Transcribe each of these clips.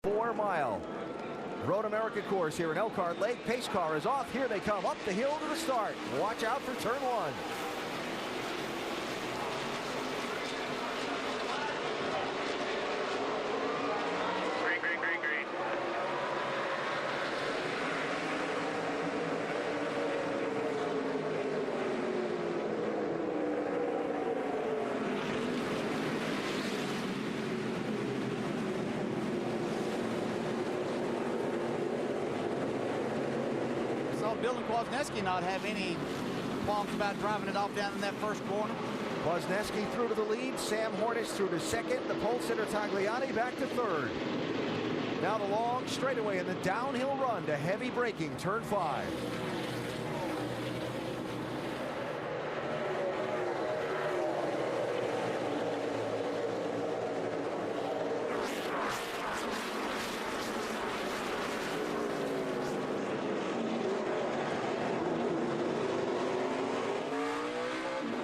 4-mile Road America course here in Elkhart Lake. Pace car is off. Here they come up the hill to the start. Watch out for turn 1. Dylan Kwasniewski not have any qualms about driving it off down in that first corner. Kwasniewski through to the lead. Sam Hornish through to second. The pole sitter Tagliani back to third. Now the long straightaway and the downhill run to heavy braking, turn 5.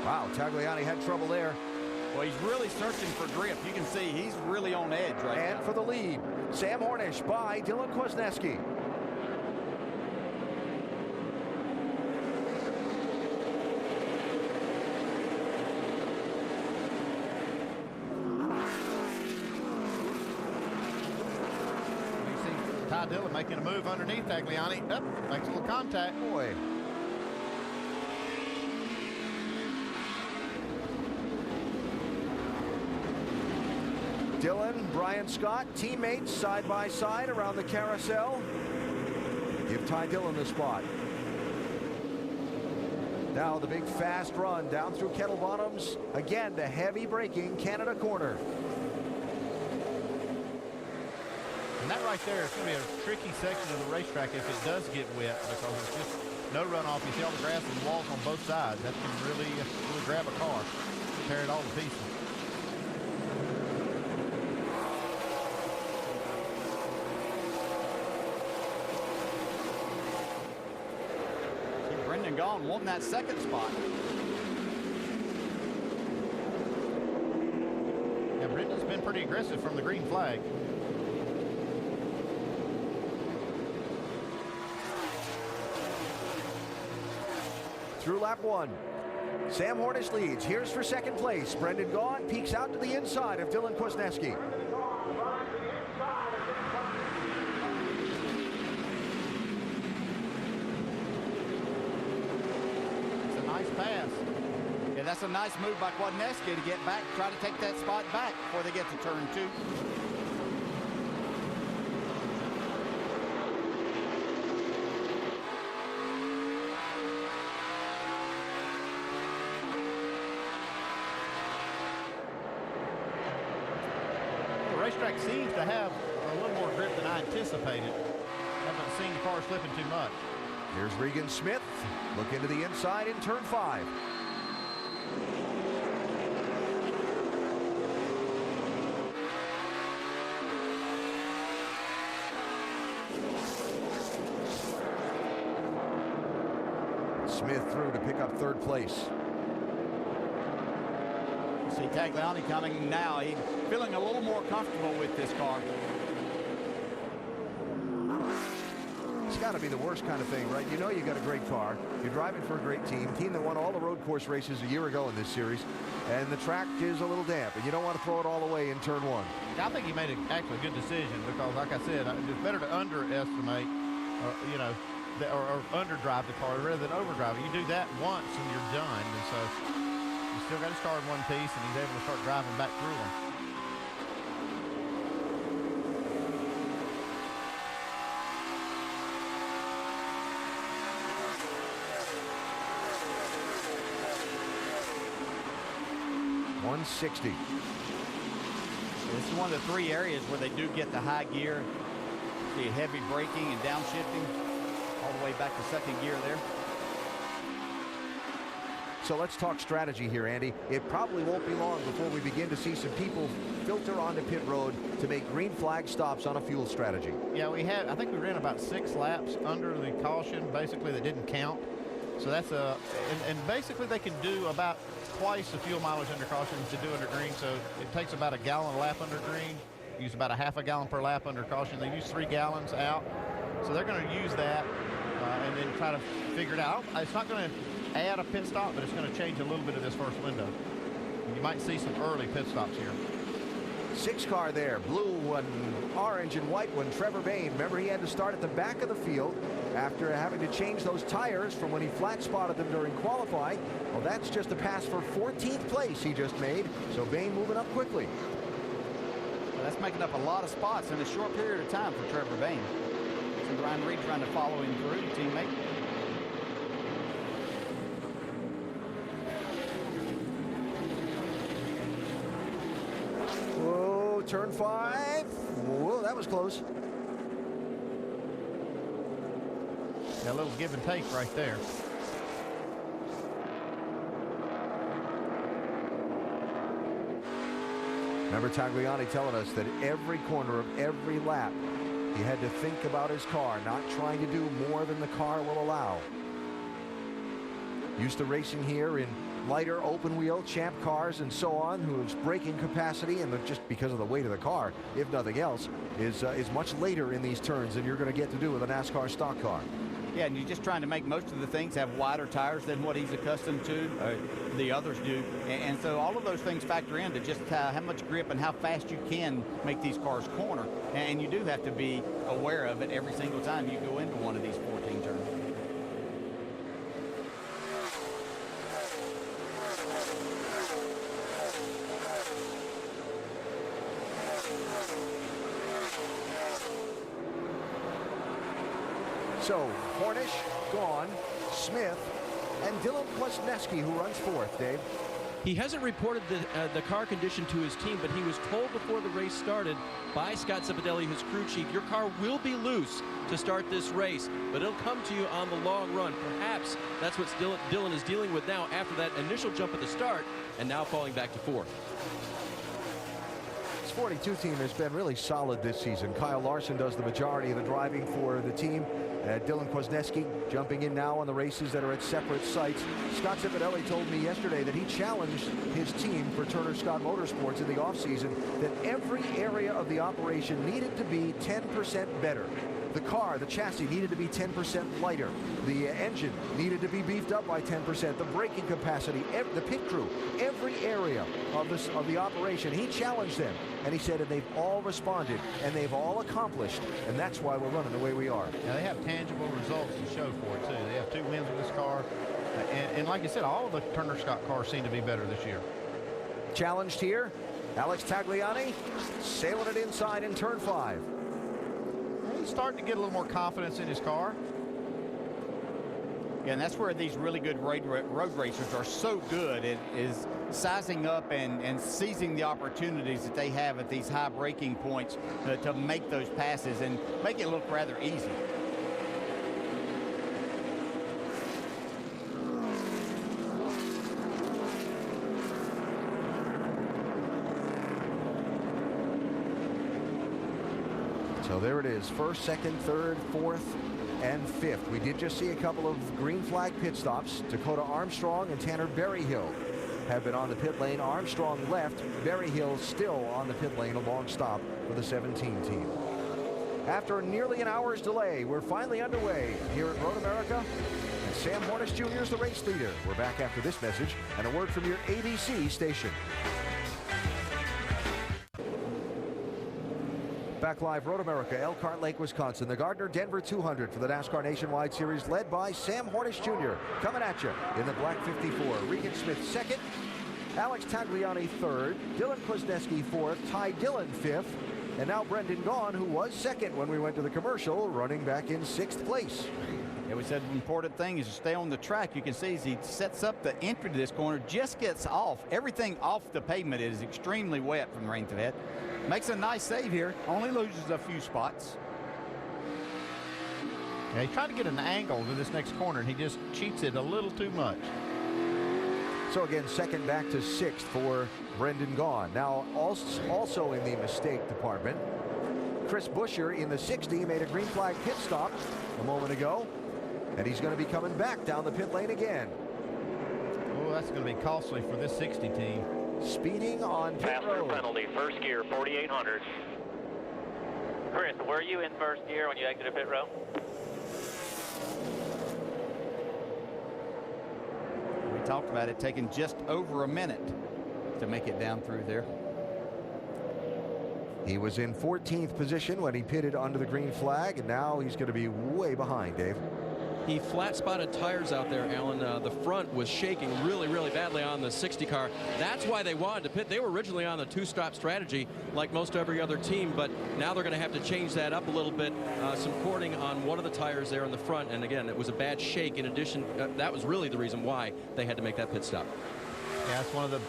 Wow, Tagliani had trouble there. Well, he's really searching for grip. You can see he's really on edge right now. And for the lead, Sam Hornish by Dylan Kwasniewski. You see Ty Dillon making a move underneath Tagliani. Up, makes a little contact. Boy. Dylan, Brian Scott, teammates side by side around the carousel. Give Ty Dillon the spot. Now the big fast run down through Kettle Bottoms. Again, the heavy braking Canada corner. And that right there is going to be a tricky section of the racetrack if it does get wet, because there's just no runoff. You see all the grass and walls on both sides. That can really grab a car, tear it all to pieces. Gone wanting that second spot. Yeah, Brendan's been pretty aggressive from the green flag. Through lap 1, Sam Hornish leads. Here's for second place. Brendan Gaughan peeks out to the inside of Dylan Kwasniewski. Pass. Yeah, that's a nice move by Kwasniewski to get back, try to take that spot back before they get to turn 2. The racetrack seems to have a little more grip than I anticipated. Haven't seen the car slipping too much. Here's Regan Smith. Look into the inside in turn 5. Smith through to pick up third place. See Tagliani coming now. He's feeling a little more comfortable with this car. It's got to be the worst kind of thing, right? You know you got a great car. You're driving for a great team that won all the road course races a year ago in this series, and the track is a little damp, and you don't want to throw it all away in turn 1. I think he made actually a good decision, because, like I said, it's better to underestimate, or underdrive the car rather than overdrive it. You do that once and you're done, and so you still got to start in one piece, and he's able to start driving back through them. .160. This is one of the 3 areas where they do get the high gear, the heavy braking and downshifting, all the way back to second gear there. So let's talk strategy here, Andy. It probably won't be long before we begin to see some people filter onto pit road to make green flag stops on a fuel strategy. Yeah, I think we ran about 6 laps under the caution, basically, that didn't count. So that's and basically they can do about twice the fuel mileage under caution to do under green. So it takes about a gallon a lap under green. use about a half a gallon per lap under caution. They use 3 gallons out. So they're going to use that and then try to figure it out. It's not going to add a pit stop, but it's going to change a little bit of this first window. You might see some early pit stops here. 6 car there, blue one, orange and white one, Trevor Bayne. Remember, he had to start at the back of the field after having to change those tires from when he flat spotted them during qualifying. Well, that's just a pass for 14th place he just made. So Bayne moving up quickly. Well, that's making up a lot of spots in a short period of time for Trevor Bayne. See Ryan Reed trying to follow him through, teammate. Whoa, turn 5. Whoa, that was close. Yeah, a little give and take right there. Remember Tagliani telling us that every corner of every lap, he had to think about his car, not trying to do more than the car will allow. Used to racing here in lighter open wheel champ cars and so on, whose braking capacity, and just because of the weight of the car, if nothing else, is much later in these turns than you're going to get to do with a NASCAR stock car. Yeah, and you're just trying to make most of the things have wider tires than what he's accustomed to, the others do. And so all of those things factor into just how much grip and how fast you can make these cars corner. And you do have to be aware of it every single time you go into one of these 14 turns. So, Hornish, gone, Smith, and Dylan Kwasniewski, who runs 4th, Dave. He hasn't reported the car condition to his team, but he was told before the race started by Scott Cipodelli, his crew chief, your car will be loose to start this race, but it'll come to you on the long run. Perhaps that's what Dylan is dealing with now after that initial jump at the start and now falling back to 4th. This 42 team has been really solid this season. Kyle Larson does the majority of the driving for the team. Dylan Kwasniewski jumping in now on the races that are at separate sites. Scott Cipodelli told me yesterday that he challenged his team for Turner Scott Motorsports in the offseason that every area of the operation needed to be 10% better. The car, the chassis needed to be 10% lighter. The engine needed to be beefed up by 10%. The braking capacity, the pit crew, every area of the operation, he challenged them. And he said, and they've all responded, and they've all accomplished, and that's why we're running the way we are. Now, they have tangible results to show for it, too. They have 2 wins with this car. And like I said, all of the Turner Scott cars seem to be better this year. Challenged here, Alex Tagliani sailing it inside in turn 5. He's starting to get a little more confidence in his car. Yeah, and that's where these really good road racers are so good, is sizing up and seizing the opportunities that they have at these high braking points to make those passes and make it look rather easy. So there it is, 1st, 2nd, 3rd, 4th, and 5th. We did just see a couple of green flag pit stops. Dakota Armstrong and Tanner Berryhill have been on the pit lane. Armstrong left, Berryhill still on the pit lane, a long stop for the 17 team. After nearly an hour's delay, we're finally underway here at Road America. And Sam Hornish Jr. is the race leader. We're back after this message and a word from your ABC station. Back live, Road America, Elkhart Lake, Wisconsin. The Gardner Denver 200 for the NASCAR Nationwide Series, led by Sam Hornish Jr. Coming at you in the black 54. Regan Smith 2nd, Alex Tagliani 3rd, Dylan Kwasniewski 4th, Ty Dillon 5th, and now Brendan Gaughan, who was 2nd when we went to the commercial, running back in 6th place. Yeah, we said an important thing is to stay on the track. You can see as he sets up the entry to this corner, just gets off. Everything off the pavement is extremely wet from the rain to that. Makes a nice save here, only loses a few spots. Yeah, he's trying to get an angle to this next corner, and he just cheats it a little too much. So again, 2nd back to 6th for Brendan Gaughan. Now also in the mistake department, Chris Buescher in the 60 made a green flag pit stop a moment ago, and he's going to be coming back down the pit lane again. Oh, that's going to be costly for this 60 team. Speeding on pit road. Penalty, first gear, 4,800. Chris, were you in first gear when you exited pit row? We talked about it taking just over a minute to make it down through there. He was in 14th position when he pitted under the green flag, and now he's going to be way behind, Dave. He flat spotted tires out there, Alan. The front was shaking really, really badly on the 60 car. That's why they wanted to pit. They were originally on the two-stop strategy like most every other team, but now they're going to have to change that up a little bit. Some cording on one of the tires there in the front, and again, it was a bad shake. In addition, that was really the reason why they had to make that pit stop. Yeah, it's one of the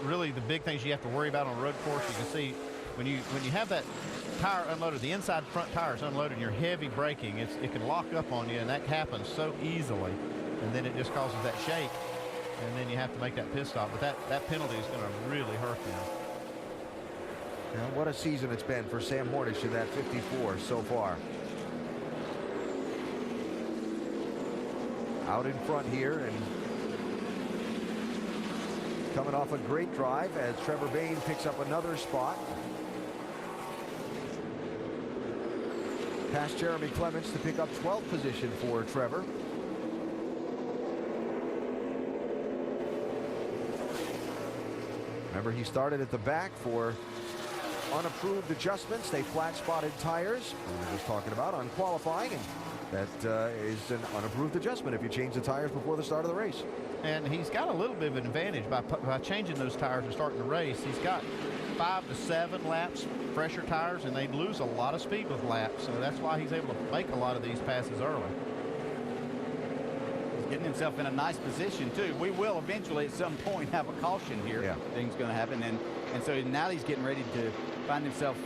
really the big things you have to worry about on a road course. You can see when you have that tire unloaded, the inside front tire is unloaded, and you're heavy braking, it can lock up on you, and that happens so easily, and then it just causes that shake, and then you have to make that pit stop. But that penalty is going to really hurt them. Now, what a season it's been for Sam Hornish in that 54 so far. Out in front here and coming off a great drive as Trevor Bayne picks up another spot. Past Jeremy Clements to pick up 12th position for Trevor. Remember, he started at the back for unapproved adjustments. They flat spotted tires. We were just talking about on qualifying, and that is an unapproved adjustment if you change the tires before the start of the race. And he's got a little bit of an advantage by changing those tires and starting the race. He's got 5 to 7 laps fresher tires, and they lose a lot of speed with laps, so that's why he's able to make a lot of these passes early. He's getting himself in a nice position too. We will eventually at some point have a caution here. Yeah. Things going to happen, and so now he's getting ready to find himself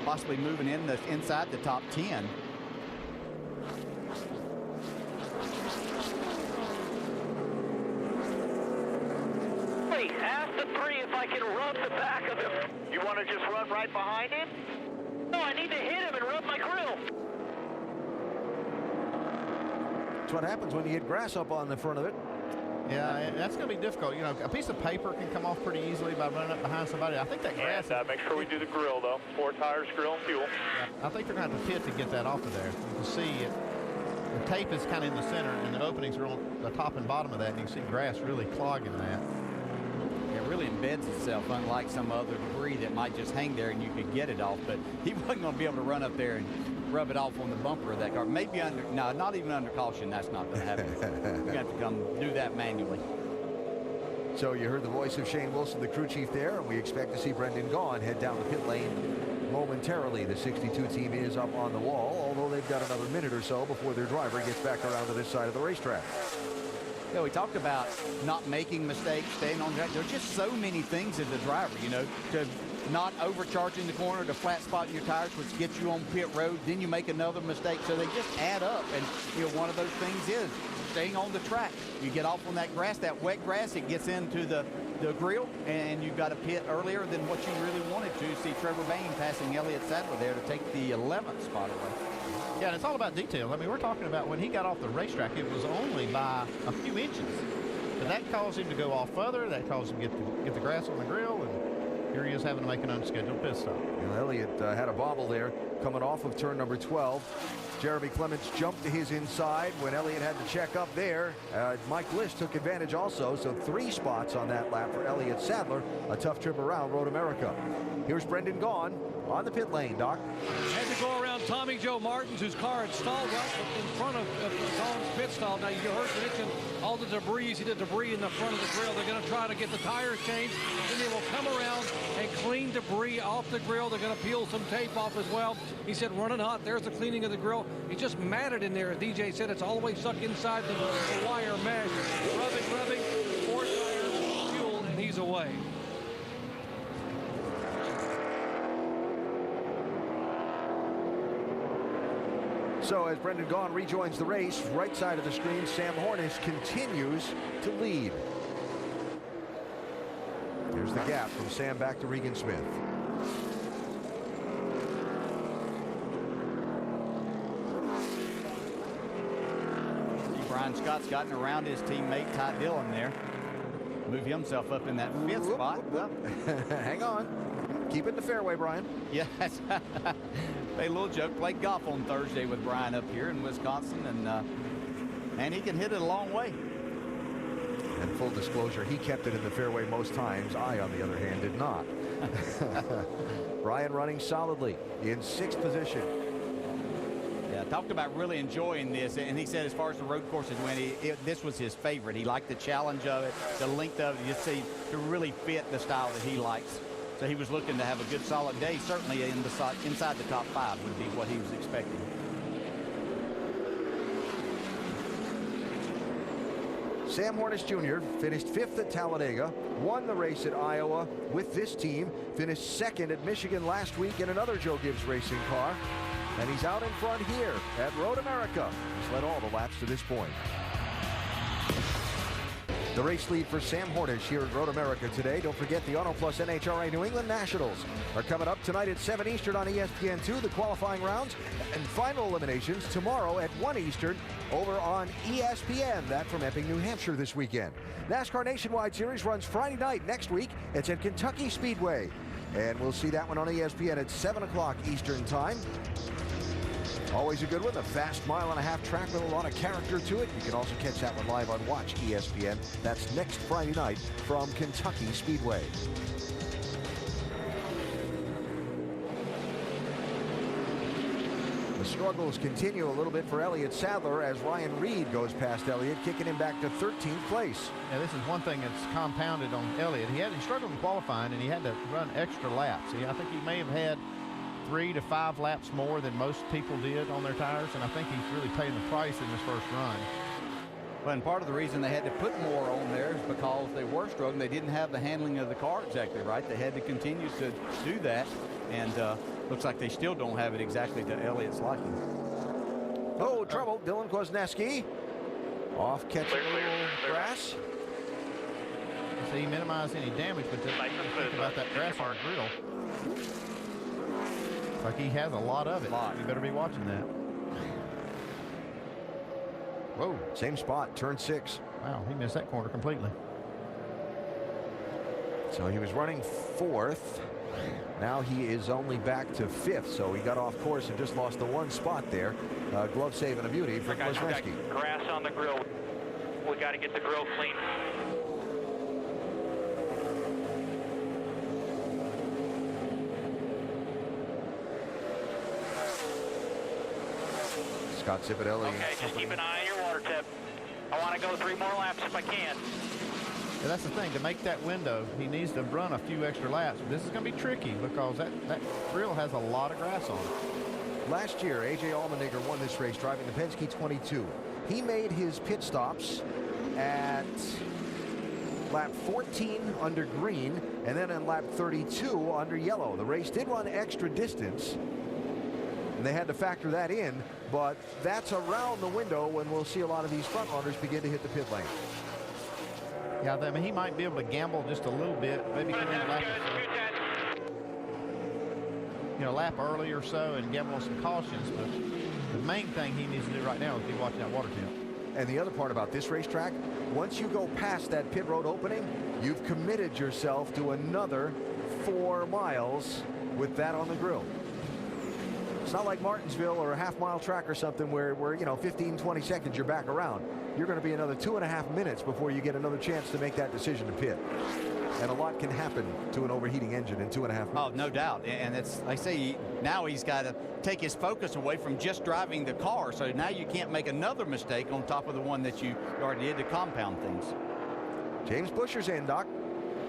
possibly moving inside the top 10. Ask the 3 if I can rub the back of him. You want to just run right behind him? No, I need to hit him and rub my grill. That's what happens when you get grass up on the front of it. Yeah, and that's going to be difficult. You know, a piece of paper can come off pretty easily by running up behind somebody. I think that grass... And make sure we do the grill, though. 4 tires, grill, and fuel. I think they're going to have to pit to get that off of there. You can see it. The tape is kind of in the center, and the openings are on the top and bottom of that, and you can see grass really clogging that. It really embeds itself, unlike some other debris that might just hang there and you could get it off. But he wasn't going to be able to run up there and rub it off on the bumper of that car. Maybe under, no, not even under caution. That's not going to happen. You're going to have to come do that manually. So you heard the voice of Shane Wilson, the crew chief there, and we expect to see Brendan Gaughan head down the pit lane momentarily. The 62 team is up on the wall, although they've got another minute or so before their driver gets back around to this side of the racetrack. Yeah, we talked about not making mistakes, staying on track. There's just so many things as a driver, you know, to not overcharging the corner, to flat spotting your tires, which gets you on pit road. Then you make another mistake. So they just add up. And, you know, one of those things is staying on the track. You get off on that grass, that wet grass, it gets into the grill, and you've got to pit earlier than what you really wanted to. See Trevor Bayne passing Elliott Sadler there to take the 11th spot away. Yeah, and it's all about detail. I mean, we're talking about when he got off the racetrack, it was only by a few inches. But that caused him to go off further. That caused him to get the grass on the grill, and here he is having to make an unscheduled pit stop. And Elliott had a bobble there coming off of turn number 12. Jeremy Clements jumped to his inside when Elliott had to check up there. Mike Lish took advantage also, so 3 spots on that lap for Elliott Sadler. A tough trip around Road America. Here's Brendan Gaughan on the pit lane, Doc. Had to go around Tommy Joe Martins, whose car had stalled right in front of Gaughan's pit stall. Now, you heard mention all the debris. See the debris in the front of the grill. They're going to try to get the tires changed. Then they will come around and clean debris off the grill. They're going to peel some tape off as well. He said running hot. There's the cleaning of the grill. It's just matted in there. As DJ said, it's all the way stuck inside the wire mesh. Rubbing, 4 tires, fuel, and he's away. So as Brendan Gaughan rejoins the race, right side of the screen, Sam Hornish continues to lead. There's the gap from Sam back to Regan Smith. Brian Scott's gotten around his teammate Ty Dillon there. Move himself up in that 5th spot. Well, hang on. Keep it in the fairway, Brian. Yes. Made a little joke. Played golf on Thursday with Brian up here in Wisconsin, and he can hit it a long way. And full disclosure, he kept it in the fairway most times. I, on the other hand, did not. Brian running solidly in 6th position. Yeah, talked about really enjoying this, and he said as far as the road courses went, this was his favorite. He liked the challenge of it, the length of it, you see, to really fit the style that he likes. So he was looking to have a good solid day, certainly inside the top 5 would be what he was expecting. Sam Hornish Jr. finished 5th at Talladega, won the race at Iowa with this team, finished 2nd at Michigan last week in another Joe Gibbs racing car, and he's out in front here at Road America. He's led all the laps to this point. The race lead for Sam Hornish here at Road America today. Don't forget the Auto Plus NHRA New England Nationals are coming up tonight at 7 Eastern on ESPN2, the qualifying rounds, and final eliminations tomorrow at 1 Eastern over on ESPN. That from Epping, New Hampshire this weekend. NASCAR Nationwide Series runs Friday night next week. It's at Kentucky Speedway. And we'll see that one on ESPN at 7 o'clock Eastern time. Always a good one, a fast 1.5-mile track with a lot of character to it. You can also catch that one live on Watch ESPN. That's next Friday night from Kentucky Speedway. The struggles continue a little bit for Elliott Sadler as Ryan Reed goes past Elliott, kicking him back to 13th place. Yeah, this is one thing that's compounded on Elliott. He struggled in qualifying, and he had to run extra laps. I think he may have had 3 to 5 laps more than most people did on their tires, and I think he's really paying the price in this first run. Well, and part of the reason they had to put more on there is because they were struggling. They didn't have the handling of the car exactly right. They had to continue to do that, and looks like they still don't have it exactly to Elliott's liking. Oh, trouble. Dylan Kwasniewski off catching a little grass. So he minimized any damage, but think about that grass on the grill. It's like he has a lot of it. You better be watching that. Whoa, same spot, turn 6. Wow, he missed that corner completely. So he was running 4th. Now he is only back to 5th, so he got off course and just lost the 1 spot there. Glove save and a beauty for Kwasniewski. Grass on the grill. We got to get the grill clean. Scott Cipodelli. Okay, just keep an eye on your water tip. I want to go 3 more laps if I can. Yeah, that's the thing. To make that window, he needs to run a few extra laps. This is going to be tricky because that grill has a lot of grass on it. Last year, A.J. Allmendinger won this race driving the Penske 22. He made his pit stops at lap 14 under green and then in lap 32 under yellow. The race did run extra distance, and they had to factor that in, but that's around the window when we'll see a lot of these front runners begin to hit the pit lane. Yeah, I mean, he might be able to gamble just a little bit, maybe come in a lap early or so and gamble on some cautions, but the main thing he needs to do right now is be watching that water temp. And the other part about this racetrack, once you go past that pit road opening, you've committed yourself to another 4 miles with that on the grill. It's not like Martinsville or a half-mile track or something where 15, 20 seconds you're back around. You're going to be another 2.5 minutes before you get another chance to make that decision to pit. And a lot can happen to an overheating engine in 2.5 minutes. Oh, no doubt. And it's, I say, now he's got to take his focus away from just driving the car. So now you can't make another mistake on top of the one that you already did to compound things. James Buscher's in, Doc.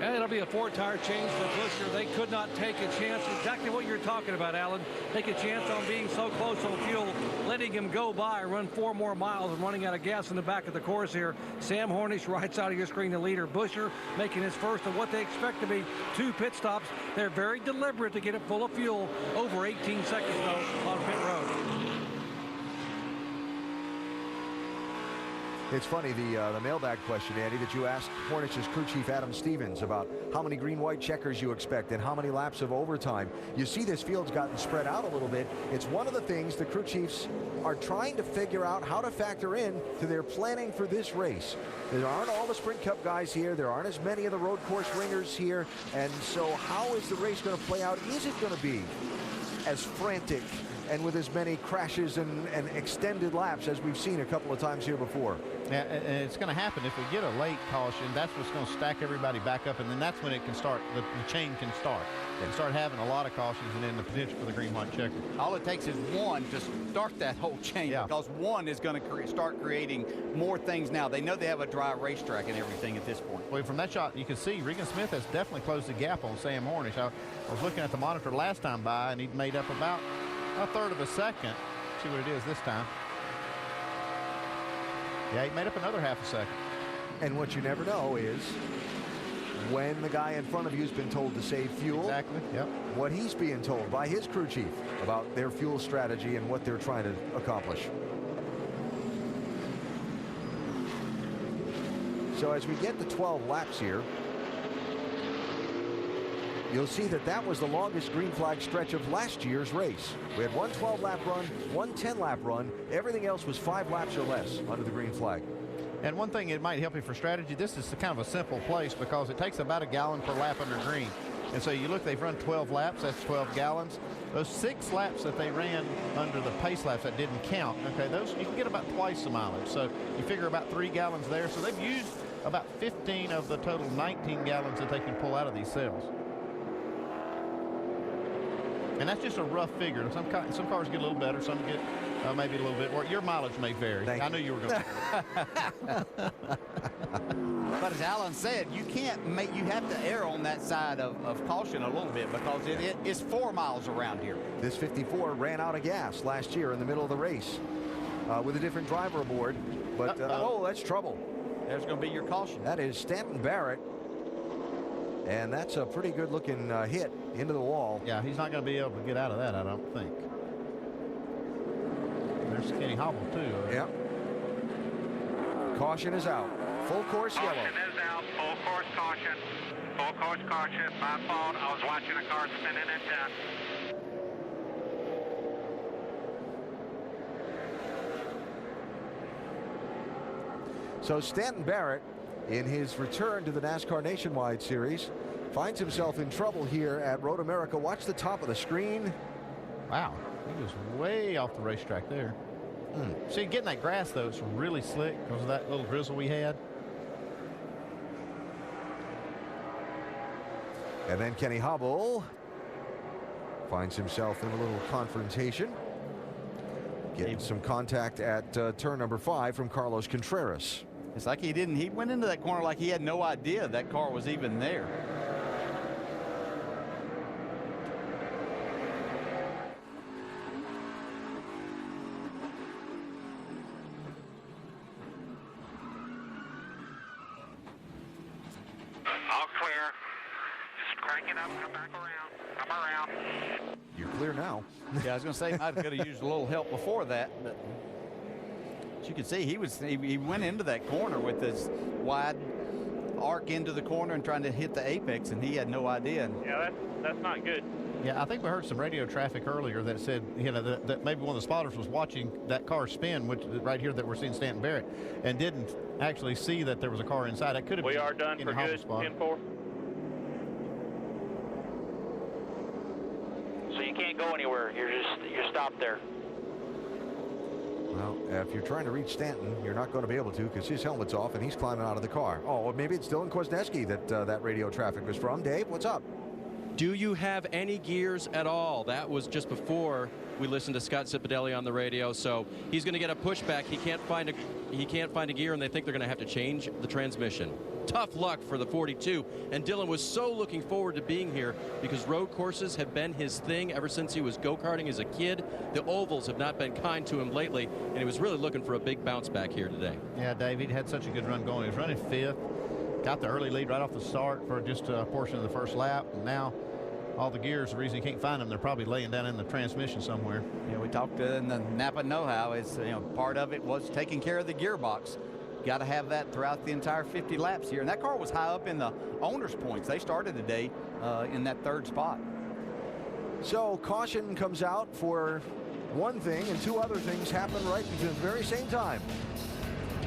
And it'll be a 4-tire change for Buscher. They could not take a chance. Exactly what you're talking about, Alan. Take a chance on being so close on fuel, letting him go by, run 4 more miles, and running out of gas in the back of the course here. Sam Hornish, right side of your screen, the leader. Buscher making his first of what they expect to be 2 pit stops. They're very deliberate to get it full of fuel. Over 18 seconds, though, on pit road. It's funny, the mailbag question, Andy, that you asked Hornets' crew chief Adam Stevens about how many green-white checkers you expect and how many laps of overtime. You see this field's gotten spread out a little bit. It's one of the things the crew chiefs are trying to figure out how to factor in to their planning for this race. There aren't all the Sprint Cup guys here. There aren't as many of the road course ringers here. And so how is the race going to play out? Is it going to be as frantic and with as many crashes and extended laps as we've seen a couple of times here before? Yeah, and it's going to happen if we get a late caution. That's what's going to stack everybody back up, and then that's when it can start. The chain can start. And start having a lot of cautions, and then the potential for the green-white checker. All it takes is one to start that whole chain, because one is going to start creating more things now. They know they have a dry racetrack and everything at this point. Well, from that shot, you can see Regan Smith has definitely closed the gap on Sam Hornish. I was looking at the monitor last time by, and he'd made up about a third of a second. See what it is this time. Yeah, he made up another half a second. And what you never know is when the guy in front of you has been told to save fuel, exactly, yep, what he's being told by his crew chief about their fuel strategy and what they're trying to accomplish. So as we get to 12 laps here, you'll see that that was the longest green flag stretch of last year's race. We had one 12-lap run, one 10-lap run. Everything else was 5 laps or less under the green flag. And one thing it might help you for strategy, this is kind of a simple place because it takes about a gallon per lap under green. And so you look, they've run 12 laps, that's 12 gallons. Those 6 laps that they ran under the pace laps that didn't count, okay, those you can get about twice the mileage. So you figure about 3 gallons there. So they've used about 15 of the total 19 gallons that they can pull out of these cells. And that's just a rough figure. Some cars get a little better, some get maybe a little bit more. Your mileage may vary. I knew you were going to. But as Alan said, you have to err on that side of caution a little bit because it's 4 miles around here. This 54 ran out of gas last year in the middle of the race with a different driver aboard. But, oh, that's trouble. There's going to be your caution. That is Stanton Barrett. And that's a pretty good-looking hit into the wall. Yeah, he's not going to be able to get out of that, I don't think. There's Kenny Hobble, too. Yep. Caution is out. Full course yellow. Caution is out. Full course caution. Full course caution. My fault. I was watching a car spinning in 10. So Stanton Barrett, in his return to the NASCAR Nationwide Series, finds himself in trouble here at Road America. Watch the top of the screen. Wow, he was way off the racetrack there. See, getting that grass, though, it's really slick because of that little drizzle we had. And then Kenny Hobble finds himself in a little confrontation. Getting some contact at turn number 5 from Carlos Contreras. It's like he went into that corner like he had no idea that car was even there. All clear. Just crank it up, come back around. Come around. You're clear now. Yeah, I was going to say, I could have used a little help before that, but as you can see, he went into that corner with this wide arc into the corner and trying to hit the apex, and he had no idea. Yeah, that's not good. Yeah, I think we heard some radio traffic earlier that said, you know, that maybe one of the spotters was watching that car spin, which right here that we're seeing Stanton Barrett, and didn't actually see that there was a car inside. It could have been. We are done for good, 10-4. So you can't go anywhere. You're stopped there. Well, if you're trying to reach Stanton, you're not going to be able to because his helmet's off and he's climbing out of the car. Oh, or maybe it's Dylan Kwasniewski that radio traffic was from. Dave, what's up? Do you have any gears at all? That was just before we listened to Scott Cipodelli on the radio, so he's going to get a pushback. He can't find a gear, and they think they're going to have to change the transmission. Tough luck for the 42, and Dylan was so looking forward to being here because road courses have been his thing ever since he was go-karting as a kid. The ovals have not been kind to him lately, and he was really looking for a big bounce back here today. Yeah, Dave, he'd had such a good run going. He was running 5th, got the early lead right off the start for just a portion of the first lap, and now all the gears, the reason you can't find them, they're probably laying down in the transmission somewhere. Yeah, we talked in the Napa know-how is, part of it was taking care of the gearbox. got to have that throughout the entire 50 laps here. And that car was high up in the owner's points. They started the day in that 3rd spot. So caution comes out for one thing, and 2 other things happen right at the very same time.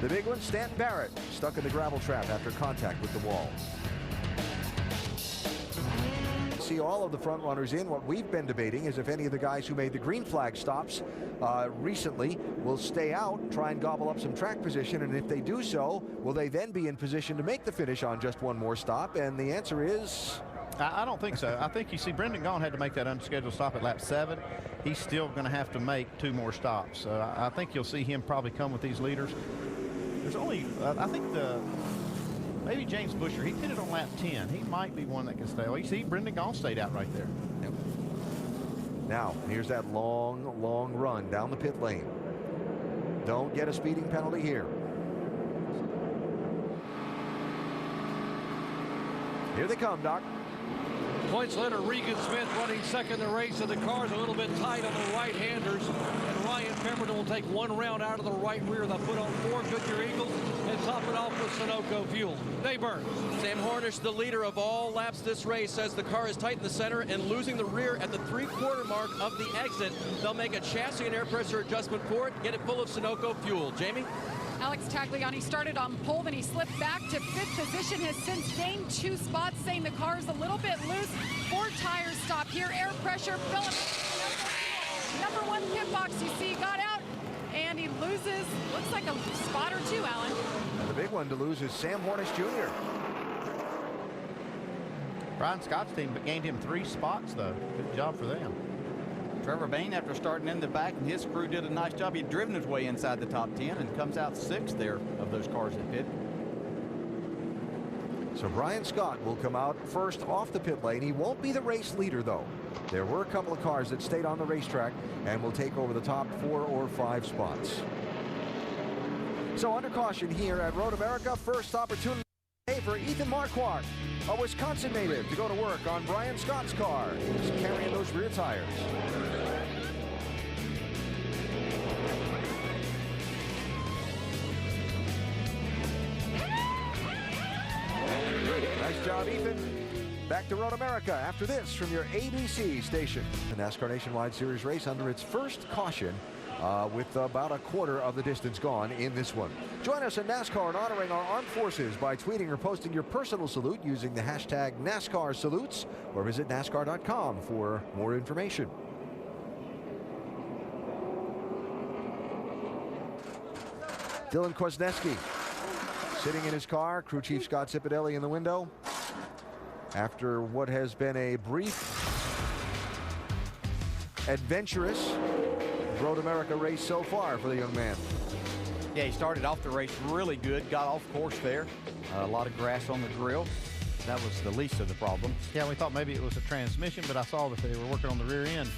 The big one, Stanton Barrett, stuck in the gravel trap after contact with the wall. See all of the front runners in. What we've been debating is if any of the guys who made the green flag stops recently will stay out, try and gobble up some track position, and if they do so, will they then be in position to make the finish on just one more stop? And the answer is... I don't think so. I think you see Brendan Gaughan had to make that unscheduled stop at lap 7. He's still going to have to make 2 more stops. So I think you'll see him probably come with these leaders. There's only, I think maybe James Busher, he pitted on lap 10. He might be one that can stay. Well, you see Brendan Gaughan stayed out right there. Yep. Now, here's that long, long run down the pit lane. Don't get a speeding penalty here. Here they come, Doc. Points leader Regan Smith running second in the race, and the car's a little bit tight on the right-handers. And Ryan Pemberton will take 1 round out of the right rear. They'll put on 4 Goodyear Eagles and top it off with Sunoco fuel. Dave Burns. Sam Hornish, the leader of all laps this race, says the car is tight in the center and losing the rear at the 3/4 mark of the exit. They'll make a chassis and air pressure adjustment for it, get it full of Sunoco fuel. Jamie? Alex Tagliani started on pole, then he slipped back to 5th position, has since gained 2 spots, saying the car is a little bit loose. 4 tires stop here, air pressure, Phillips. Number 1 pit box, you see, got out, and he loses, looks like a spot or 2, Alan. And the big one to lose is Sam Hornish Jr. Brian Scott's team gained him 3 spots, though. Good job for them. Trevor Bain, after starting in the back, and his crew did a nice job. He'd driven his way inside the top 10 and comes out 6th there of those cars that pit. So Brian Scott will come out first off the pit lane. He won't be the race leader, though. There were a couple of cars that stayed on the racetrack and will take over the top 4 or 5 spots. So under caution here at Road America, first opportunity for Ethan Marquardt, a Wisconsin native, to go to work on Brian Scott's car. He's carrying those rear tires. Nice job, Ethan. Back to Road America after this from your ABC station. The NASCAR Nationwide Series race under its first caution with about a quarter of the distance gone in this one. Join us in NASCAR in honoring our armed forces by tweeting or posting your personal salute using the hashtag NASCAR salutes, or visit NASCAR.com for more information. Dylan Kwasniewski sitting in his car, crew chief Scott Cipodelli in the window. After what has been a brief, adventurous Road America race so far for the young man. Yeah, he started off the race really good, got off course there. A lot of grass on the grill. That was the least of the problems. Yeah, we thought maybe it was a transmission, but I saw that they were working on the rear end.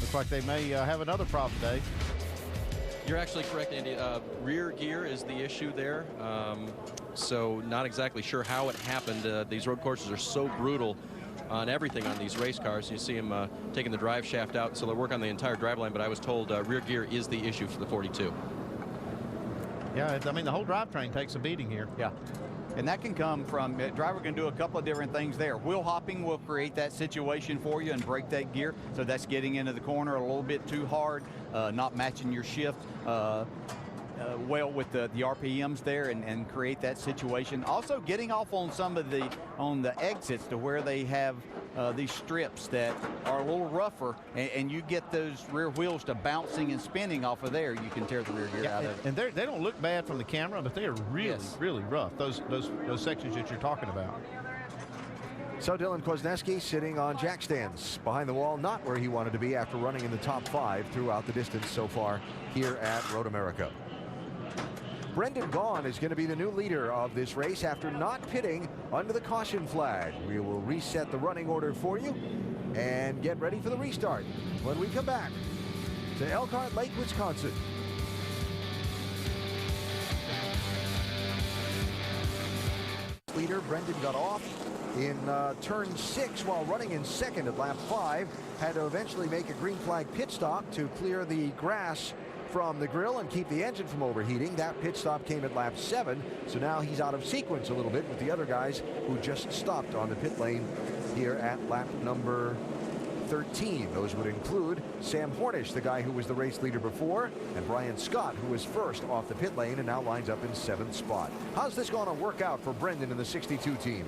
Looks like they may have another problem today. You're actually correct, Andy. Rear gear is the issue there. So not exactly sure how it happened. These road courses are so brutal on everything on these race cars. You see them taking the drive shaft out, so they work on the entire driveline, but I was told rear gear is the issue for the 42. Yeah, I mean, the whole drivetrain takes a beating here. Yeah. And that can come from, driver can do a couple of different things there. Wheel hopping will create that situation for you and break that gear. So that's getting into the corner a little bit too hard, not matching your shift well with the RPMs there and create that situation. Also getting off on some of the exits to where they have these strips that are a little rougher, and you get those rear wheels to bouncing and spinning off of there, you can tear the rear gear out of it. And they don't look bad from the camera, but they are really, really rough, those sections that you're talking about. So Dylan Kwasniewski sitting on jack stands behind the wall, not where he wanted to be after running in the top 5 throughout the distance so far here at Road America. Brendan Gaughan is going to be the new leader of this race after not pitting under the caution flag. We will reset the running order for you and get ready for the restart when we come back to Elkhart Lake, Wisconsin. Leader Brendan got off in turn 6 while running in second at lap 5. Had to eventually make a green flag pit stop to clear the grass from the grill and keep the engine from overheating. That pit stop came at lap 7, so now he's out of sequence a little bit with the other guys who just stopped on the pit lane here at lap number 13. Those would include Sam Hornish, the guy who was the race leader before, and Brian Scott, who was first off the pit lane and now lines up in 7th spot. How's this going to work out for Brendan and the 62 team?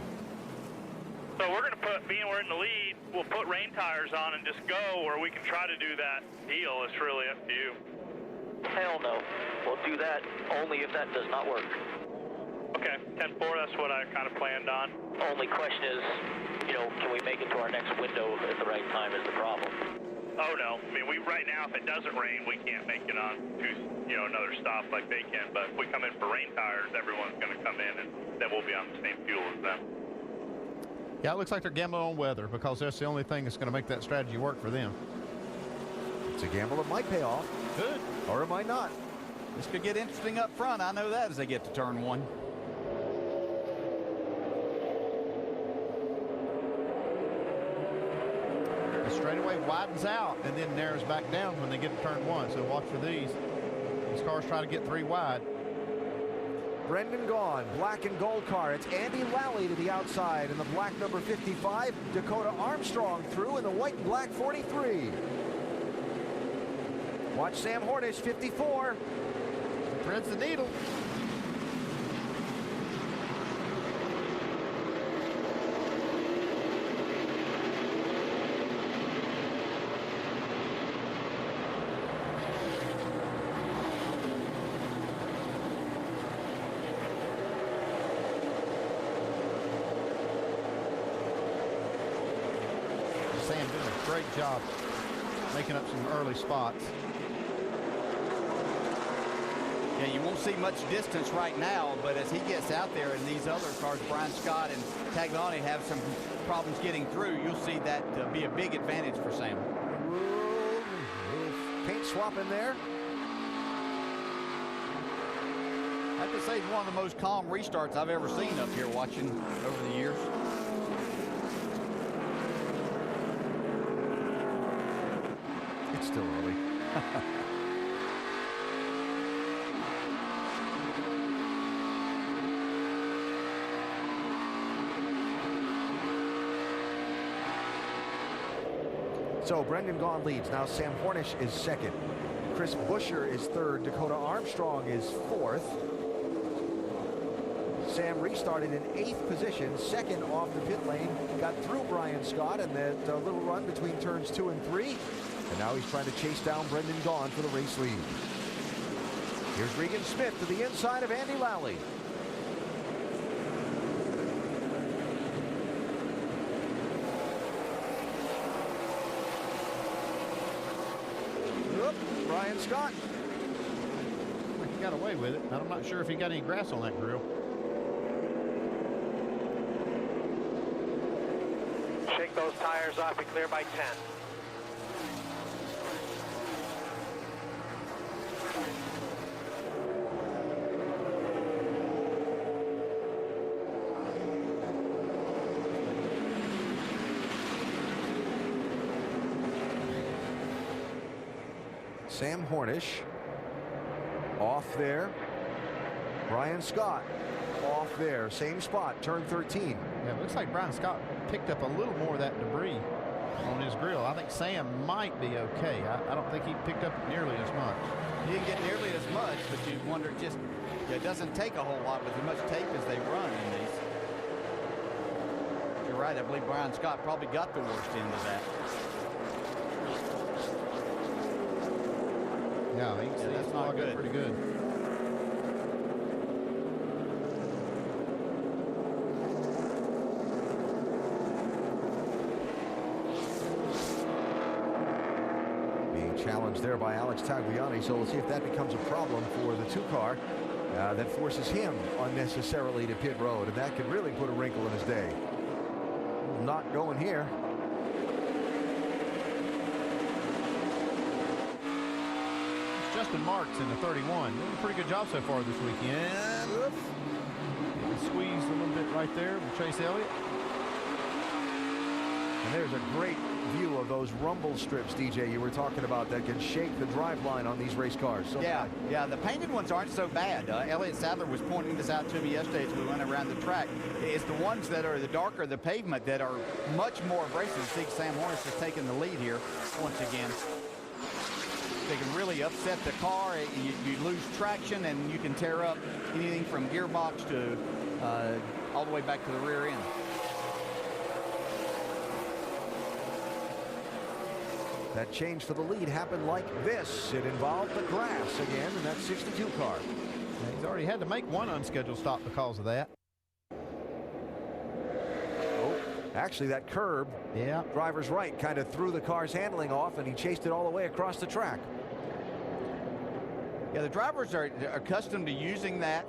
So we're going to put, being we're in the lead, we'll put rain tires on and just go, or we can try to do that deal. It's really up to you. Hell no. We'll do that only if that does not work. Okay, 10-4, that's what I kind of planned on. Only question is, you know, can we make it to our next window at the right time is the problem. Oh no, I mean, right now, if it doesn't rain, we can't make it on to, you know, another stop like they can. But if we come in for rain tires, everyone's going to come in, and then we'll be on the same fuel as them. Yeah, it looks like they're gambling on weather because that's the only thing that's going to make that strategy work for them. It's a gamble that might pay off. Good. Or it might not. This could get interesting up front. I know that as they get to turn 1. The straightaway widens out and then narrows back down when they get to turn 1. So watch for these. These cars try to get 3 wide. Brendan Gaughan, black and gold car. It's Andy Lally to the outside in the black number 55. Dakota Armstrong through in the white and black 43. Watch Sam Hornish, 54. Threads the needle. Sam doing a great job making up some early spots. Yeah, you won't see much distance right now, but as he gets out there and these other cars, Brian Scott and Tagliani, have some problems getting through, you'll see that be a big advantage for Sam. Paint swap in there. I have to say it's one of the most calm restarts I've ever seen up here watching over the years. It's still early. So Brendan Gaughan leads. Now Sam Hornish is second. Chris Buescher is third. Dakota Armstrong is fourth. Sam restarted in 8th position, second off the pit lane. Got through Brian Scott in that little run between turns 2 and 3. And now he's trying to chase down Brendan Gaughan for the race lead. Here's Regan Smith to the inside of Andy Lally. Brian Scott. He got away with it. I'm not sure if he got any grass on that grill. Shake those tires off and clear by 10. Sam Hornish off there. Brian Scott off there. Same spot, turn 13. Yeah, it looks like Brian Scott picked up a little more of that debris on his grill. I think Sam might be okay. I don't think he picked up nearly as much. He didn't get nearly as much, but you wonder just, it doesn't take a whole lot with as much tape as they run in these. You're right, I believe Brian Scott probably got the worst end of that. Yeah, that's not good. Pretty good. Being challenged there by Alex Tagliani, so we'll see if that becomes a problem for the 2-car that forces him unnecessarily to pit road, and that could really put a wrinkle in his day. Not going here. Justin Marks in the 31. Doing a pretty good job so far this weekend. Squeezed a little bit right there with Chase Elliott. And there's a great view of those rumble strips, DJ, you were talking about that can shake the drive line on these race cars. So yeah, the painted ones aren't so bad. Elliott Sadler was pointing this out to me yesterday as we went around the track. It's the ones that are the darker, the pavement, that are much more abrasive. See, Sam Hornish has taken the lead here once again. They can really upset the car. You lose traction, and you can tear up anything from gearbox to all the way back to the rear end. That change for the lead happened like this. It involved the grass again in that 62 car. He's already had to make one unscheduled stop because of that. Oh, actually, that curb, yeah, driver's right, kind of threw the car's handling off, and he chased it all the way across the track. Yeah, the drivers are accustomed to using that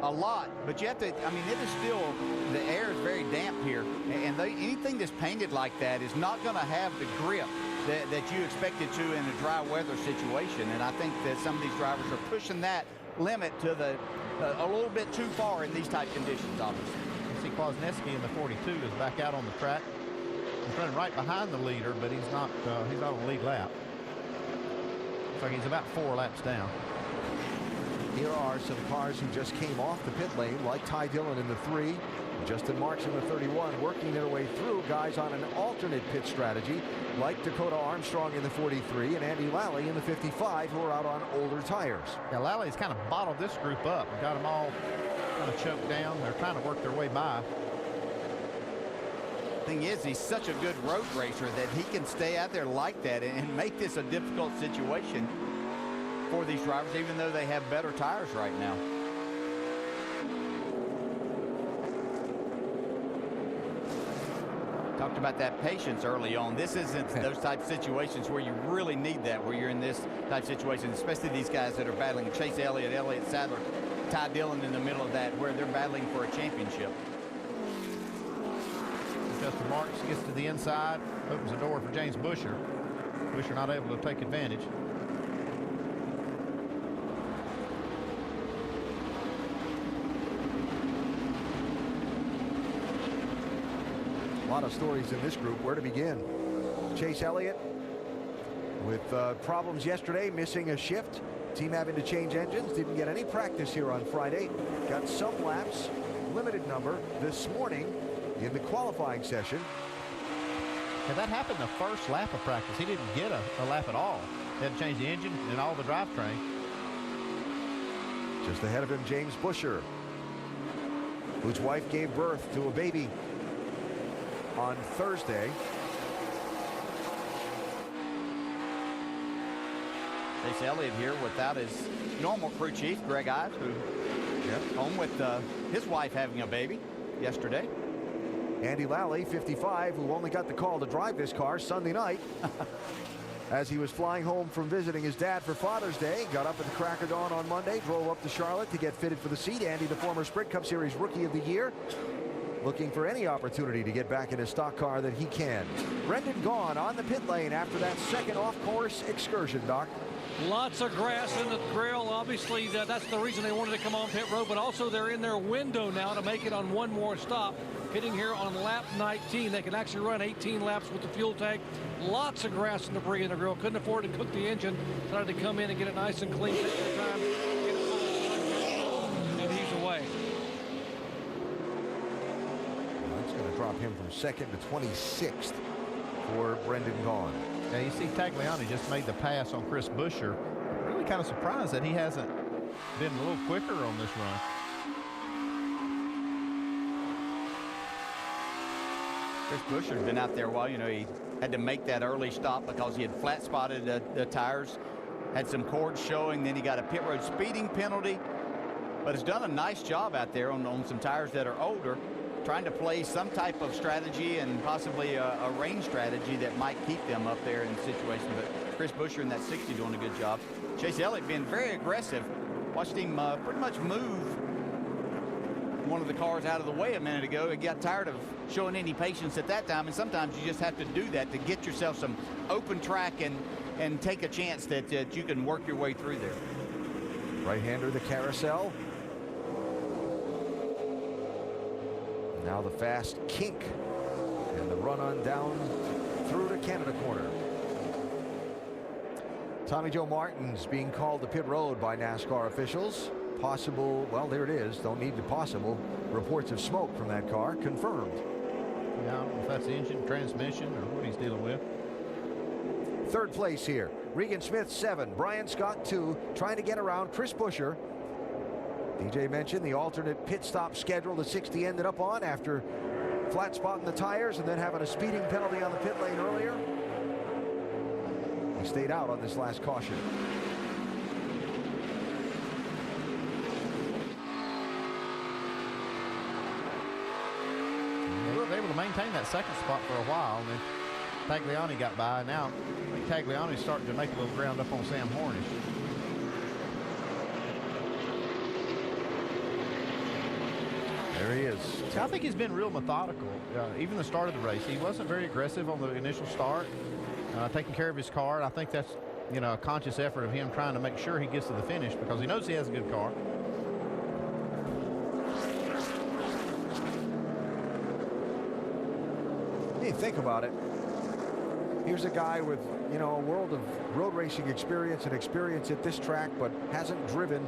a lot, but you have to, I mean, it is still, the air is very damp here, and anything that's painted like that is not going to have the grip that you expect it to in a dry weather situation, and I think that some of these drivers are pushing that limit to a little bit too far in these type conditions, obviously. You see Kwasniewski in the 42 is back out on the track. He's running right behind the leader, but he's not on the lead lap. Looks like he's about 4 laps down. Here are some cars who just came off the pit lane, like Ty Dillon in the 3, Justin Marks in the 31, working their way through guys on an alternate pit strategy, like Dakota Armstrong in the 43 and Andy Lally in the 55, who are out on older tires. Yeah, Lally's kind of bottled this group up and got them all kind of choked down. They're trying to work their way by. Thing is, he's such a good road racer that he can stay out there like that and make this a difficult situation for these drivers, even though they have better tires right now. Talked about that patience early on. This isn't those type of situations where you really need that, where you're in this type of situation, especially these guys that are battling Chase Elliott, Elliott Sadler, Ty Dillon in the middle of that, where they're battling for a championship. Justin Marks gets to the inside, opens the door for James Busher. Busher not able to take advantage. A lot of stories in this group. Where to begin? Chase Elliott with problems yesterday, missing a shift. Team having to change engines. Didn't get any practice here on Friday. Got some laps, limited number this morning in the qualifying session. And that happened the first lap of practice. He didn't get a lap at all. He had to change the engine and all the drivetrain. Just ahead of him, James Busher, whose wife gave birth to a baby on Thursday. Chase Elliott here without his normal crew chief, Greg Ives, who home with his wife having a baby yesterday. Andy Lally, 55, who only got the call to drive this car Sunday night as he was flying home from visiting his dad for Father's Day. Got up at the crack of dawn on Monday, drove up to Charlotte to get fitted for the seat. Andy, the former Sprint Cup Series Rookie of the Year, looking for any opportunity to get back in a stock car that he can. Brendan Gaughan on the pit lane after that second off-course excursion, Doc. Lots of grass in the grill. Obviously, that's the reason they wanted to come on pit road, but also they're in their window now to make it on one more stop. Hitting here on lap 19. They can actually run 18 laps with the fuel tank. Lots of grass and debris in the grill. Couldn't afford to cook the engine. Decided to come in and get it nice and clean. Take their time. Get it and he's away. That's going to drop him from second to 26th for Brendan Gaughan. Yeah, you see Tagliani just made the pass on Chris Busher. Really kind of surprised that he hasn't been a little quicker on this run. Chris Busher's been out there a while. You know, he had to make that early stop because he had flat spotted the tires, had some cords showing, then he got a pit road speeding penalty, but has done a nice job out there on some tires that are older, trying to play some type of strategy and possibly a rain strategy that might keep them up there in the situation. But Chris Busher in that 60 doing a good job. Chase Elliott being very aggressive. Watched him pretty much move one of the cars out of the way a minute ago. He got tired of showing any patience at that time, and sometimes you just have to do that to get yourself some open track and take a chance that you can work your way through there. Right-hander, the carousel. Now the fast kink And the run on down through to Canada corner. Tommy Joe Martins being called to pit road by NASCAR officials. Possible, well, there it is. Don't need the possible. Reports of smoke from that car confirmed. Yeah, I don't know if that's the engine, transmission, or what he's dealing with. Third place here. Regan Smith 7, Brian Scott 2, trying to get around Chris Buescher. DJ mentioned the alternate pit stop schedule the 60 ended up on after flat spotting the tires and then having a speeding penalty on the pit lane earlier. He stayed out on this last caution. They were able to maintain that second spot for a while, and then Tagliani got by. Now I think Tagliani's starting to make a little ground up on Sam Hornish. There he is. See, I think he's been real methodical. Even the start of the race, he wasn't very aggressive on the initial start, taking care of his car. I think that's, you know, a conscious effort of him trying to make sure he gets to the finish because he knows he has a good car. Hey, think about it. Here's a guy with, you know, a world of road racing experience and experience at this track, but hasn't driven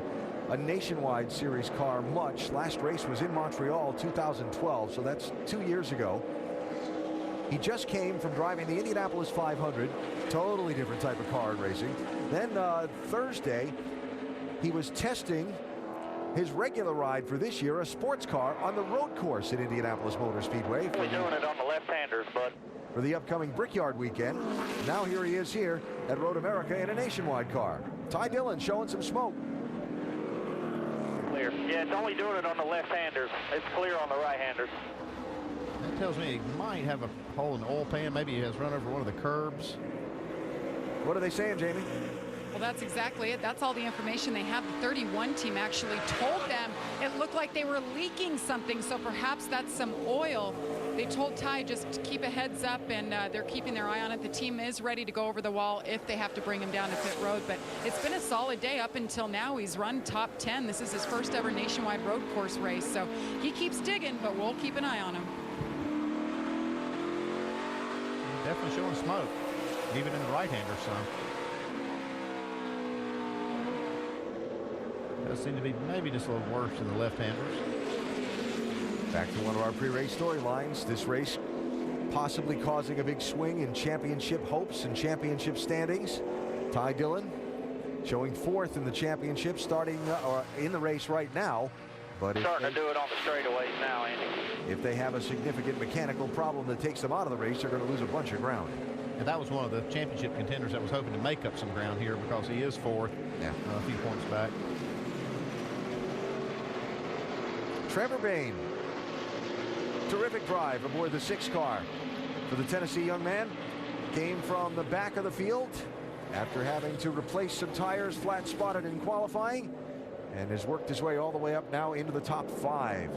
a nationwide series car much. Last race was in Montreal 2012, so that's 2 years ago. He just came from driving the Indianapolis 500, totally different type of car in racing. Then Thursday, he was testing his regular ride for this year, a sports car on the road course at Indianapolis Motor Speedway. We're doing it on the left-handers, bud. For the upcoming Brickyard weekend. Now here he is here at Road America in a nationwide car. Ty Dillon showing some smoke. Clear. Yeah, it's only doing it on the left-handers. It's clear on the right-handers. That tells me he might have a hole in the oil pan. Maybe he has run over one of the curbs. What are they saying, Jamie? Well, that's exactly it. That's all the information they have. The 31 team actually told them it looked like they were leaking something, so perhaps that's some oil. They told Ty just to keep a heads up, and they're keeping their eye on it. The team is ready to go over the wall if they have to bring him down to pit road, but it's been a solid day up until now. He's run top 10. This is his first ever nationwide road course race, so he keeps digging, but we'll keep an eye on him. Definitely showing smoke, even in the right-hander some. Does seem to be maybe just a little worse than the left-handers. Back to one of our pre-race storylines. This race possibly causing a big swing in championship hopes and championship standings. Ty Dillon showing fourth in the championship, starting in the race right now. But Starting to do it on the straightaways now, Andy. If they have a significant mechanical problem that takes them out of the race, they're going to lose a bunch of ground. And that was one of the championship contenders that was hoping to make up some ground here because he is fourth, a few points back. Trevor Bayne, terrific drive aboard the 6 car for the Tennessee young man. Came from the back of the field after having to replace some tires flat spotted in qualifying, and has worked his way all the way up now into the top 5.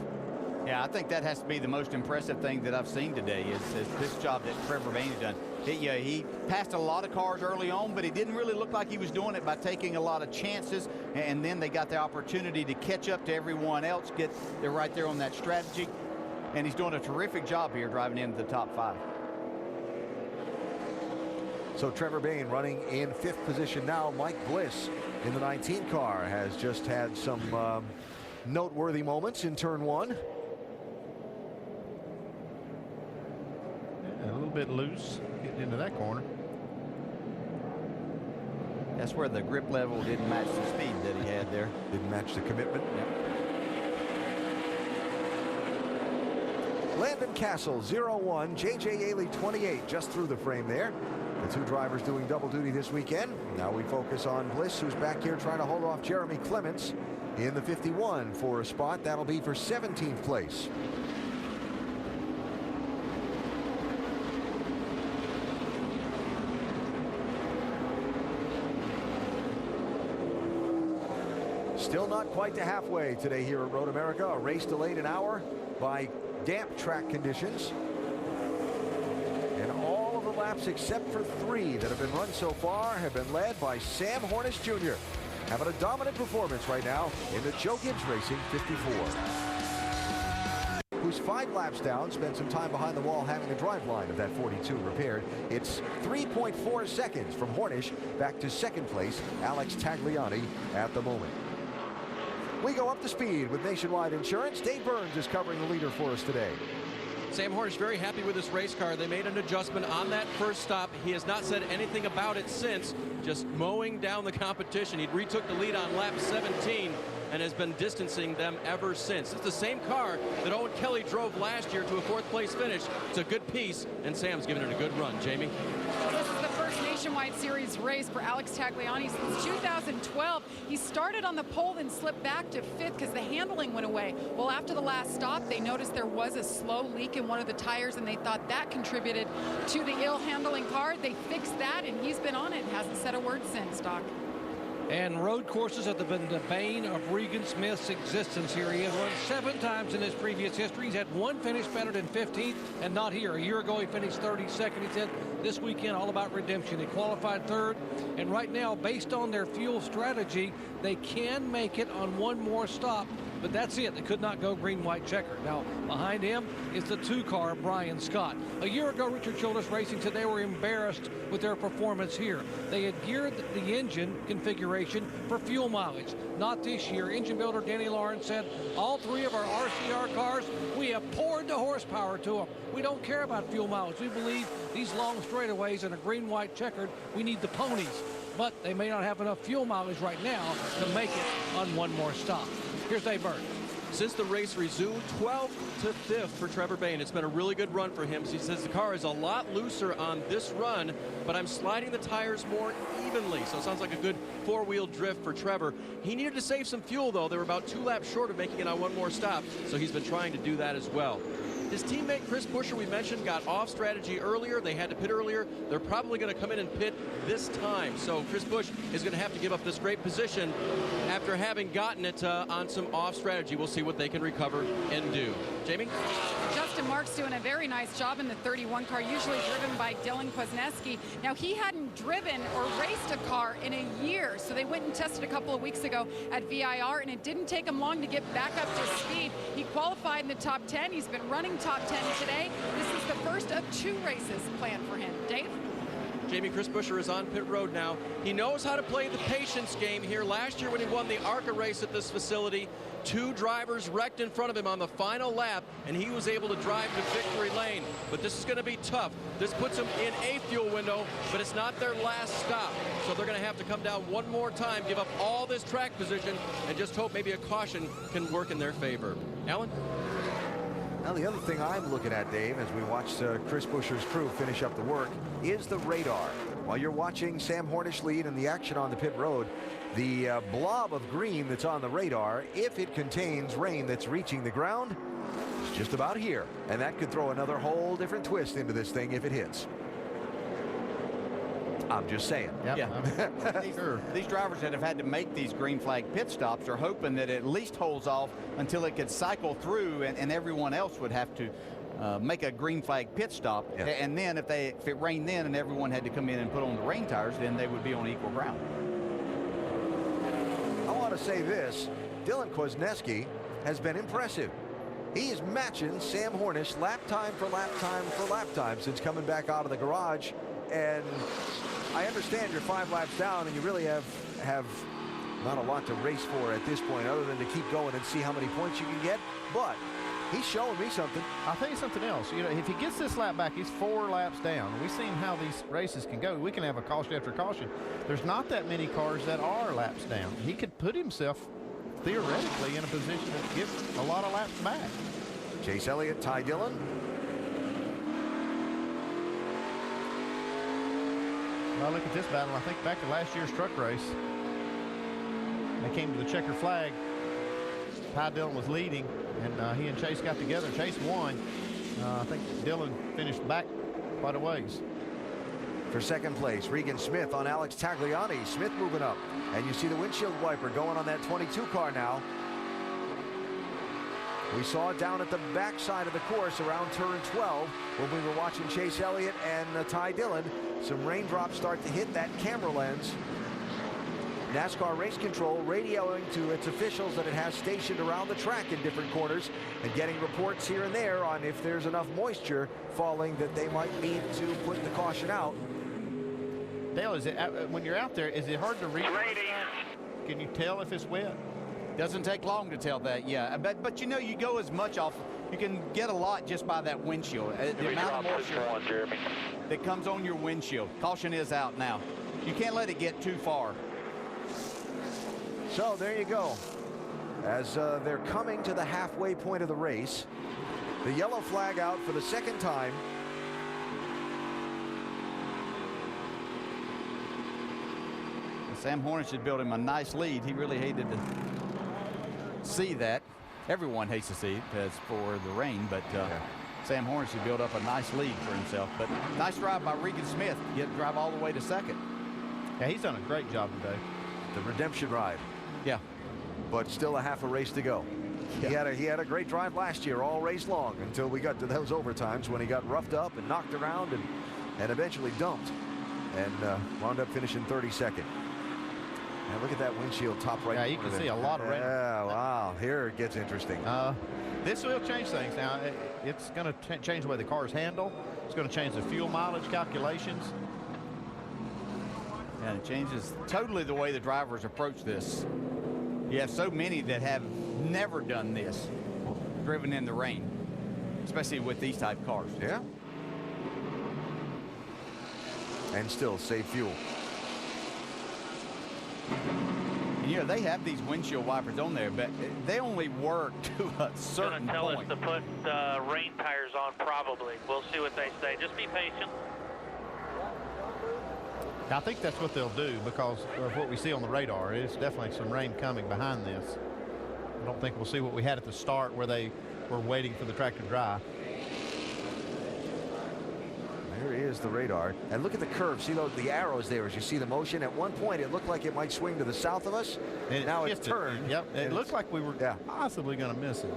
Yeah, I think that has to be the most impressive thing that I've seen today is this job that Trevor Bayne's done. He passed a lot of cars early on, but he didn't really look like he was doing it by taking a lot of chances, and then they got the opportunity to catch up to everyone else, they're right there on that strategy, and he's doing a terrific job here driving into the top 5. So Trevor Bayne running in 5th position now. Mike Bliss in the 19 car has just had some noteworthy moments in turn 1. A little bit loose getting into that corner. That's where the grip level didn't match the speed that he had there. Didn't match the commitment. Yep. Landon Castle 0-1, J.J. Ailey 28 just through the frame there. The 2 drivers doing double duty this weekend. Now we focus on Bliss, who's back here trying to hold off Jeremy Clements in the 51 for a spot. That'll be for 17th place. Still not quite to halfway today here at Road America. A race delayed an hour by damp track conditions. And all of the laps except for 3 that have been run so far have been led by Sam Hornish Jr. Having a dominant performance right now in the Joe Gibbs Racing 54. Who's who's 5 laps down, spent some time behind the wall having the drive line of that 42 repaired. It's 3.4 seconds from Hornish back to second place, Alex Tagliani at the moment. We go up to speed with Nationwide Insurance. Dave Burns is covering the leader for us today. Sam Hornish very happy with this race car. They made an adjustment on that first stop. He has not said anything about it since, just mowing down the competition. He retook the lead on lap 17 and has been distancing them ever since. It's the same car that Owen Kelly drove last year to a 4th place finish. It's a good piece, and Sam's giving it a good run. Jamie? This is the first Nationwide Series race for Alex Tagliani since 2012. He started on the pole, then slipped back to 5th because the handling went away. Well, after the last stop, they noticed there was a slow leak in one of the tires, and they thought that contributed to the ill handling car. They fixed that, and he's been on it and hasn't said a word since, Doc. And road courses have been the bane of Regan Smith's existence here. He has run 7 times in his previous history. He's had 1 finish better than 15th, and not here. A year ago, he finished 32nd. He said this weekend all about redemption. He qualified 3rd, and right now, based on their fuel strategy, they can make it on 1 more stop. But that's it. They could not go green, white, checker. Now, behind him is the 2 car, Brian Scott. A year ago, Richard Childress Racing said they were embarrassed with their performance here. They had geared the engine configuration for fuel mileage. Not this year. Engine builder Danny Lawrence said, all 3 of our RCR cars, we have poured the horsepower to them. We don't care about fuel mileage. We believe these long straightaways and a green, white, checkered, we need the ponies. But they may not have enough fuel mileage right now to make it on 1 more stop. Here's Dave Burns. Since the race resumed, 12th to 5th for Trevor Bayne. It's been a really good run for him. He says the car is a lot looser on this run, but I'm sliding the tires more evenly. So it sounds like a good 4-wheel drift for Trevor. He needed to save some fuel, though. They were about 2 laps short of making it on 1 more stop, so he's been trying to do that as well. His teammate Chris Buescher, we mentioned, got off strategy earlier. They had to pit earlier. They're probably going to come in and pit this time. So Chris Buescher is going to have to give up this great position after having gotten it on some off strategy. We'll see what they can recover and do. Jamie? Justin Marks doing a very nice job in the 31 car, usually driven by Dylan Kwasniewski. Now, he hadn't driven or raced a car in a year, so they went and tested a couple of weeks ago at VIR, and it didn't take him long to get back up to speed. He qualified in the top 10. He's been running top 10 today. This is the first of 2 races planned for him. Dave? Jamie, Chris Buescher is on pit road now. He knows how to play the patience game here. Last year when he won the ARCA race at this facility, 2 drivers wrecked in front of him on the final lap, and he was able to drive to victory lane. But this is going to be tough. This puts them in a fuel window, but it's not their last stop. So they're going to have to come down 1 more time, give up all this track position, and just hope maybe a caution can work in their favor. Alan? Now, the other thing I'm looking at, Dave, as we watch Chris Buescher's crew finish up the work, is the radar. While you're watching Sam Hornish lead and the action on the pit road, the blob of green that's on the radar, if it contains rain that's reaching the ground, it's just about here. And that could throw another whole different twist into this thing if it hits. I'm just saying. Yep. Yeah. These drivers that have had to make these green flag pit stops are hoping that it at least holds off until it could cycle through, and everyone else would have to make a green flag pit stop. Yeah. And then if it rained then and everyone had to come in and put on the rain tires, then they would be on equal ground. I want to say this. Dylan Kwasniewski has been impressive. He is matching Sam Hornish lap time for lap time for lap time since coming back out of the garage. And I understand you're 5 laps down and you really have not a lot to race for at this point other than to keep going and see how many points you can get. But he's showing me something. I'll tell you something else. You know, if he gets this lap back, he's 4 laps down. We've seen how these races can go. We can have a caution after caution. There's not that many cars that are laps down. He could put himself theoretically in a position to get a lot of laps back. Chase Elliott, Ty Dillon. Well, look at this battle. I think back to last year's truck race. They came to the checker flag. Ty Dillon was leading, and he and Chase got together. Chase won. I think Dillon finished back quite a ways. For second place, Regan Smith on Alex Tagliani. Smith moving up. And you see the windshield wiper going on that 22 car now. We saw it down at the backside of the course around turn 12 when we were watching Chase Elliott and Ty Dillon. Some raindrops start to hit that camera lens. NASCAR Race Control radioing to its officials that it has stationed around the track in different corners and getting reports here and there on if there's enough moisture falling that they might need to put the caution out. Dale, is it when you're out there, is it hard to read? Can you tell if it's wet? Doesn't take long to tell that, yeah. But you know, you go as much off, you can get a lot just by that windshield. The amount of moisture that comes on your windshield. Caution is out now. You can't let it get too far. So there you go. As they're coming to the halfway point of the race, the yellow flag out for the second time. Sam Hornish had built him a nice lead. He really hated to see that. Everyone hates to see it as for the rain, but Sam Hornish had built up a nice lead for himself. But nice drive by Regan Smith. Get drive all the way to second. Yeah, he's done a great job today. The redemption ride. Yeah. But still a half a race to go. Yeah. He had a great drive last year all race long until we got to those overtimes when he got roughed up and knocked around and eventually dumped and wound up finishing 32nd. And look at that windshield top right. Yeah, you can see a lot of rain. Yeah, wow. Here it gets interesting. This will change things now. It's going to change the way the cars handle. It's going to change the fuel mileage calculations. And it changes totally the way the drivers approach this. You have so many that have never done this, driven in the rain, especially with these type cars. Yeah. And still save fuel. And, you know, they have these windshield wipers on there, but they only work to a certain tell point. us to put rain tires on probably. We'll see what they say. Just be patient. I think that's what they'll do because of what we see on the radar. It's definitely some rain coming behind this. I don't think we'll see what we had at the start where they were waiting for the track to dry. There is the radar. And look at the curve. See the arrows there as you see the motion. At one point, it looked like it might swing to the south of us. And now it's turned. Yep. It looked like we were possibly going to miss it.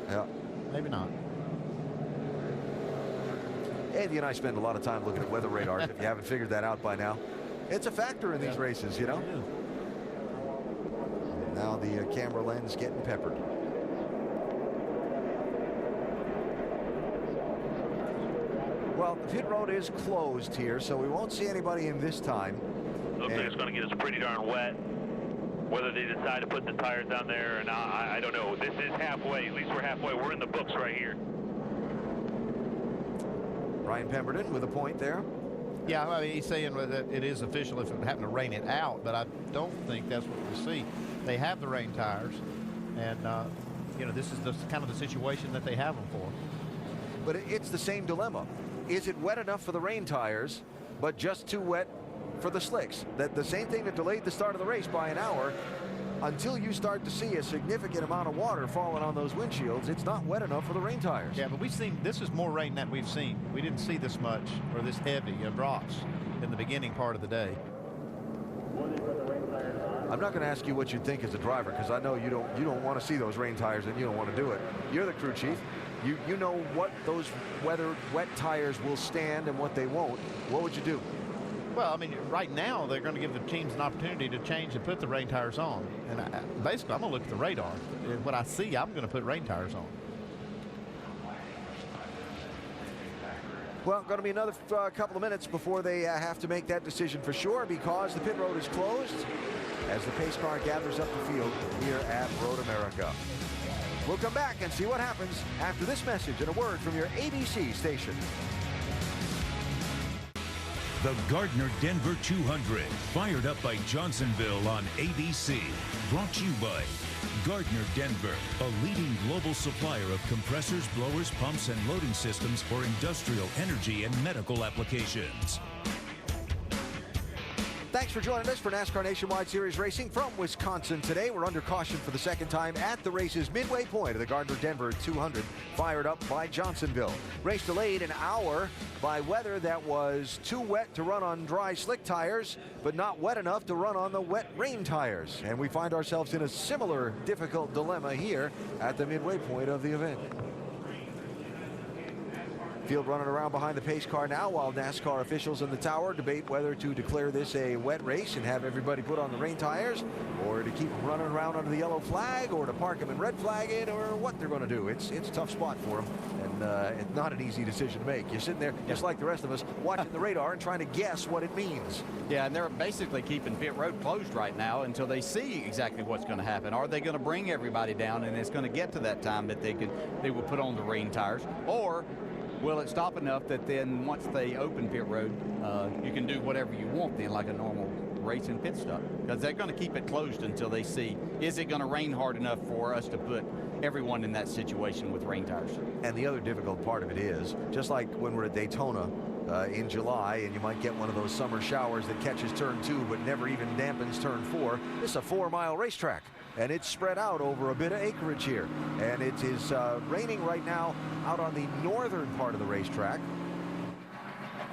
But maybe not. Andy and I spend a lot of time looking at weather radars, if you haven't figured that out by now. It's a factor in these races, you know. Now the camera lens getting peppered. Well, the pit road is closed here, so we won't see anybody in this time. Looks like it's going to get us pretty darn wet. Whether they decide to put the tires down there or not, I don't know. This is halfway. At least we're halfway. We're in the books right here. Ryan Pemberton with a point there. Yeah, I mean, he's saying that it is official if it happened to rain it out, but I don't think that's what we'll see. They have the rain tires, and, you know, this is kind of the situation that they have them for. But it's the same dilemma. Is it wet enough for the rain tires, but just too wet for the slicks? That the same thing that delayed the start of the race by an hour. Until you start to see a significant amount of water falling on those windshields, it's not wet enough for the rain tires. Yeah, but this is more rain than we've seen. We didn't see this much or this heavy of drops in the beginning part of the day. I'm not going to ask you what you think as a driver because I know you don't want to see those rain tires and you don't want to do it. You're the crew chief. You know what those wet tires will stand and what they won't. What would you do? Well, I mean, right now they're going to give the teams an opportunity to change and put the rain tires on. And basically, I'm going to look at the radar. What I see, I'm going to put rain tires on. Well, going to be another couple of minutes before they have to make that decision for sure because the pit road is closed as the pace car gathers up the field here at Road America. We'll come back and see what happens after this message and a word from your ABC station. The Gardner Denver 200, fired up by Johnsonville on ABC. Brought to you by Gardner Denver, a leading global supplier of compressors, blowers, pumps, and loading systems for industrial, energy, and medical applications. Thanks for joining us for NASCAR Nationwide Series Racing from Wisconsin today. We're under caution for the second time at the race's midway point of the Gardner Denver 200, fired up by Johnsonville. Race delayed an hour by weather that was too wet to run on dry slick tires, but not wet enough to run on the wet rain tires. And we find ourselves in a similar difficult dilemma here at the midway point of the event. Field running around behind the pace car now while NASCAR officials in the tower debate whether to declare this a wet race and have everybody put on the rain tires, or to keep them running around under the yellow flag, or to park them and red flag it, or what they're going to do. It's a tough spot for them, and it's not an easy decision to make. You're sitting there just like the rest of us watching the radar and trying to guess what it means. Yeah, and they're basically keeping pit road closed right now until they see exactly what's going to happen. Are they going to bring everybody down, and it's going to get to that time that they will put on the rain tires, or will it stop enough that then once they open pit road, you can do whatever you want then, like a normal racing pit stop? Because they're going to keep it closed until they see, is it going to rain hard enough for us to put everyone in that situation with rain tires? And the other difficult part of it is, just like when we're at Daytona in July, and you might get one of those summer showers that catches turn 2 but never even dampens turn 4. This is a 4-mile racetrack, and it's spread out over a bit of acreage here. And it is raining right now out on the northern part of the racetrack.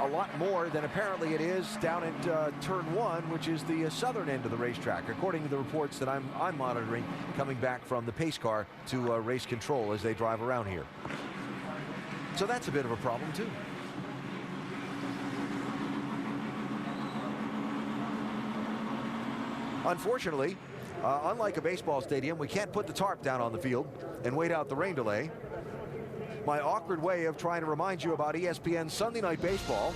A lot more than apparently it is down at turn 1, which is the southern end of the racetrack, according to the reports that I'm monitoring coming back from the pace car to race control as they drive around here. So that's a bit of a problem too. Unfortunately, unlike a baseball stadium, we can't put the tarp down on the field and wait out the rain delay. My awkward way of trying to remind you about ESPN's Sunday Night Baseball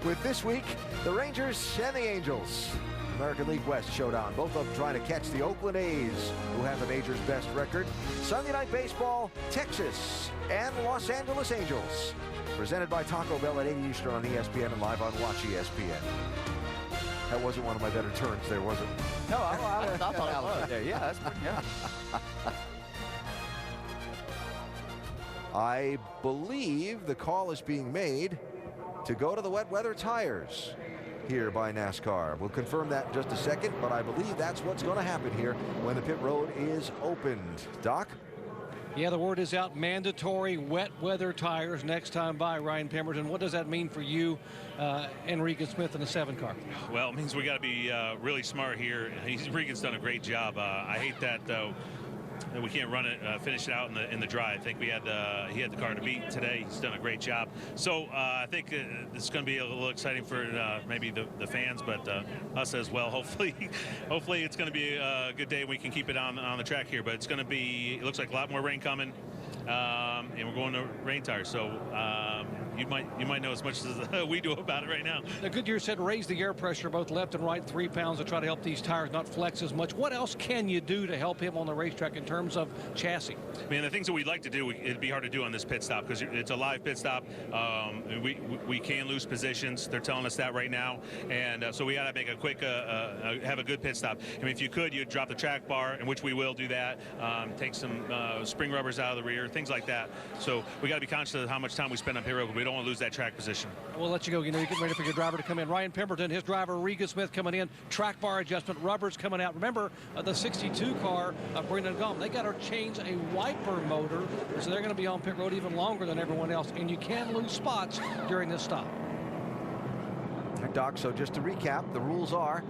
with this week, the Rangers and the Angels. American League West showdown. Both of them trying to catch the Oakland A's, who have the major's best record. Sunday Night Baseball, Texas and Los Angeles Angels. Presented by Taco Bell at 8 Eastern on ESPN and live on Watch ESPN. That wasn't one of my better turns there, was it? No, I thought that was there. Yeah, that's pretty good. I believe the call is being made to go to the wet weather tires here by NASCAR. We'll confirm that in just a second, but I believe that's what's going to happen here when the pit road is opened. Doc? Yeah, the word is out. Mandatory wet weather tires next time by. Ryan Pemberton, what does that mean for you, Enrique Smith in the 7 car? Well, it means we got to be really smart here. Enrique's done a great job. I hate that though, that we can't run it, finish it out in the dry. I think he had the car to beat today. He's done a great job. So I think this is going to be a little exciting for maybe the fans, but us as well. Hopefully it's going to be a good day. We can keep it on the track here, but it's going to be. It looks like a lot more rain coming, and we're going to rain tires. So you might know as much as we do about it right now. The Goodyear said raise the air pressure both left and right 3 pounds to try to help these tires not flex as much. What else can you do to help him on the racetrack in terms of chassis? I mean, the things that we'd like to do, it'd be hard to do on this pit stop because it's a live pit stop. We can lose positions. They're telling us that right now, and so we got to make a quick, have a good pit stop. I mean, if you could, you'd drop the track bar, in which we will do that. Take some spring rubbers out of the rear, things like that. So we got to be conscious of how much time we spend on pit road. We don't want to lose that track position. We'll let you go. You know, you're getting ready for your driver to come in. Ryan Pemberton, his driver, Riga Smith coming in. Track bar adjustment, rubbers coming out. Remember, the 62 car, Brendan Gaum, they got to change a wiper motor, so they're going to be on pit road even longer than everyone else, and you can lose spots during this stop. Doc, so just to recap, the rules are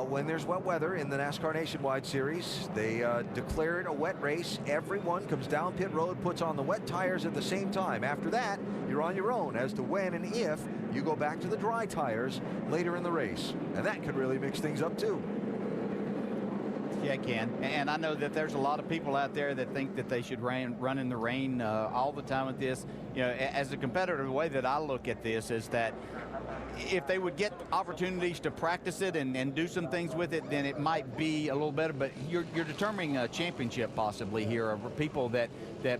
when there's wet weather in the NASCAR Nationwide Series, they declare it a wet race. Everyone comes down pit road, puts on the wet tires at the same time. After that, you're on your own as to when and if you go back to the dry tires later in the race. And that could really mix things up too. Yeah, it can. And I know that there's a lot of people out there that think that they should run in the rain all the time with this. You know, as a competitor, the way that I look at this is that if they would get opportunities to practice it and do some things with it, then it might be a little better. But you're determining a championship possibly here of people that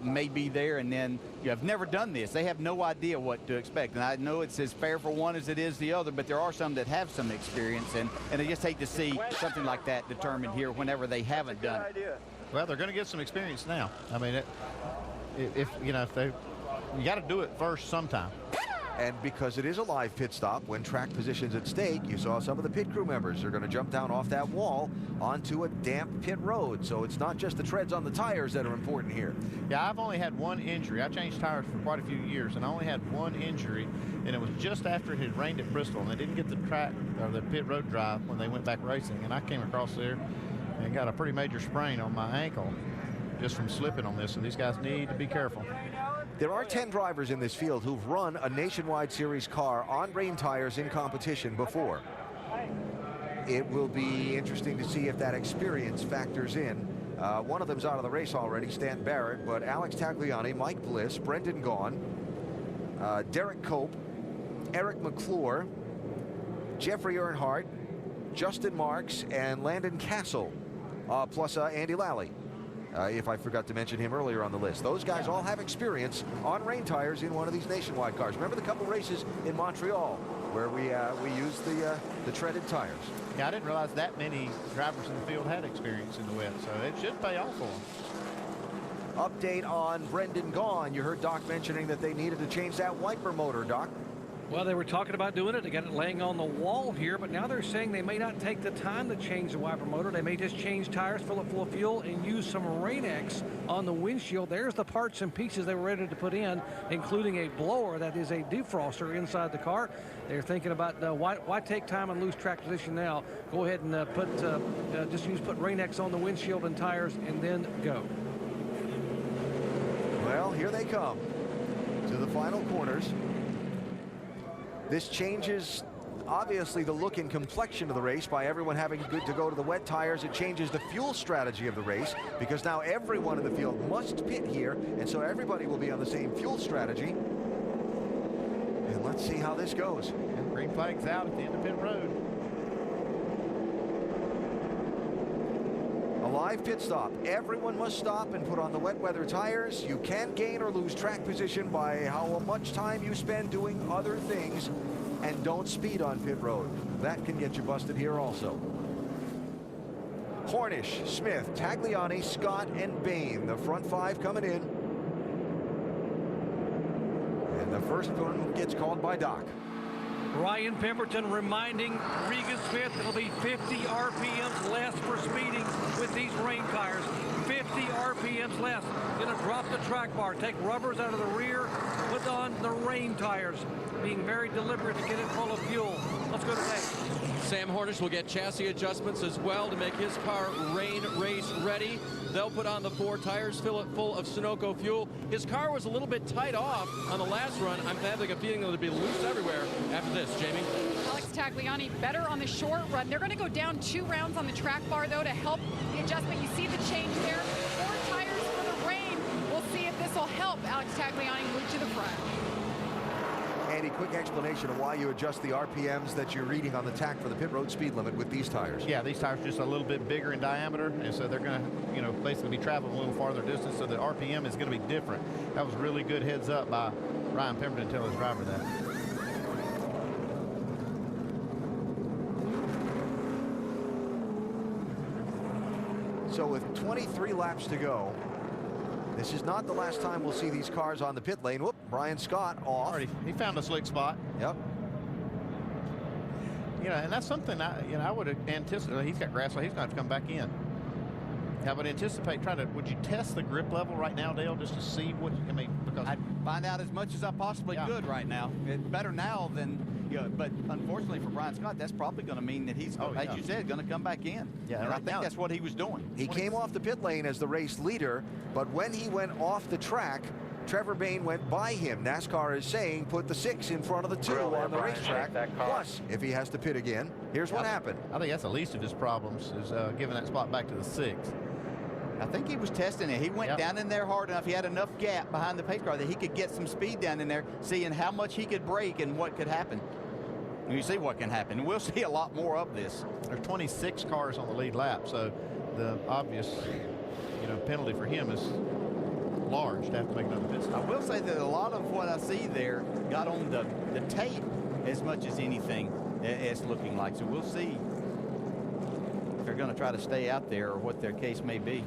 may be there and then you have never done this. They have no idea what to expect. And I know it's as fair for one as it is the other, but there are some that have some experience, and I just hate to see something like that determined here whenever they haven't done it. Well, they're going to get some experience now. I mean, if you got to do it first sometime. And because it is a live pit stop, when track position's at stake, you saw some of the pit crew members are going to jump down off that wall onto a damp pit road. So it's not just the treads on the tires that are important here. Yeah, I've only had one injury. I changed tires for quite a few years, and I only had one injury, and it was just after it had rained at Bristol, and they didn't get the track or the pit road drive when they went back racing. And I came across there and got a pretty major sprain on my ankle just from slipping on this, and these guys need to be careful. There are 10 drivers in this field who've run a Nationwide Series car on rain tires in competition before. It will be interesting to see if that experience factors in. One of them's out of the race already, Stan Barrett, but Alex Tagliani, Mike Bliss, Brendan Gaughan, Derek Cope, Eric McClure, Jeffrey Earnhardt, Justin Marks, and Landon Castle, plus Andy Lally, if I forgot to mention him earlier on the list. Those guys all have experience on rain tires in one of these Nationwide cars. Remember the couple races in Montreal where we used the treaded tires. Yeah, I didn't realize that many drivers in the field had experience in the wet, so it should pay off for them. Update on Brendan Gaughan. You heard Doc mentioning that they needed to change that wiper motor, Doc. Well, they were talking about doing it. They got it laying on the wall here, but now they're saying they may not take the time to change the wiper motor. They may just change tires, fill it full of fuel, and use some Rain-X on the windshield. There's the parts and pieces they were ready to put in, including a blower that is a defroster inside the car. They're thinking about why take time and lose track position now? Go ahead and put Rain-X on the windshield and tires, and then go. Well, here they come to the final corners. This changes, obviously, the look and complexion of the race by everyone having to go to the wet tires. It changes the fuel strategy of the race because now everyone in the field must pit here, and so everybody will be on the same fuel strategy. And let's see how this goes. And green flag's out at the end of pit road. A live pit stop. Everyone must stop and put on the wet weather tires. You can gain or lose track position by how much time you spend doing other things, and don't speed on pit road. That can get you busted here also. Hornish, Smith, Tagliani, Scott, and Bain, the front five coming in. And the first one gets called by Doc. Ryan Pemberton reminding Regan Smith it'll be 50 RPMs less for speeding with these rain tires. 50 RPMs less. Gonna drop the track bar, take rubbers out of the rear, put on the rain tires. Being very deliberate to get it full of fuel. Let's go to Dave. Sam Hornish will get chassis adjustments as well to make his car rain race ready. They'll put on the 4 tires, fill it full of Sunoco fuel. His car was a little bit tight off on the last run. I'm having a feeling it'll be loose everywhere after this, Jamie. Alex Tagliani better on the short run. They're going to go down 2 rounds on the track bar, though, to help the adjustment. You see the change there. 4 tires for the rain. We'll see if this will help Alex Tagliani move to the front. Andy, quick explanation of why you adjust the RPMs that you're reading on the tack for the pit road speed limit with these tires. Yeah, these tires are just a little bit bigger in diameter, and so they're going to, basically be traveling a little farther distance, so the RPM is going to be different. That was really good heads up by Ryan Pemberton to tell his driver that. So with 23 laps to go, this is not the last time we'll see these cars on the pit lane. Whoop, Brian Scott off. He found a slick spot. Yep. And that's something I would anticipate. He's got grass, so he's going to have to come back in. I would anticipate would you test the grip level right now, Dale, just to see what, because I'd find out as much as I possibly could right now. It's better now than, but unfortunately for Brian Scott, that's probably going to mean that he's, as you said, going to come back in. Yeah, and right I think that's what he was doing. He came off the pit lane as the race leader, but when he went off the track, Trevor Bain went by him. NASCAR is saying put the 6 in front of the 2 on the racetrack. Plus, if he has to pit again, here's what happened. I think that's the least of his problems, is giving that spot back to the 6. I think he was testing it. He went down in there hard enough. He had enough gap behind the pace car that he could get some speed down in there, seeing how much he could brake and what could happen. And you see what can happen. And we'll see a lot more of this. There's 26 cars on the lead lap, so the obvious, penalty for him is large to have to make another pit stop. I will say that a lot of what I see there got on the tape as much as anything it's looking like. So we'll see if they're going to try to stay out there or what their case may be.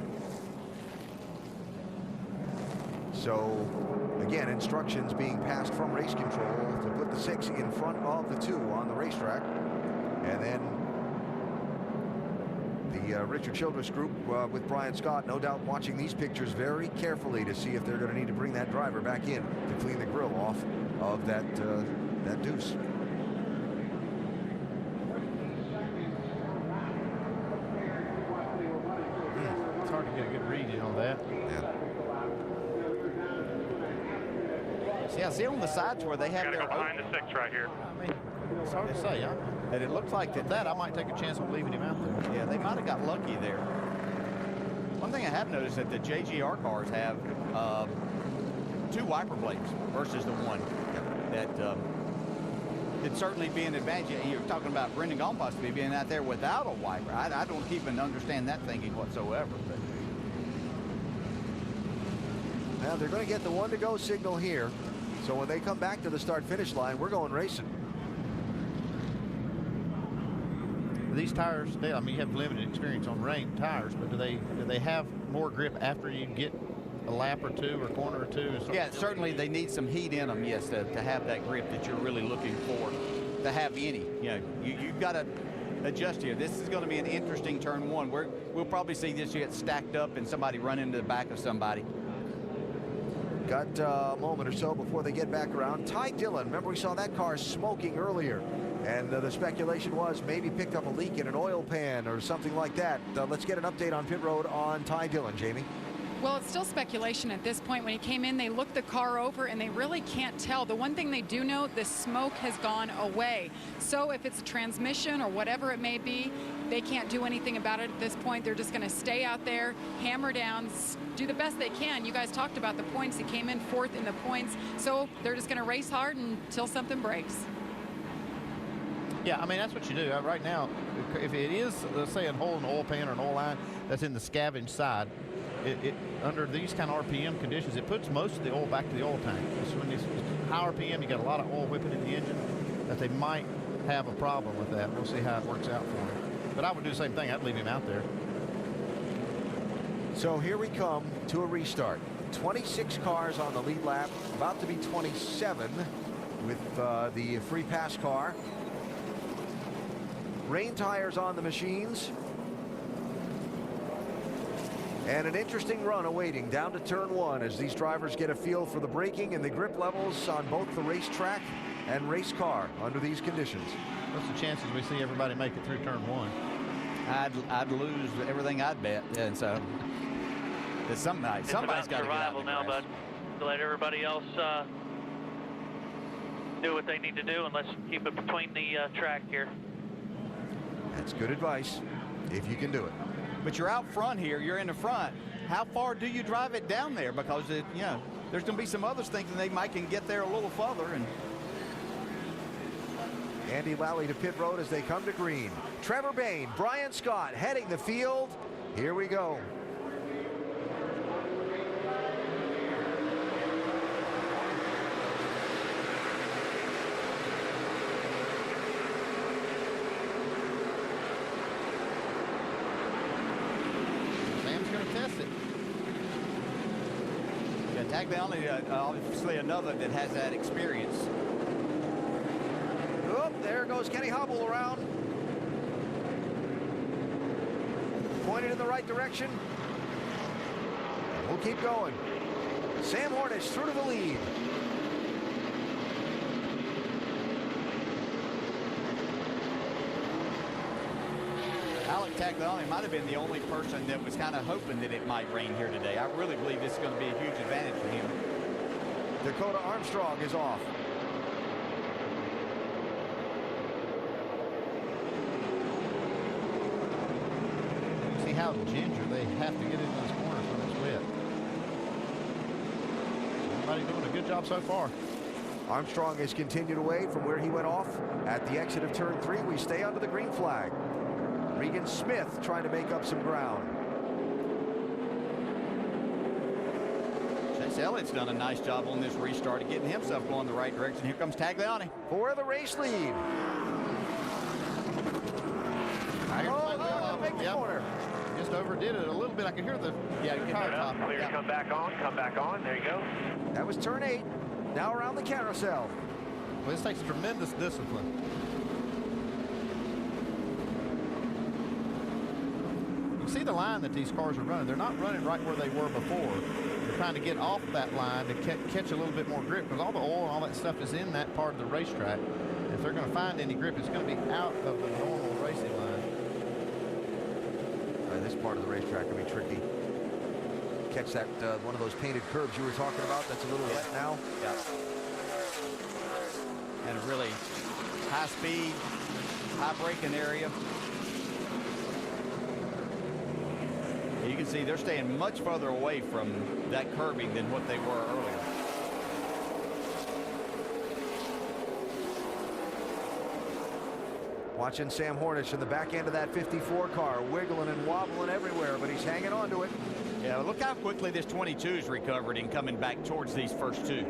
So, again, instructions being passed from race control to put the 6 in front of the 2 on the racetrack. And then the Richard Childress group with Brian Scott, no doubt watching these pictures very carefully to see if they're going to need to bring that driver back in to clean the grill off of that deuce. It's hard to get a good read on that. Yeah. Yeah, see on the sides where they have Gotta their go behind the 6 right here. I mean, it's hard to say, huh? that it looks like That I might take a chance on leaving him out there. yeah, they might have got lucky there. One thing I have noticed that the JGR cars have 2 wiper blades versus the one that could certainly be an advantage. You're talking about Brendan Gaughan possibly being out there without a wiper. I don't even understand that thinking whatsoever. But Now they're going to get the 1 to go signal here. So when they come back to the start-finish line, we're going racing. These tires, I mean, you have limited experience on rain tires, but do they have more grip after you get a lap or 2 or corner or 2? yeah, certainly they need some heat in them, yes, to have that grip that you're really looking for, to have any. You know, you've got to adjust here. This is going to be an interesting turn 1. We'll probably see this get stacked up and somebody run into the back of somebody. Got a moment or so before they get back around. Ty Dillon, remember we saw that car smoking earlier, and the speculation was maybe picked up a leak in an oil pan or something like that. Let's get an update on pit road on Ty Dillon, Jamie. Well, it's still speculation at this point. When he came in, they looked the car over and they really can't tell. The one thing they do know, the smoke has gone away. So if it's a transmission or whatever it may be, they can't do anything about it at this point. They're just going to stay out there, hammer down, do the best they can. You guys talked about the points. He came in 4th in the points. So they're just going to race hard until something breaks. Yeah, I mean, that's what you do. Right now, if it is, let's say, a hole in the oil pan or an oil line that's in the scavenge side, it under these kind of RPM conditions, it puts most of the oil back to the oil tank. So when it's high RPM, you got a lot of oil whipping in the engine, that they might have a problem with that. We'll see how it works out for them. But I would do the same thing. I'd leave him out there. So here we come to a restart. 26 cars on the lead lap, about to be 27 with the free pass car. Rain tires on the machines. And an interesting run awaiting down to turn 1 as these drivers get a feel for the braking and the grip levels on both the racetrack and race car under these conditions. What's the chances we see everybody make it through turn 1? I'd lose everything I'd bet, and so somebody's got to get out survival now, grass. bud. To let everybody else do what they need to do, and let's keep it between the track here. That's good advice, if you can do it. But you're out front here. You're in the front. How far do you drive it down there? Because you know, there's going to be some others thinking they might can get there a little further. And Andy Lally to pit road as they come to green. Trevor Bayne, Brian Scott heading the field. Here we go. Tagliani, obviously another that has that experience. Oh, there goes Kenny Hobble around. Pointed in the right direction. We'll keep going. Sam Hornish through to the lead. Alec Tagliani might have been the only person that was kind of hoping that it might rain here today. I really believe this is going to be a huge advantage for him. Dakota Armstrong is off. See how ginger they have to get into this corner when it's wet. Everybody doing a good job so far. Armstrong has continued away from where he went off at the exit of turn 3. We stay under the green flag. Regan Smith trying to make up some ground. Chase Elliott's done a nice job on this restart of getting himself going the right direction. Here comes Tagliani. For the race lead. Make the corner. Just overdid it a little bit. I can hear the car top. Clear to come back on. Come back on. There you go. That was turn 8. Now around the carousel. Well, this takes tremendous discipline. See the line that these cars are running. They're not running right where they were before. They're trying to get off that line to catch a little bit more grip, because all the oil and all that stuff is in that part of the racetrack. If they're going to find any grip, it's going to be out of the normal racing line. This part of the racetrack will be tricky. Catch that one of those painted curbs you were talking about. That's a little wet now. Yeah. and a really high speed, high braking area. You can see they're staying much further away from that curbing than what they were earlier. Watching Sam Hornish in the back end of that 54 car, wiggling and wobbling everywhere, but he's hanging on to it. Yeah, look how quickly this 22's recovered and coming back towards these first two.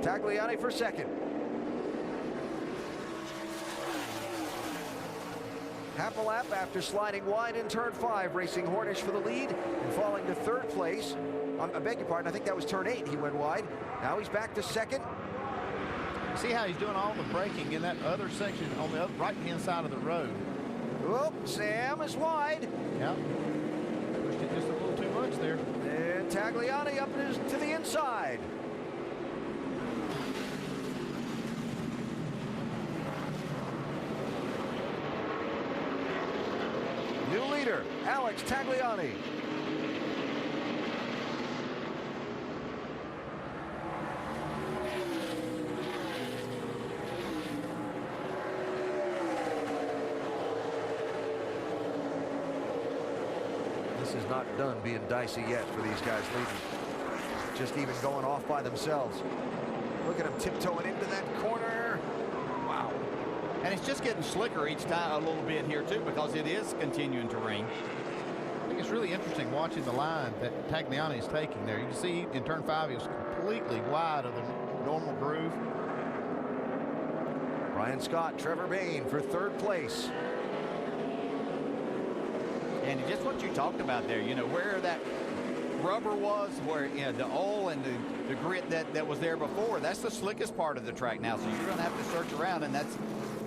Tagliani for second. Half a lap after sliding wide in turn 5, racing Hornish for the lead and falling to third place. I beg your pardon, I think that was turn 8 he went wide. Now he's back to second. See how he's doing all the braking in that other section on the right-hand side of the road. Whoop, Sam is wide. Yep. Pushed it just a little too much there. And Tagliani up to the inside. New leader, Alex Tagliani. This is not done being dicey yet for these guys leading. Just even going off by themselves. Look at them tiptoeing into that corner. Wow. And it's just getting slicker each time a little bit here too, because it is continuing to rain. I think it's really interesting watching the line that Tagliani is taking there. You can see in turn 5 he was completely wide of the normal groove. Brian Scott, Trevor Bayne for third place. And just what you talked about there, you know, where that rubber was, where, you know, the oil and the grit that was there before, that's the slickest part of the track now. So you're going to have to search around, and that's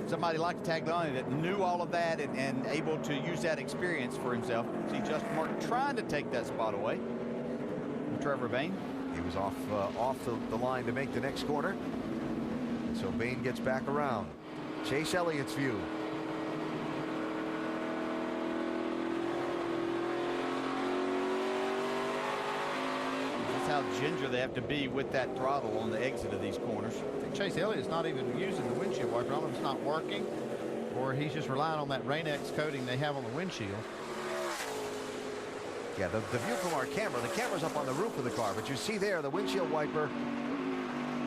somebody like Tagliani that knew all of that and able to use that experience for himself. See Justin Martin trying to take that spot away from Trevor Bayne. He was off the line to make the next corner. So Bayne gets back around. Chase Elliott's view. How ginger they have to be with that throttle on the exit of these corners. I think Chase Elliott's not even using the windshield wiper. I don't know if it's not working or he's just relying on that Rain-X coating they have on the windshield. Yeah, the view from our camera, the camera's up on the roof of the car, but you see there the windshield wiper.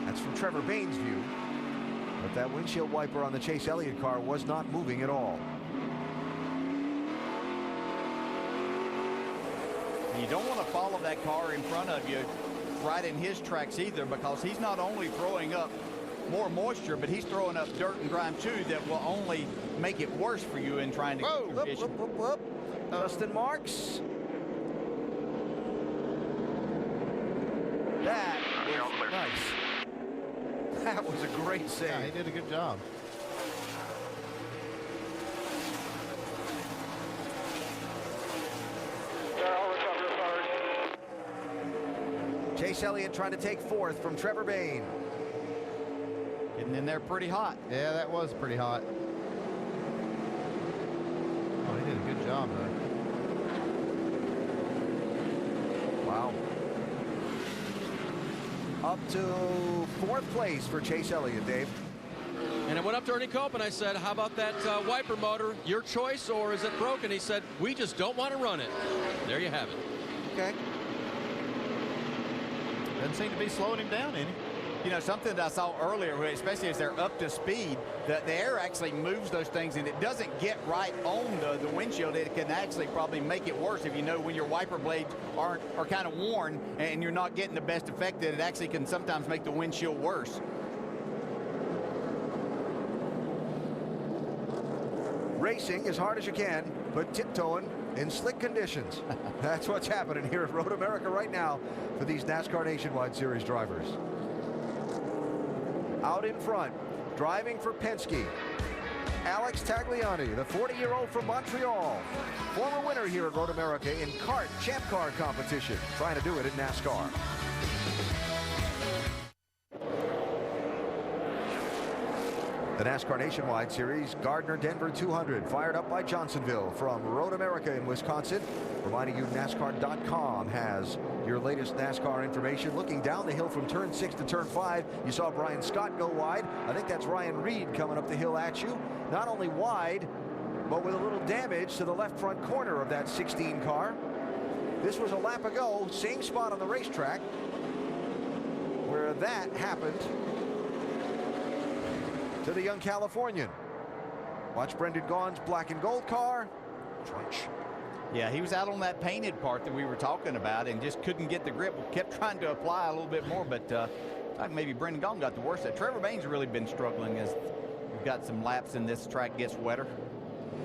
That's from Trevor Bayne's view. But that windshield wiper on the Chase Elliott car was not moving at all. You don't want to follow that car in front of you right in his tracks either, because he's not only throwing up more moisture, but he's throwing up dirt and grime too that will only make it worse for you in trying to get your vision. Whoop. Dustin Marks. That was nice. That was a great save. Yeah, he did a good job. Chase Elliott trying to take fourth from Trevor Bayne. Getting in there pretty hot. Yeah, that was pretty hot. Oh, he did a good job though. Wow. Up to fourth place for Chase Elliott, Dave. And I went up to Ernie Cope and I said, how about that wiper motor? Your choice, or is it broken? He said, we just don't want to run it. There you have it. Okay. Doesn't seem to be slowing him down any. You know, something that I saw earlier, especially as they're up to speed, the air actually moves those things, and it doesn't get right on the windshield. It can actually probably make it worse if you know when your wiper blades are kind of worn and you're not getting the best effect, that it actually can sometimes make the windshield worse. Racing as hard as you can, but tiptoeing in slick conditions. That's what's happening here at Road America right now for these NASCAR Nationwide Series drivers. Out in front, driving for Penske, Alex Tagliani, the 40-year-old from Montreal, former winner here at Road America in kart champ car competition, trying to do it in NASCAR. The NASCAR Nationwide Series Gardner Denver 200 fired up by Johnsonville from Road America in Wisconsin. Reminding you, NASCAR.com has your latest NASCAR information. Looking down the hill from turn 6 to turn 5, you saw Brian Scott go wide. I think that's Ryan Reed coming up the hill at you. Not only wide, but with a little damage to the left front corner of that 16 car. This was a lap ago, same spot on the racetrack where that happened to the young Californian. Watch Brendan Gaughan's black and gold car. Crunch. Yeah, he was out on that painted part that we were talking about and just couldn't get the grip. Kept trying to apply a little bit more, but I think maybe Brendan Gaughan got the worst of it. Trevor Bayne's really been struggling as we've got some laps and this track gets wetter.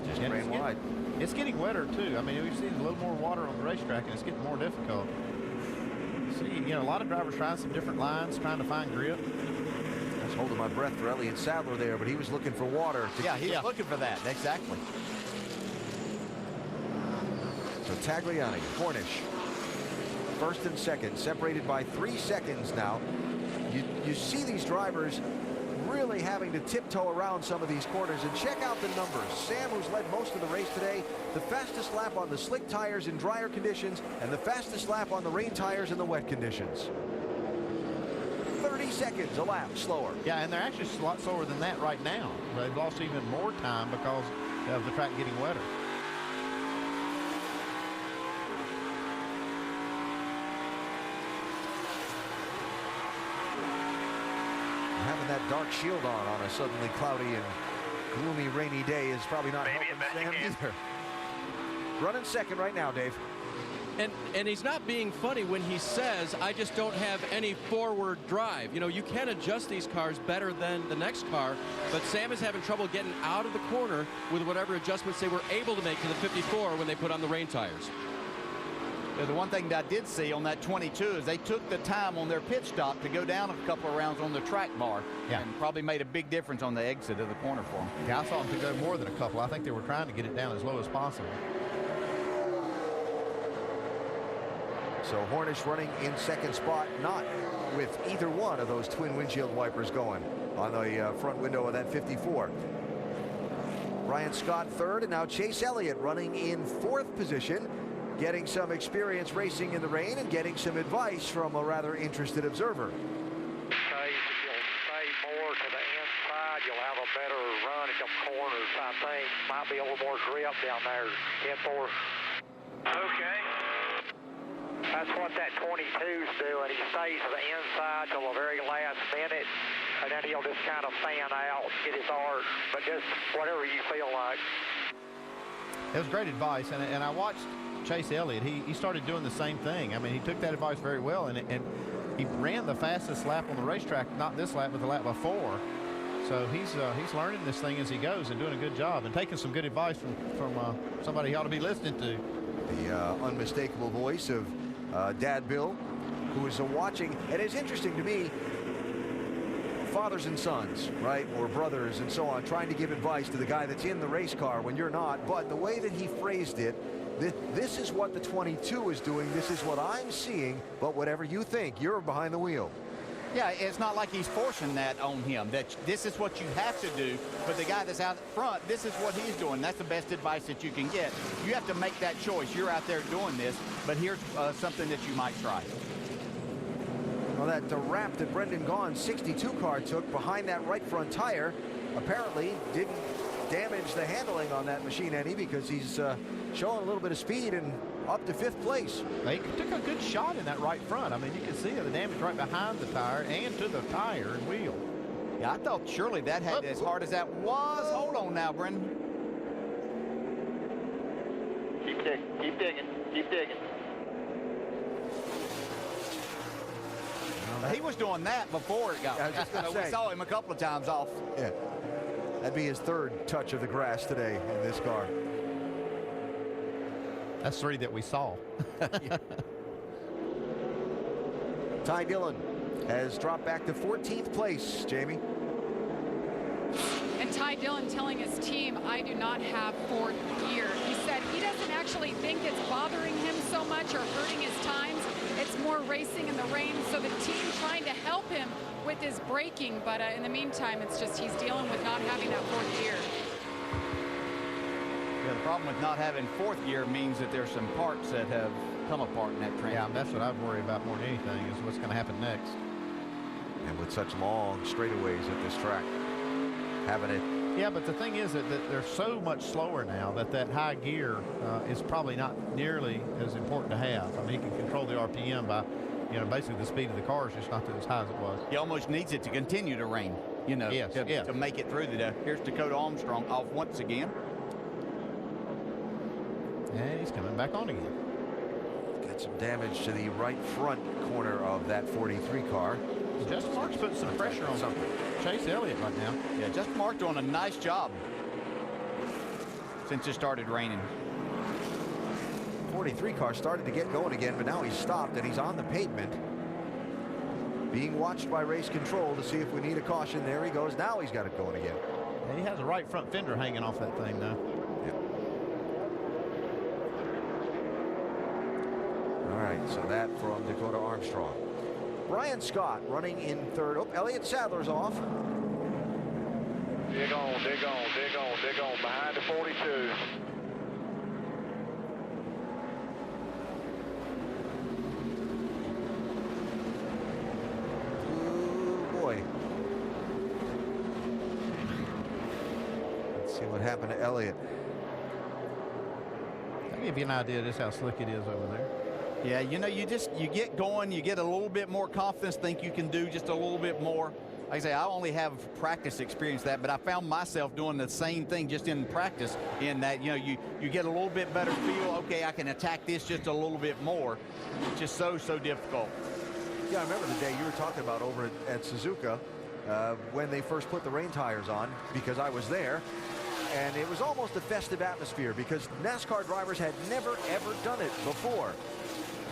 Just ran wide. It's getting wetter too. I mean, we've seen a little more water on the racetrack, and it's getting more difficult. See, you know, a lot of drivers trying some different lines, trying to find grip. I was holding my breath for Elliott Sadler there, but he was looking for water. Yeah, he's looking for that. Exactly. So Tagliani, Cornish, first and second, separated by 3 seconds now. You see these drivers really having to tiptoe around some of these corners, and check out the numbers. Sam, who's led most of the race today, the fastest lap on the slick tires in drier conditions and the fastest lap on the rain tires in the wet conditions. 30 seconds a lap slower. Yeah, and they're actually a lot slower than that right now. They've lost even more time because of the track getting wetter. Having that dark shield on a suddenly cloudy and gloomy rainy day is probably not helping Sam either. Running second right now, Dave. And he's not being funny when he says, I just don't have any forward drive. You know, you can adjust these cars better than the next car, but Sam is having trouble getting out of the corner with whatever adjustments they were able to make to the 54 when they put on the rain tires. Yeah, the one thing that I did see on that 22 is they took the time on their pit stop to go down a couple of rounds on the track bar, and probably made a big difference on the exit of the corner for them. Yeah, I saw them to go more than a couple. I think they were trying to get it down as low as possible. So Hornish running in second spot, not with either one of those twin windshield wipers going on the front window of that 54. Brian Scott third, and now Chase Elliott running in fourth position, getting some experience racing in the rain and getting some advice from a rather interested observer. If you'll stay more to the inside, you'll have a better run at the corners, I think. Might be a little more grip down there. 10-4. Okay. That's what that 22's doing. He stays to the inside till the very last minute, and then he'll just kind of fan out, get his arc, but just whatever you feel like. It was great advice, and I watched Chase Elliott. He started doing the same thing. I mean, he took that advice very well, and he ran the fastest lap on the racetrack, not this lap, but the lap before. So he's learning this thing as he goes and doing a good job and taking some good advice from somebody he ought to be listening to. The unmistakable voice of Dad Bill, who is watching, and it's interesting to me, fathers and sons, right, or brothers and so on, trying to give advice to the guy that's in the race car when you're not. But the way that he phrased it, this is what the 22 is doing, this is what I'm seeing, but whatever you think, you're behind the wheel. Yeah, it's not like he's forcing that on him, that this is what you have to do, but the guy that's out front, this is what he's doing. That's the best advice that you can get. You have to make that choice. You're out there doing this, but here's something that you might try. Well, that wrap that Brendan Gaughan's 62 car took behind that right front tire apparently didn't damage the handling on that machine any, because he's showing a little bit of speed and up to 5th place. They took a good shot in that right front. I mean, you can see the damage right behind the tire and to the tire and wheel. Yeah, I thought surely that had as hard as that was. Hold on now, Brendan. Keep digging, keep digging, keep digging. He was doing that before it got. I was just gonna say. We saw him a couple of times off. Yeah, that'd be his 3rd touch of the grass today in this car. That's 3 that we saw. Ty Dillon has dropped back to 14th place, Jamie. And Ty Dillon telling his team, I do not have 4th gear. He said he doesn't actually think it's bothering him so much or hurting his times. It's wants more racing in the rain, so the team trying to help him with his braking, but in the meantime, it's just he's dealing with not having that fourth gear. Yeah, the problem with not having fourth gear means that there's some parts that have come apart in that transmission. Yeah, that's what I'd worry about more than anything, is what's going to happen next. And with such long straightaways at this track, having it. Yeah, but the thing is that they're so much slower now that high gear is probably not nearly as important to have. I mean, he can control the RPM by, basically the speed of the car is just not as high as it was. He almost needs it to continue to rain, to make it through the day. Here's Dakota Armstrong off once again. And he's coming back on again. Got some damage to the right front corner of that 43 car. Justin Mark's putting some pressure on Chase Elliott right now. Yeah, Justin Mark doing a nice job since it started raining. 43 car started to get going again, but now he's stopped and he's on the pavement, being watched by race control to see if we need a caution. There he goes. Now he's got it going again. And he has a right front fender hanging off that thing now. Yep. All right, so that from Dakota Armstrong. Brian Scott running in third. Oh, Elliott Sadler's off. Dig on, dig on, dig on, dig on. Behind the 42. Oh, boy. Let's see what happened to Elliott. I'll give you an idea of just how slick it is over there. Yeah, you get going, you get a little bit more confidence, think you can do just a little bit more. Like I say, I only have practice experience that, but I found myself doing the same thing just in practice, in that, you get a little bit better feel. Okay, I can attack this just a little bit more. It's just so difficult. Yeah, I remember the day you were talking about over at Suzuka when they first put the rain tires on, because I was there. And it was almost a festive atmosphere because NASCAR drivers had never, ever done it before.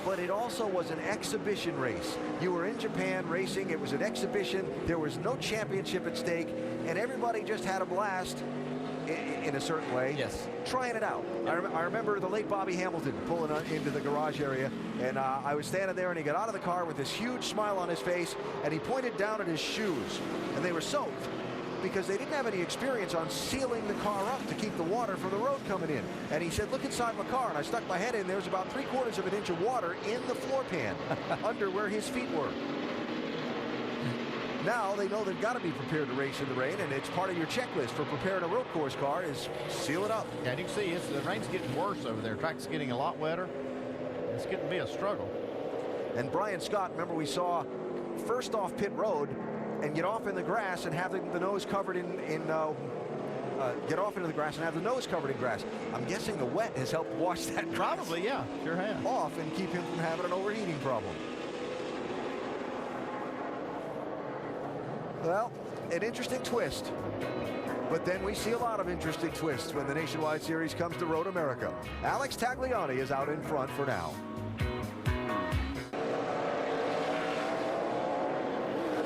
But it also was an exhibition race. You were in Japan racing. It was an exhibition. There was no championship at stake, and everybody just had a blast in a certain way. Yes. Trying it out. I remember the late Bobby Hamilton pulling into the garage area, and I was standing there, and he got out of the car with this huge smile on his face, and he pointed down at his shoes, and they were soaked because they didn't have any experience on sealing the car up to keep the water from the road coming in. And he said, look inside my car. And I stuck my head in. There's about 3/4 of an inch of water in the floor pan under where his feet were. Now they know they've got to be prepared to race in the rain, and it's part of your checklist for preparing a road course car is seal it up. Yeah, and you can see the rain's getting worse over there. Track's getting a lot wetter. It's getting to be a struggle. And Brian Scott, remember we saw first off pit road and get off in the grass and have the nose covered get off into the grass and have the nose covered in grass. I'm guessing the wet has helped wash that grass probably, yeah, sure has, off and keep him from having an overheating problem. Well, an interesting twist. But then we see a lot of interesting twists when the Nationwide Series comes to Road America. Alex Tagliani is out in front for now.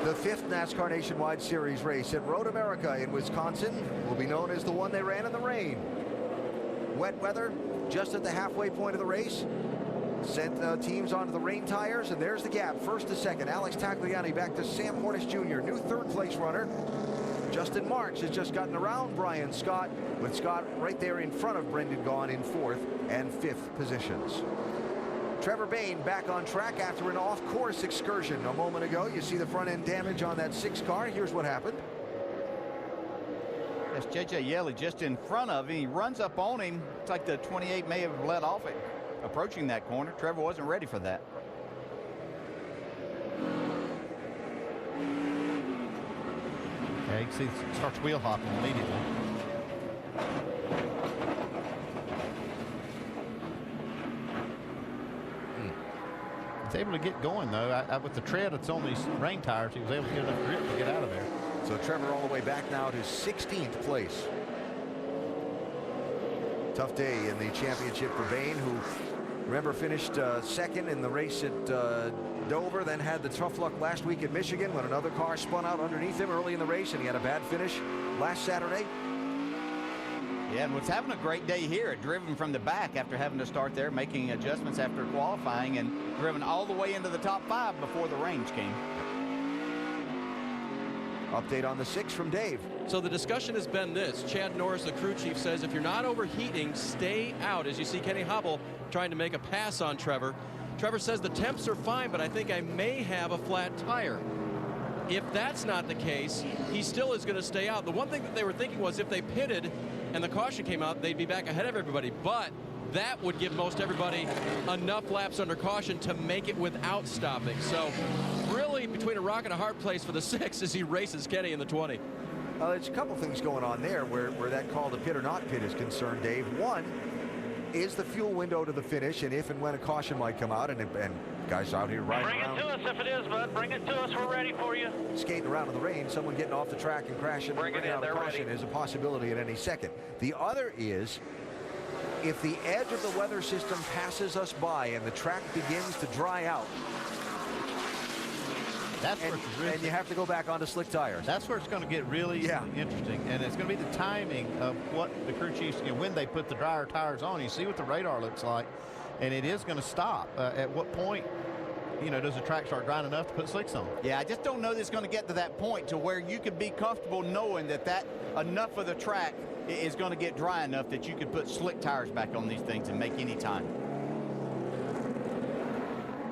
The 5th NASCAR Nationwide Series race at Road America in Wisconsin will be known as the one they ran in the rain. Wet weather just at the halfway point of the race sent teams onto the rain tires, and there's the gap. First to second, Alex Tagliani back to Sam Hornish Jr., new third-place runner. Justin Marks has just gotten around Brian Scott, with Scott right there in front of Brendan Gaughan in 4th and 5th positions. Trevor Bayne back on track after an off-course excursion a moment ago. You see the front-end damage on that 6 car. Here's what happened. That's J.J. Yeley just in front of him. He runs up on him. It's like the 28 may have let off it approaching that corner. Trevor wasn't ready for that. Yeah, you can see it starts wheel hopping immediately. He's able to get going, though. With the tread that's on these rain tires, he was able to get enough grip to get out of there. So Trevor all the way back now to 16th place. Tough day in the championship for Bayne, who, remember, finished second in the race at Dover, then had the tough luck last week at Michigan when another car spun out underneath him early in the race, and he had a bad finish last Saturday. Yeah, and was having a great day here. Driven from the back after having to start there, making adjustments after qualifying, and driven all the way into the top 5 before the range came. Update on the 6 from Dave. So the discussion has been this. Chad Norris, the crew chief, says if you're not overheating, stay out. As you see Kenny Hobble trying to make a pass on Trevor. Trevor says the temps are fine, but I think I may have a flat tire. If that's not the case, he still is going to stay out. The one thing that they were thinking was if they pitted and the caution came out, they'd be back ahead of everybody. But that would give most everybody enough laps under caution to make it without stopping. So really between a rock and a hard place for the 6 as he races Kenny in the 20. There's a couple things going on there where that call to pit or not pit is concerned, Dave. One is the fuel window to the finish, and if and when a caution might come out, and guys out here riding around. Bring it to us if it is, bud. Bring it to us. We're ready for you. Skating around in the rain, someone getting off the track and crashing and bringing out a caution is a possibility at any second. The other is if the edge of the weather system passes us by and the track begins to dry out, That's where and you have to go back onto slick tires. That's where it's going to get really interesting, and it's going to be the timing of what the crew chiefs, when they put the drier tires on. You see what the radar looks like, and it is going to stop. At what point, does the track start drying enough to put slicks on? Yeah, I just don't know that it's going to get to that point to where you could be comfortable knowing that enough of the track is going to get dry enough that you could put slick tires back on these things and make any time.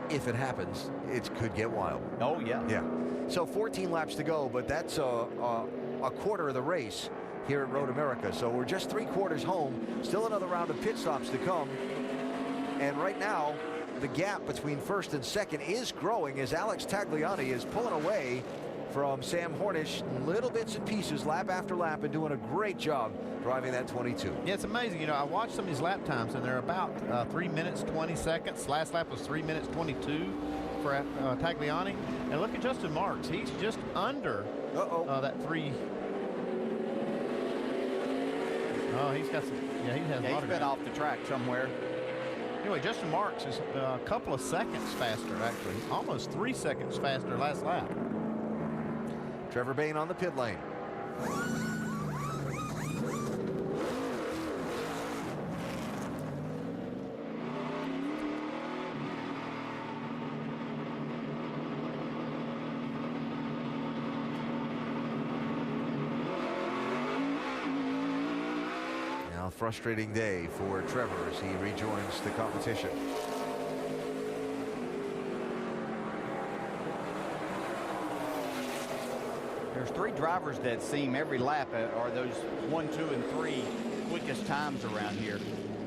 If it happens, it could get wild. Oh, yeah. Yeah. So 14 laps to go, but that's a quarter of the race here at Road America. So we're just 3/4 home. Still another round of pit stops to come. And right now, the gap between first and second is growing as Alex Tagliani is pulling away from Sam Hornish, little bits and pieces, lap after lap, and doing a great job driving that 22. Yeah, it's amazing. I watched some of these lap times, and they're about 3 minutes, 20 seconds. Last lap was 3 minutes, 22 for Tagliani. And look at Justin Marks. He's just under that 3. Oh, he's got some. Yeah, he has. Yeah, he's been off the track somewhere. Anyway, Justin Marks is a couple of seconds faster, actually. Almost 3 seconds faster last lap. Trevor Bayne on the pit lane. Now, frustrating day for Trevor as he rejoins the competition. There's 3 drivers that seem every lap are those 1, 2, and 3 quickest times around here.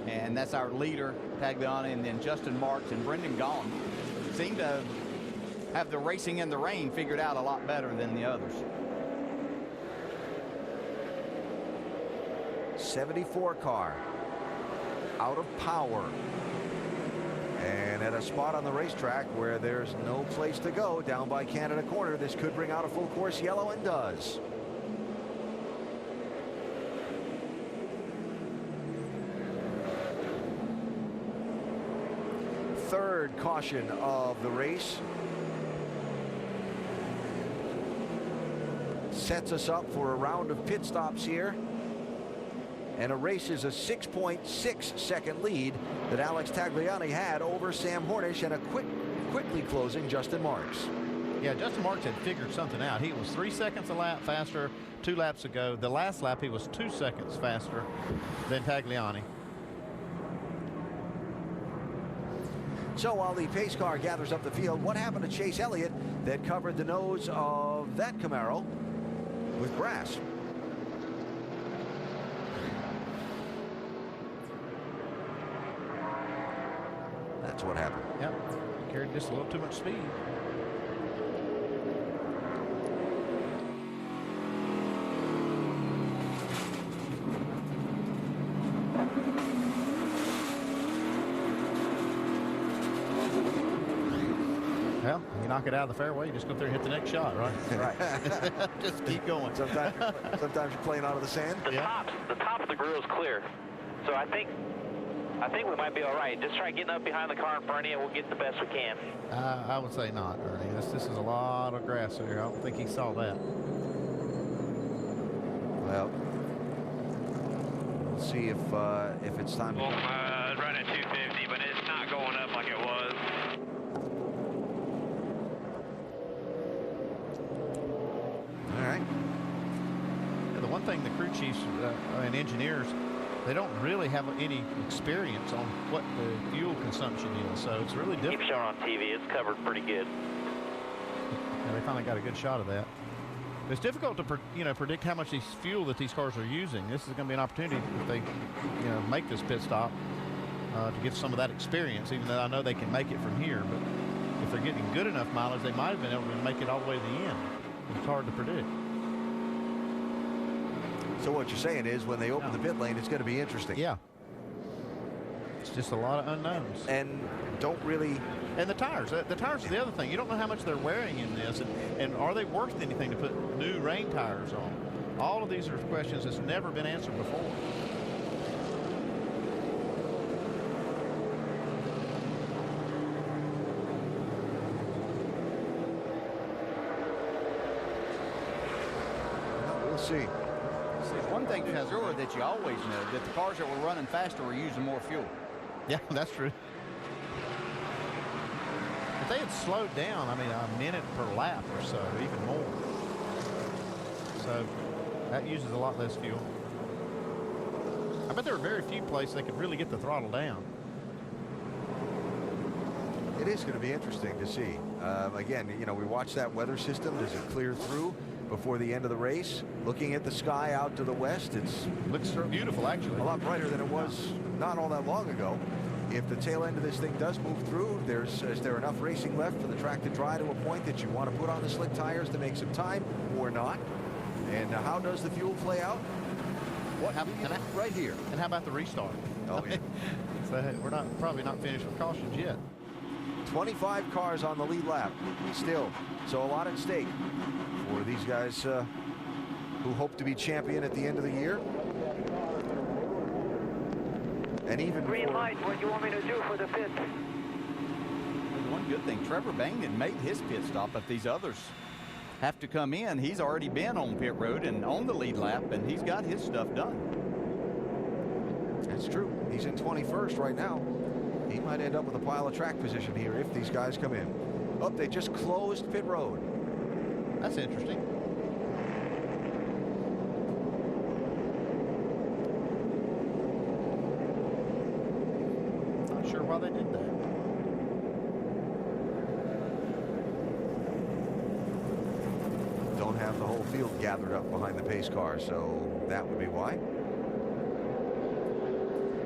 And that's our leader, Tagliani, and then Justin Marks and Brendan Gaughan seem to have the racing in the rain figured out a lot better than the others. 74 car out of power. And at a spot on the racetrack where there's no place to go, down by Canada Corner, this could bring out a full course yellow, and does. Third caution of the race. Sets us up for a round of pit stops here. And erases a 6.6 second lead that Alex Tagliani had over Sam Hornish and a quickly closing Justin Marks. Yeah, Justin Marks had figured something out. He was 3 seconds a lap faster 2 laps ago. The last lap, he was 2 seconds faster than Tagliani. So while the pace car gathers up the field, what happened to Chase Elliott that covered the nose of that Camaro with grass? That's what happened. Yep, carried just a little too much speed. Well, you knock it out of the fairway, you just go up there and hit the next shot, right? Right. Just keep going. Sometimes you're playing out of the sand. The top of the grill is clear, so I think we might be all right. Just try getting up behind the car in front of you, and we'll get the best we can. I would say not, Ernie. This is a lot of grass here. I don't think he saw that. Well, We'll see if it's time to Well, running 250, but it's not going up like it was. All right. Yeah, the one thing the crew chiefs and engineers, they don't really have any experience on what the fuel consumption is, so it's really difficult. Keep showing on TV. It's covered pretty good. Yeah, they finally got a good shot of that. It's difficult to predict how much fuel that these cars are using. This is going to be an opportunity if they make this pit stop to get some of that experience, even though I know they can make it from here. But if they're getting good enough mileage, they might have been able to make it all the way to the end. It's hard to predict. So what you're saying is when they open the pit lane, it's going to be interesting. Yeah. It's just a lot of unknowns. And don't really... And the tires. The tires are the other thing. You don't know how much they're wearing in this, and are they worth anything to put new rain tires on? All of these are questions that's never been answered before. We'll see. There's one thing, Kazura, that you always know, that the cars that were running faster were using more fuel. Yeah, that's true. If they had slowed down, I mean, a minute per lap or so, even more. So that uses a lot less fuel. I bet there are very few places they could really get the throttle down. It is going to be interesting to see. Again, we watch that weather system. Does it clear through before the end of the race? Looking at the sky out to the west, it looks beautiful, actually. A lot brighter than it was not all that long ago. If the tail end of this thing does move through, is there enough racing left for the track to dry to a point that you want to put on the slick tires to make some time or not? And how does the fuel play out? Right here. And how about the restart? Oh, yeah. So we're probably not finished with cautions yet. 25 cars on the lead lap still. So a lot at stake for these guys who hope to be champion at the end of the year. And even Green light, what do you want me to do for the pit? There's one good thing. Trevor Bangman made his pit stop. If these others have to come in, he's already been on pit road and on the lead lap, and he's got his stuff done. That's true. He's in 21st right now. He might end up with a pile of track position here if these guys come in. Oh, they just closed pit road. That's interesting. Not sure why they did that. Don't have the whole field gathered up behind the pace car, so that would be why.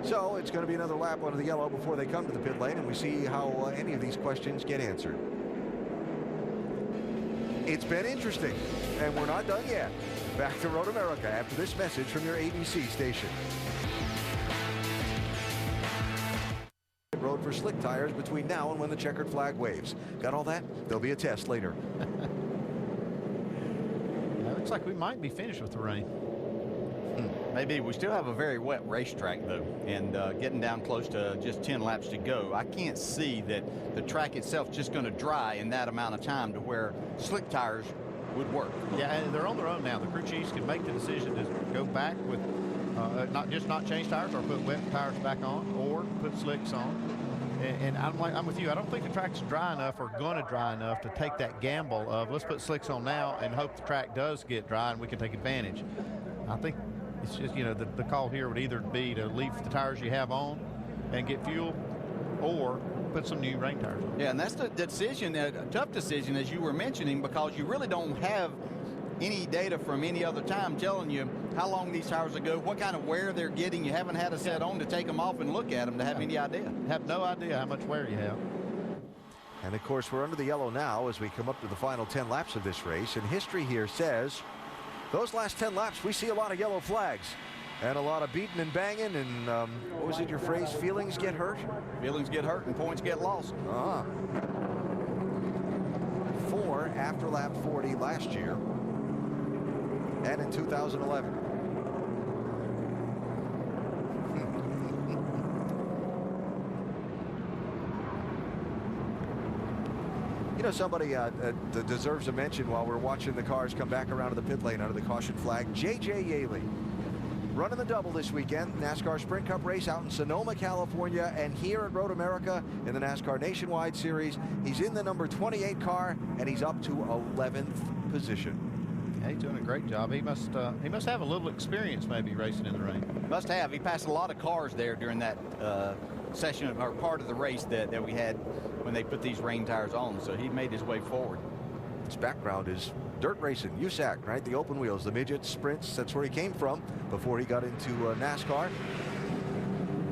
So it's going to be another lap under the yellow before they come to the pit lane, and we see how any of these questions get answered. It's been interesting, and we're not done yet. Back to Road America after this message from your ABC station. Road for slick tires between now and when the checkered flag waves. Got all that? There'll be a test later. Looks like we might be finished with the rain. Maybe. We still have a very wet racetrack, though, and getting down close to just 10 laps to go. I can't see that the track itself is just going to dry in that amount of time to where slick tires would work. Yeah, and they're on their own now. The crew chiefs can make the decision to go back with not change tires or put wet tires back on or put slicks on. And I'm with you. I don't think the track's dry enough or going to dry enough to take that gamble of let's put slicks on now and hope the track does get dry and we can take advantage. I think it's just, the call here would either be to leave the tires you have on and get fuel or put some new rain tires on. Yeah, and that's the decision, a tough decision, as you were mentioning, because you really don't have any data from any other time telling you how long these tires ago, what kind of wear they're getting. You haven't had a set on to take them off and look at them to have any idea. Have no idea how much wear you have. And of course, we're under the yellow now as we come up to the final 10 laps of this race. And history here says those last 10 laps, we see a lot of yellow flags and a lot of beating and banging. And what was it, your phrase? Feelings get hurt? Feelings get hurt and points get lost. 4 after lap 40 last year and in 2011. Somebody that deserves a mention while we're watching the cars come back around to the pit lane under the caution flag. J.J. Yaley. running the double this weekend. NASCAR Sprint Cup race out in Sonoma, California, and here at Road America in the NASCAR Nationwide Series. He's in the number 28 car, and he's up to 11th position. Yeah, he's doing a great job. He must have a little experience maybe racing in the rain. Must have. He passed a lot of cars there during that session or part of the race that we had when they put these rain tires on. So he made his way forward. His background is dirt racing, USAC, right? The open wheels, the midgets, sprints. That's where he came from before he got into NASCAR.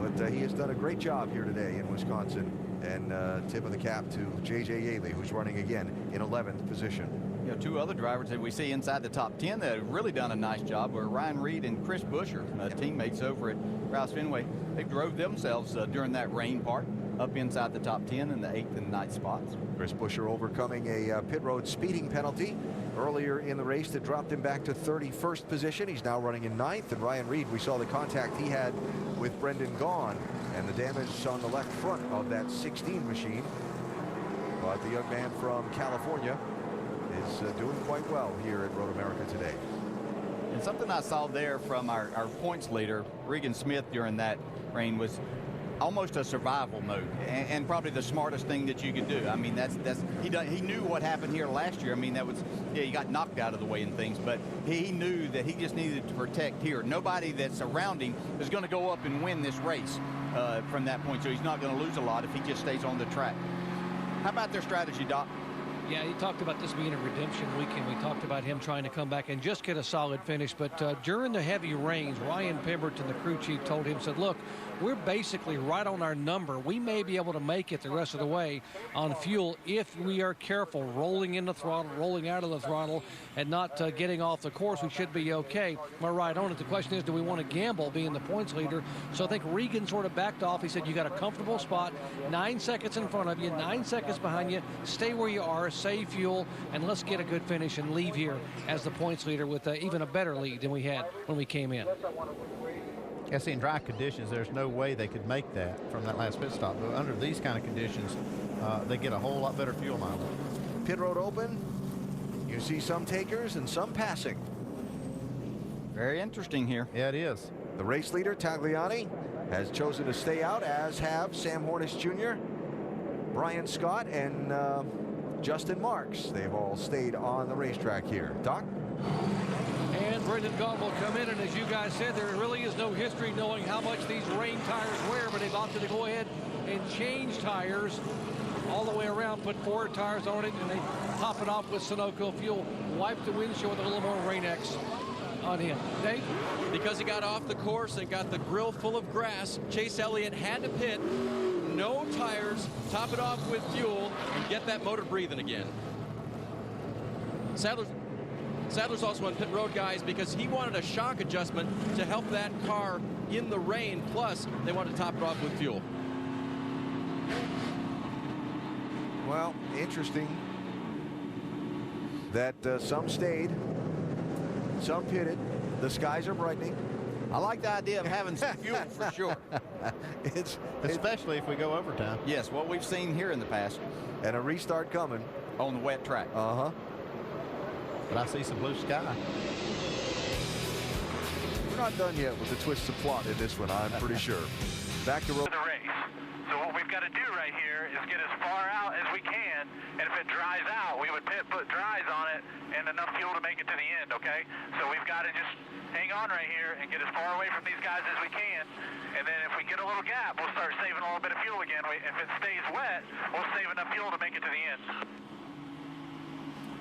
But he has done a great job here today in Wisconsin. And tip of the cap to J.J. Yaley, who's running again in 11th position. You know, two other drivers that we see inside the top 10 that have really done a nice job were Ryan Reed and Chris Buescher, teammates over at Rouse Fenway. They drove themselves during that rain part up inside the top 10 in the 8th and 9th spots. Chris Buescher overcoming a pit road speeding penalty earlier in the race that dropped him back to 31st position. He's now running in 9th. And Ryan Reed, we saw the contact he had with Brendan Gaughan and the damage on the left front of that 16 machine. But the young man from California is doing quite well here at Road America today. And something I saw there from our points leader, Regan Smith, during that rain was almost a survival mode, and probably the smartest thing that you could do. I mean, he knew what happened here last year. I mean, he got knocked out of the way and things, but he knew that he just needed to protect here. Nobody that's around him is going to go up and win this race from that point, so he's not going to lose a lot if he just stays on the track. How about their strategy, Doc? Yeah, he talked about this being a redemption weekend. We talked about him trying to come back and just get a solid finish. But during the heavy rains, Ryan Pemberton, the crew chief, told him, said, look, we're basically right on our number. We may be able to make it the rest of the way on fuel if we are careful, rolling in the throttle, rolling out of the throttle, and not getting off the course. We should be okay. We're right on it. The question is, do we want to gamble being the points leader? So I think Regan sort of backed off. He said, you got a comfortable spot, 9 seconds in front of you, 9 seconds behind you. Stay where you are, save fuel, and let's get a good finish and leave here as the points leader with even a better lead than we had when we came in. I see in dry conditions, there's no way they could make that from that last pit stop. But under these kind of conditions, they get a whole lot better fuel mileage. Pit road open. You see some takers and some passing. Very interesting here. Yeah, it is. The race leader, Tagliani, has chosen to stay out, as have Sam Hornish Jr., Brian Scott, and Justin Marks. They've all stayed on the racetrack here. Doc? And Brendan Gaughan will come in, and as you guys said, there really is no history knowing how much these rain tires wear, but they've opted to go ahead and change tires all the way around, put 4 tires on it, and they top it off with Sunoco fuel, wipe the windshield with a little more Rain-X on him. Dave? Because he got off the course and got the grill full of grass, Chase Elliott had to pit, no tires, top it off with fuel, and get that motor breathing again. Sadler's also on pit road, guys, because he wanted a shock adjustment to help that car in the rain, plus they wanted to top it off with fuel. Well, interesting that some stayed, some pitted. The skies are brightening. I like the idea of having some fuel for sure. It's Especially if we go overtime. Yes, what we've seen here in the past. And a restart coming. On the wet track. Uh-huh. But I see some blue sky. We're not done yet with the twisted plot in this one, I'm pretty sure. Back to the race. So what we've got to do right here is get as far out as we can, and if it dries out, we would put dries on it and enough fuel to make it to the end, okay? So we've got to just hang on right here and get as far away from these guys as we can, and then if we get a little gap, we'll start saving a little bit of fuel again. If it stays wet, we'll save enough fuel to make it to the end.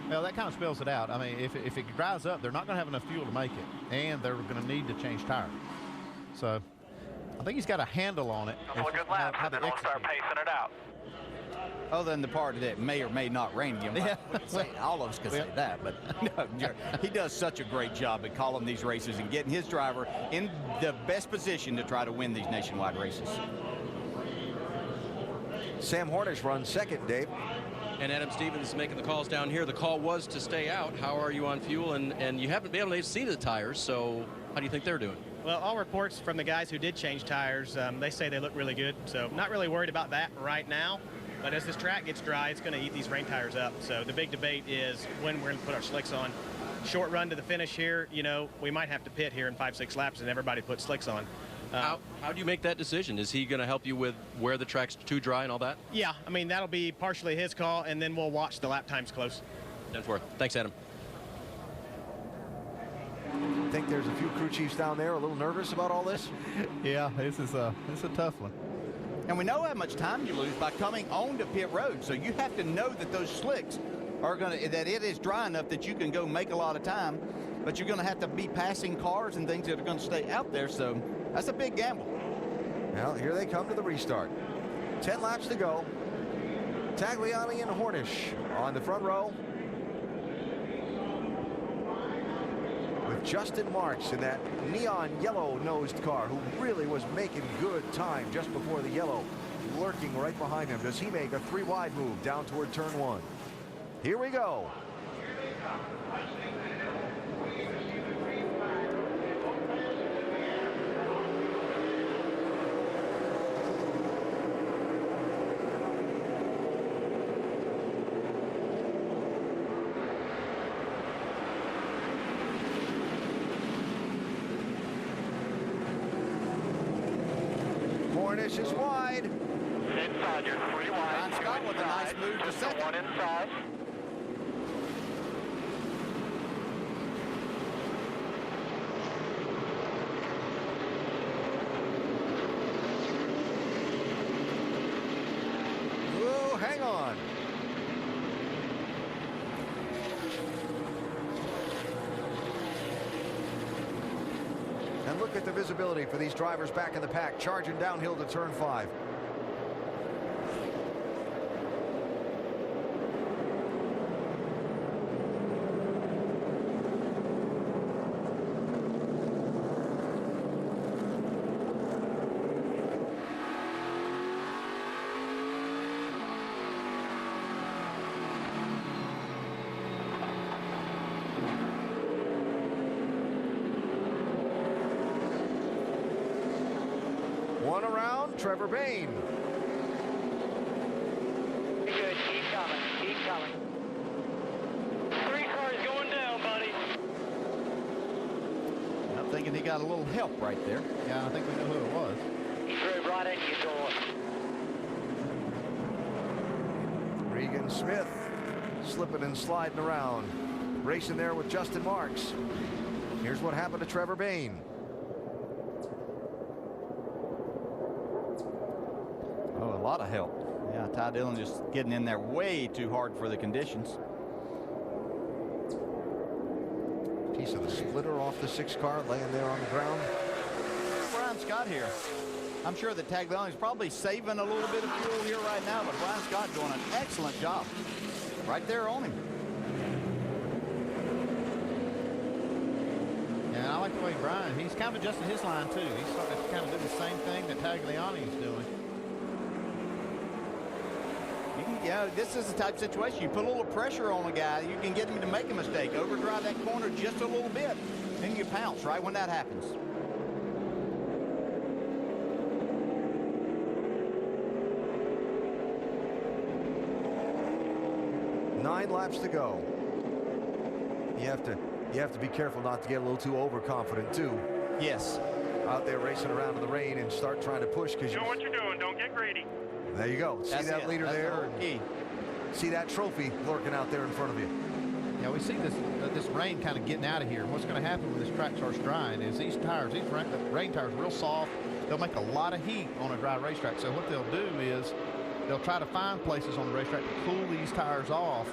Well, that kind of spells it out. I mean, if it dries up, they're not going to have enough fuel to make it, and they're going to need to change tires. So I think he's got a handle on it. A couple of good laps, and then we'll start pacing it out. Other than the part that may or may not rain again. Yeah. All of us can say that, but no, he does such a great job at calling these races and getting his driver in the best position to try to win these nationwide races. Sam Hornish runs second, Dave. And Adam Stevens making the calls down here. The call was to stay out. How are you on fuel? And you haven't been able to see the tires, so how do you think they're doing? Well, all reports from the guys who did change tires, they say they look really good. So not really worried about that right now. But as this track gets dry, it's going to eat these rain tires up. So the big debate is when we're going to put our slicks on. short run to the finish here, you know, we might have to pit here in 5-6 laps and everybody put slicks on. How do you make that decision? Is he going to help you with where the track's too dry and all that? Yeah, I mean, that'll be partially his call, and then we'll watch the lap times close. Densworth. Thanks, Adam. Think there's a few crew chiefs down there a little nervous about all this? Yeah, this is a tough one. And we know how much time you lose by coming onto pit road. So you have to know that those slicks are that it is dry enough that you can go make a lot of time, but you're going to have to be passing cars and things that are going to stay out there. So that's a big gamble. Well, here they come to the restart. 10 laps to go. Tagliani and Hornish on the front row, with Justin Marks in that neon yellow-nosed car, who really was making good time just before the yellow, lurking right behind him. Does he make a 3-wide move down toward turn 1? Here we go. Hornish is wide. Inside, you're 3 wide. Ron Scott with a nice move to second. 1 inside. Whoa, hang on. And look at the visibility for these drivers back in the pack, charging downhill to turn 5. One around, Trevor Bayne. Good, keep coming, keep coming. 3 cars going down, buddy. I'm thinking he got a little help right there. Yeah, I think we know who it was. He drove right into your door. Regan Smith slipping and sliding around, racing there with Justin Marks. Here's what happened to Trevor Bayne. Oh, a lot of help. Yeah, Ty Dillon just getting in there way too hard for the conditions. Piece of the splitter off the 6 car laying there on the ground. Brian Scott here. I'm sure that Tagliani's probably saving a little bit of fuel here right now, but Brian Scott doing an excellent job right there on him. Yeah, I like the way Brian, he's kind of adjusting his line too. He's starting to kind of do the same thing that Tagliani's doing. Yeah, this is the type of situation. You put a little pressure on a guy, you can get him to make a mistake, overdrive that corner just a little bit, and you pounce right when that happens. Nine laps to go. You have to be careful not to get a little too overconfident too. Yes. Out there racing around in the rain and start trying to push because Do what you're doing, don't get greedy. There you go. See That's that it. leader That's there? the whole key. See that trophy lurking out there in front of you. Yeah, we see this rain kind of getting out of here. And what's going to happen when this track starts drying is these tires, these rain tires, are real soft. They'll make a lot of heat on a dry racetrack. So what they'll do is they'll try to find places on the racetrack to cool these tires off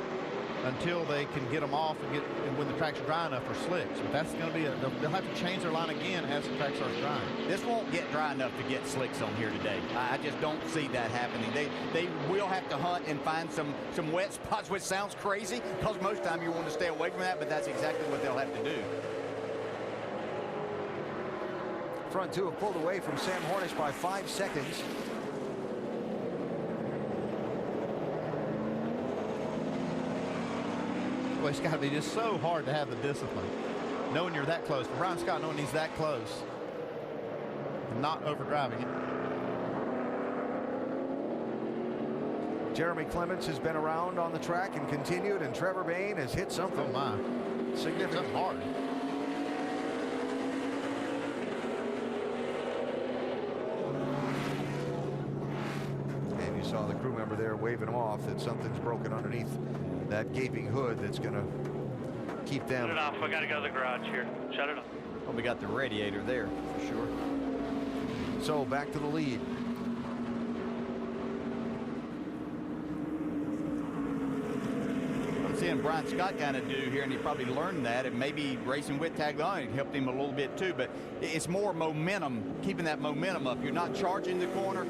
until they can get them off and when the track's dry enough for slicks. But that's going to be they'll have to change their line again as the track starts drying. This won't get dry enough to get slicks on here today. I just don't see that happening. They will have to hunt and find some wet spots, which sounds crazy because most of the time you want to stay away from that, but that's exactly what they'll have to do. Front 2 have pulled away from Sam Hornish by 5 seconds. Well, it's got to be just so hard to have the discipline, knowing you're that close. For Brian Scott, knowing he's that close and not overdriving it. Jeremy Clements has been around on the track and continued, and Trevor Bayne has hit something. Oh my. significantly. It's hard. And you saw the crew member there waving them off that something's broken underneath that gaping hood that's going to keep them. Shut it off. I got to go to the garage here. Shut it off. Well, we got the radiator there for sure. So back to the lead. I'm seeing Brian Scott kind of do here, and he probably learned that, and maybe racing with Tagliani helped him a little bit too, but it's more momentum, keeping that momentum up. You're not charging the corner,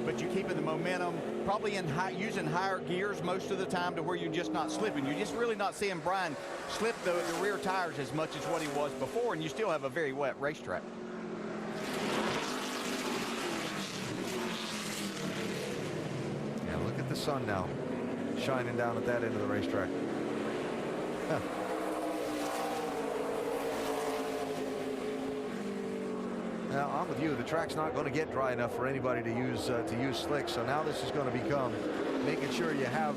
but you're keeping the momentum, probably in using higher gears most of the time to where you're just not slipping. You're just really not seeing Brian slip the rear tires as much as what he was before, and you still have a very wet racetrack. Yeah, look at the sun now shining down at that end of the racetrack. Huh. Now, I'm with you. The track's not going to get dry enough for anybody to use slicks. So now this is going to become making sure you have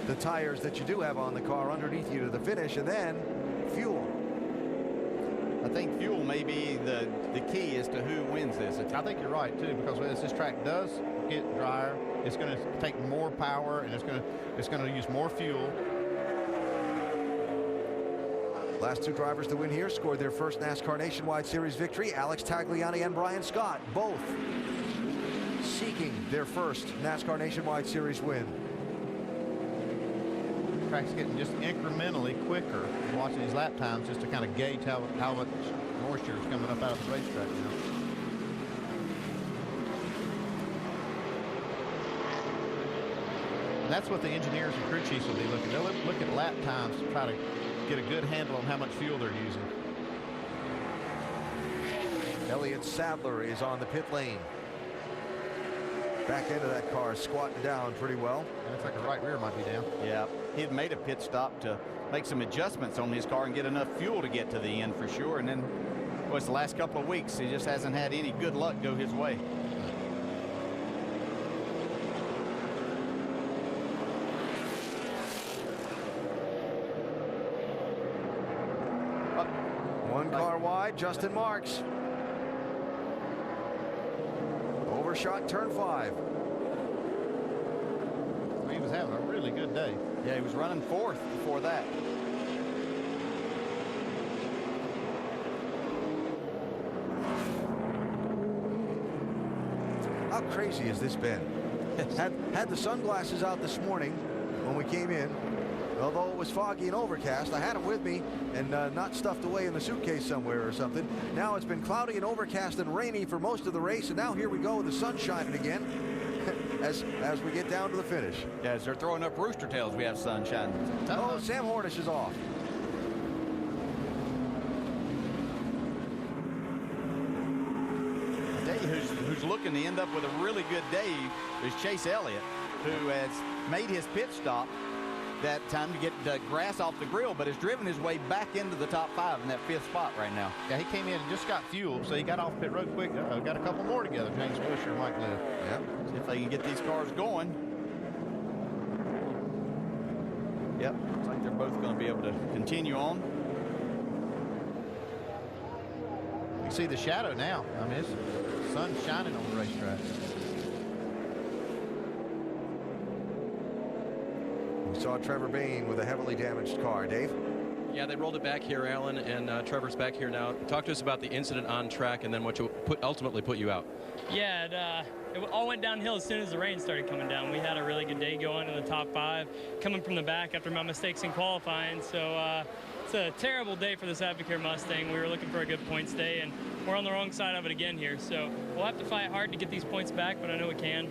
the tires that you do have on the car underneath you to the finish, and then fuel. I think fuel may be the key as to who wins this. I think you're right too, because as this track does get drier, it's going to take more power, and it's going to use more fuel. Last two drivers to win here scored their first NASCAR Nationwide Series victory. Alex Tagliani and Brian Scott, both seeking their first NASCAR Nationwide Series win. The track's getting just incrementally quicker. I'm watching these lap times just to kind of gauge how much moisture is coming up out of the racetrack now. And that's what the engineers and crew chiefs will be looking. They'll look at lap times to try to get a good handle on how much fuel they're using. Elliott Sadler is on the pit lane. Back end of that car squatting down pretty well. And it's like the right rear might be down. Yeah, he had made a pit stop to make some adjustments on his car and get enough fuel to get to the end for sure. And then, well, it's the last couple of weeks, he just hasn't had any good luck go his way. One car wide, Justin Marks. Overshot turn 5. He was having a really good day. Yeah, he was running fourth before that. How crazy has this been? Had the sunglasses out this morning when we came in. Although it was foggy and overcast, I had them with me and not stuffed away in the suitcase somewhere or something. Now it's been cloudy and overcast and rainy for most of the race, and now here we go with the sun shining again as we get down to the finish. Yeah, as they're throwing up rooster tails, we have sunshine. Oh, Sam Hornish is off. I tell you who's looking to end up with a really good day is Chase Elliott, who has made his pit stop that time to get the grass off the grill, but has driven his way back into the top 5 in that 5th spot right now. Yeah, he came in and just got fuel, so he got off pit road quick. Got a couple more together, James Buescher and Mike Liv. Yeah. See if they can get these cars going. Yep, looks like they're both going to be able to continue on. You see the shadow now. I mean, it's sun shining on the racetrack. We saw Trevor Bayne with a heavily damaged car. Dave? Yeah, they rolled it back here, Alan, and Trevor's back here now. Talk to us about the incident on track and then what ultimately put you out. Yeah, it all went downhill as soon as the rain started coming down. We had a really good day going in the top 5, coming from the back after my mistakes in qualifying. So it's a terrible day for this Advocare Mustang. We were looking for a good points day, and we're on the wrong side of it again here. So we'll have to fight hard to get these points back, but I know we can.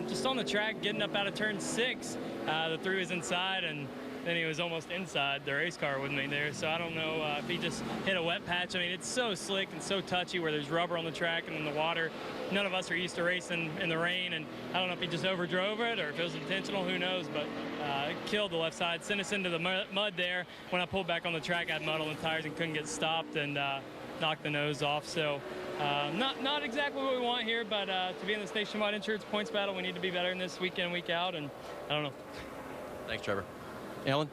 Just on the track, getting up out of turn 6, the 3 was inside, and then he was almost inside the race car with me there. So I don't know if he just hit a wet patch. I mean, it's so slick and so touchy where there's rubber on the track and in the water. None of us are used to racing in the rain, and I don't know if he just overdrove it or if it was intentional, who knows, but it killed the left side, sent us into the mud there. When I pulled back on the track, I had mud on the tires and couldn't get stopped, and knocked the nose off. So not exactly what we want here, but to be in this nationwide insurance points battle, we need to be better in this week in, week out, and I don't know. Thanks, Trevor. Alan?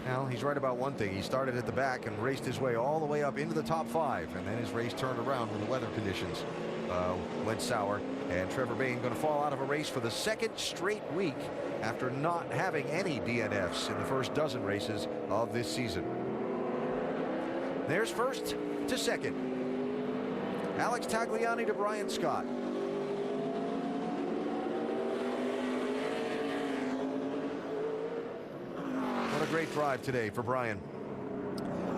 Well, he's right about one thing. He started at the back and raced his way all the way up into the top 5, and then his race turned around when the weather conditions went sour. And Trevor Bayne going to fall out of a race for the 2nd straight week after not having any DNFs in the first dozen races of this season. There's first to second. Alex Tagliani to Brian Scott. What a great drive today for Brian.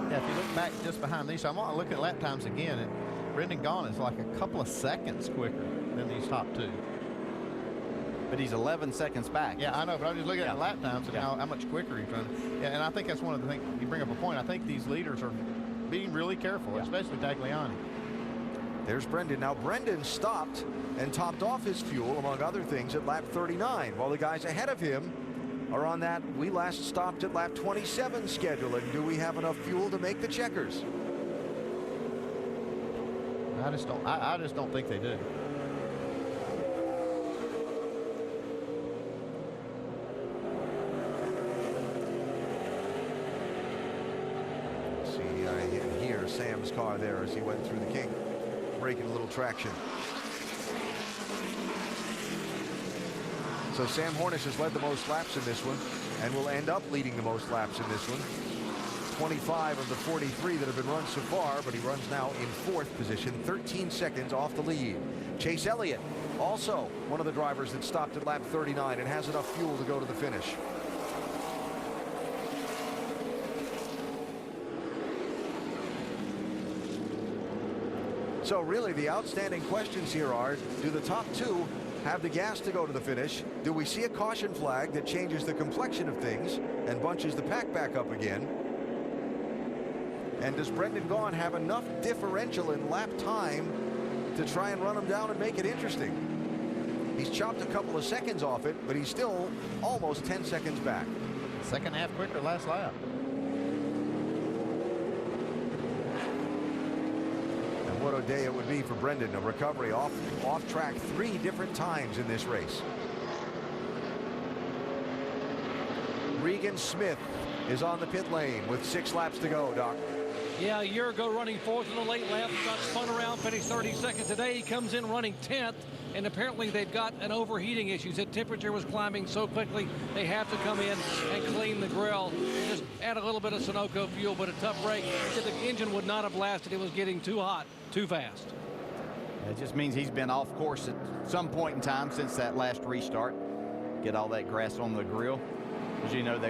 Yeah, if you look back just behind these, I'm looking at lap times again, and Brendan Gaughan is like a couple of seconds quicker than these top 2. But he's 11 seconds back. Yeah, I know, but I'm just looking at lap times and how much quicker he's running. Yeah, and I think that's one of the things, you bring up a point, I think these leaders are being really careful, especially Tagliani. There's Brendan. Now, Brendan stopped and topped off his fuel, among other things, at lap 39, while the guys ahead of him are on that we last stopped at lap 27 schedule. And do we have enough fuel to make the checkers? I just don't think they do. See, I hear Sam's car there as he went through the kink, breaking a little traction. So Sam Hornish has led the most laps in this one and will end up leading the most laps in this one. 25 of the 43 that have been run so far, but he runs now in 4th position, 13 seconds off the lead. Chase Elliott, also one of the drivers that stopped at lap 39 and has enough fuel to go to the finish. So really the outstanding questions here are, do the top 2 have the gas to go to the finish? Do we see a caution flag that changes the complexion of things and bunches the pack back up again? And does Brendan Gaughan have enough differential in lap time to try and run him down and make it interesting? He's chopped a couple of seconds off it, but he's still almost 10 seconds back. Second half quicker last lap. What a day it would be for Brendan. A recovery off track 3 different times in this race. Regan Smith is on the pit lane with 6 laps to go, Doc. Yeah, a year ago running 4th in the late lap, got spun around, finished 32nd. Today he comes in running 10th, and apparently they've got an overheating issue. The temperature was climbing so quickly they have to come in and clean the grill. Just add a little bit of Sunoco fuel, but a tough break. He said the engine would not have lasted. It was getting too hot, too fast. It just means he's been off course at some point in time since that last restart. Get all that grass on the grill. As you know,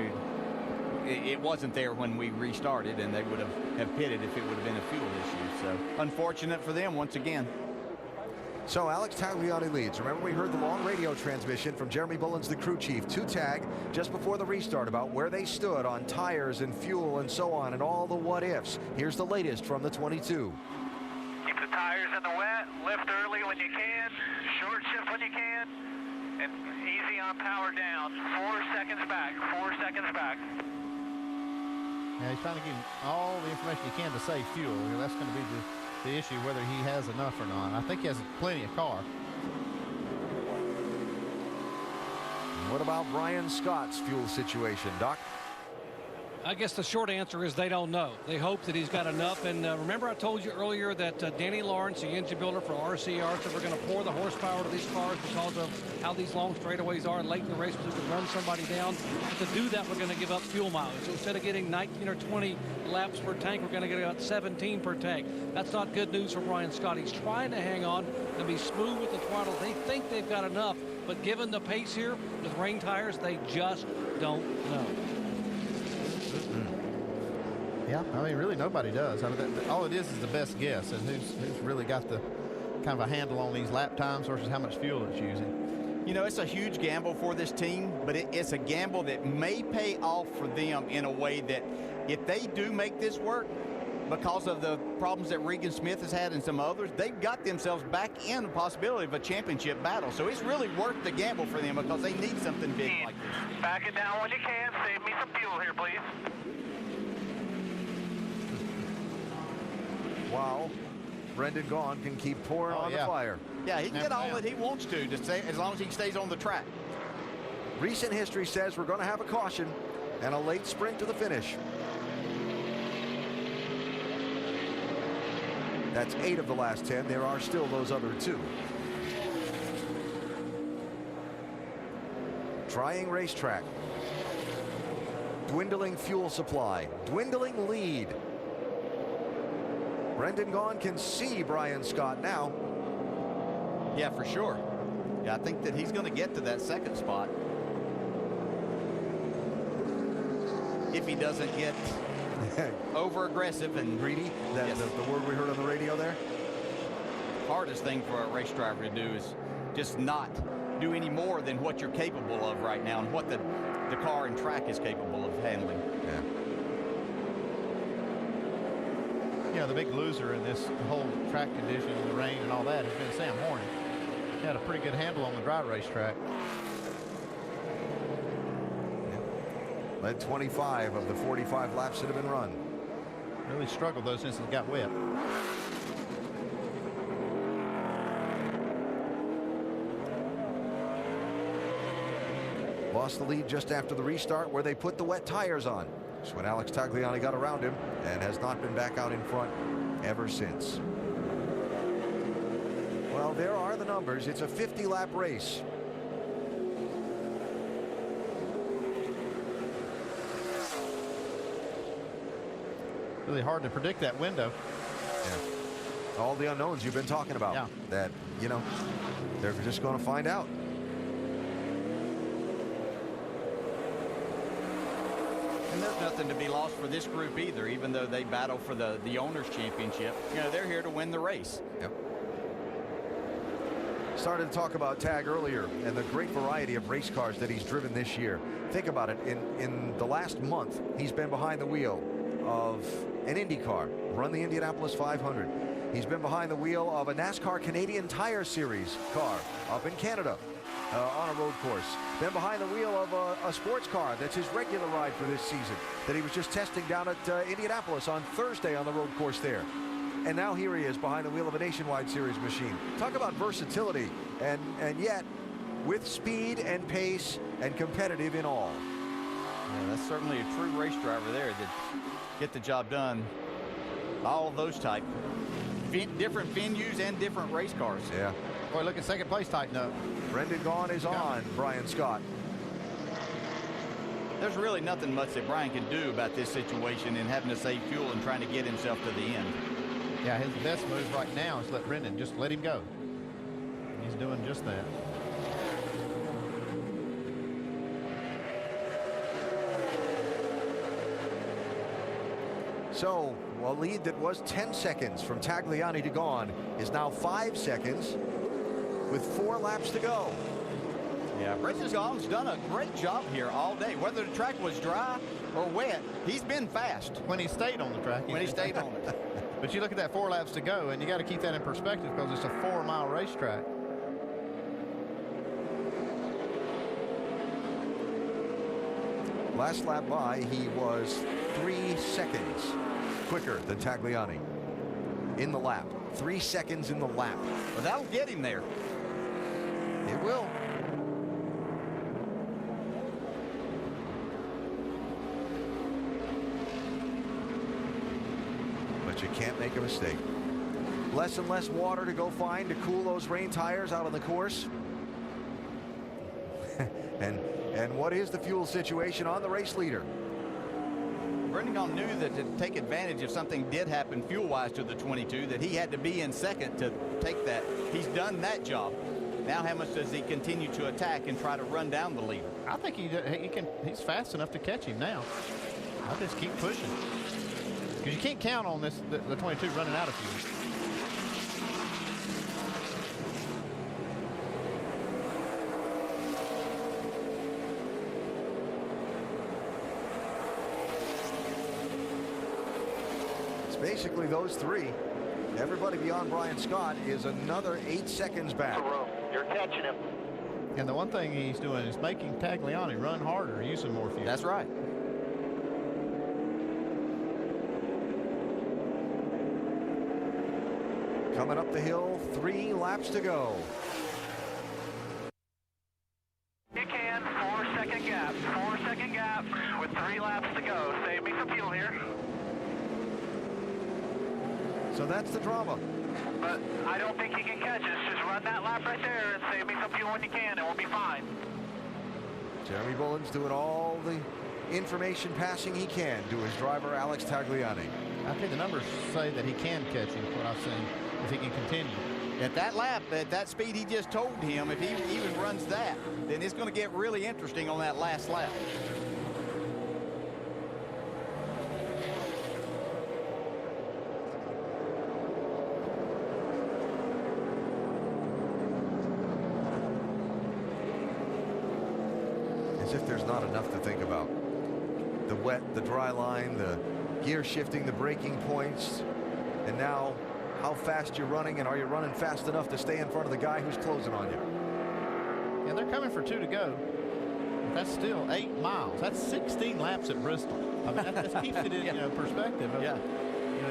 it wasn't there when we restarted, and they would have pitted if it would have been a fuel issue. So unfortunate for them once again. So Alex Tagliani leads. Remember, we heard the long radio transmission from Jeremy Bullins, the crew chief, to tag just before the restart about where they stood on tires and fuel and so on and all the what ifs. Here's the latest from the 22. Keep the tires in the wet, lift early when you can, short shift when you can, and easy on power down. 4 seconds back, 4 seconds back. Yeah, he's trying to get all the information he can to save fuel. That's going to be the issue, whether he has enough or not. I think he has plenty of car. What about Brian Scott's fuel situation, Doc? I guess the short answer is they don't know. They hope that he's got enough. And remember I told you earlier that Danny Lawrence, the engine builder for RCR, said we're going to pour the horsepower to these cars because of how these long straightaways are and late in the race we could run somebody down. But to do that, we're going to give up fuel mileage. So instead of getting 19 or 20 laps per tank, we're going to get about 17 per tank. That's not good news for Brian Scott. He's trying to hang on and be smooth with the throttle. They think they've got enough, but given the pace here with rain tires, they just don't know. Yeah, I mean, really nobody does. I mean, all it is the best guess, and who's really got the kind of a handle on these lap times versus how much fuel it's using. You know, it's a huge gamble for this team, but it's a gamble that may pay off for them in a way that if they do make this work, because of the problems that Regan Smith has had and some others, they've got themselves back in the possibility of a championship battle. So it's really worth the gamble for them because they need something big like this. Back it down when you can. Save me some fuel here, please. Wow. Brendan Gaughan can keep pouring on the fire. Yeah, he can get all that he wants to stay, as long as he stays on the track. Recent history says we're going to have a caution and a late sprint to the finish. That's 8 of the last 10. There are still those other 2. Trying racetrack. Dwindling fuel supply. Dwindling lead. Brendan Gaughan can see Brian Scott now. Yeah, for sure. Yeah, I think that he's going to get to that second spot. If he doesn't get over aggressive and greedy. That's yes. the word we heard on the radio there. Hardest thing for a race driver to do is just not do any more than what you're capable of right now and what the car and track is capable of handling. Yeah. You know, the big loser in this whole track condition, the rain and all that, has been Sam Horning. He had a pretty good handle on the dry racetrack. Led 25 of the 45 laps that have been run. Really struggled though since it got wet. Lost the lead just after the restart where they put the wet tires on. That's when Alex Tagliani got around him and has not been back out in front ever since. Well, there are the numbers. It's a 50-lap race. Really hard to predict that window. Yeah. All the unknowns you've been talking about. Yeah. That, you know, they're just going to find out. And there's nothing to be lost for this group either, even though they battle for the Owners' Championship. You know, they're here to win the race. Yep. Started to talk about Tag earlier and the great variety of race cars that he's driven this year. Think about it. In the last month, he's been behind the wheel of an Indy car, run the Indianapolis 500. He's been behind the wheel of a NASCAR Canadian Tire Series car up in Canada on a road course. Been behind the wheel of a sports car that's his regular ride for this season that he was just testing down at Indianapolis on Thursday on the road course there. And now here he is behind the wheel of a Nationwide Series machine. Talk about versatility, and yet with speed and pace and competitive in all. Yeah, that's certainly a true race driver there that get the job done. All of those type. Different venues and different race cars. Yeah. Boy, look at second place tighten up. Brendan Gaughan is on Brian Scott. There's really nothing much that Brian can do about this situation and having to save fuel and trying to get himself to the end. Yeah, his best move right now is let Brendan just let him go. And he's doing just that. So a lead that was 10 seconds from Tagliani to Gaughan is now 5 seconds with 4 laps to go. Yeah, Brendan Gaughan's done a great job here all day. Whether the track was dry or wet, he's been fast. When he stayed on the track. When he stayed on it. But you look at that 4 laps to go, and you got to keep that in perspective because it's a 4-mile racetrack. Last lap by, he was 3 seconds quicker than Tagliani in the lap. 3 seconds in the lap. But that'll get him there. It will. But you can't make a mistake. Less and less water to go find to cool those rain tires out on the course. And what is the fuel situation on the race leader? Brendan Gaughan knew that to take advantage if something did happen fuel-wise to the 22, that he had to be in second to take that. He's done that job. Now how much does he continue to attack and try to run down the leader? I think he's fast enough to catch him now. I'll just keep pushing. Because you can't count on this the 22 running out of fuel. Basically those 3. Everybody beyond Brian Scott is another 8 seconds back. You're catching him. And the one thing he's doing is making Tagliani run harder, using more fuel. That's right. Coming up the hill, 3 laps to go. You can, 4-second gap, 4-second gap with 3 3 laps to go. Save me some fuel here. So that's the drama. But I don't think you can catch us. Just run that lap right there and save me some fuel when you can, and we'll be fine. Jeremy Bullen's doing all the information passing he can to his driver, Alex Tagliani. I think the numbers say that he can catch him, what I've seen, if he can continue. At that lap, at that speed he just told him, if he even runs that, then it's going to get really interesting on that last lap. As if there's not enough to think about. The wet, the dry line, the gear shifting, the braking points, and now how fast you're running, and are you running fast enough to stay in front of the guy who's closing on you? Yeah, they're coming for 2 to go. But that's still 8 miles. That's 16 laps at Bristol. I mean, that keeps it in perspective of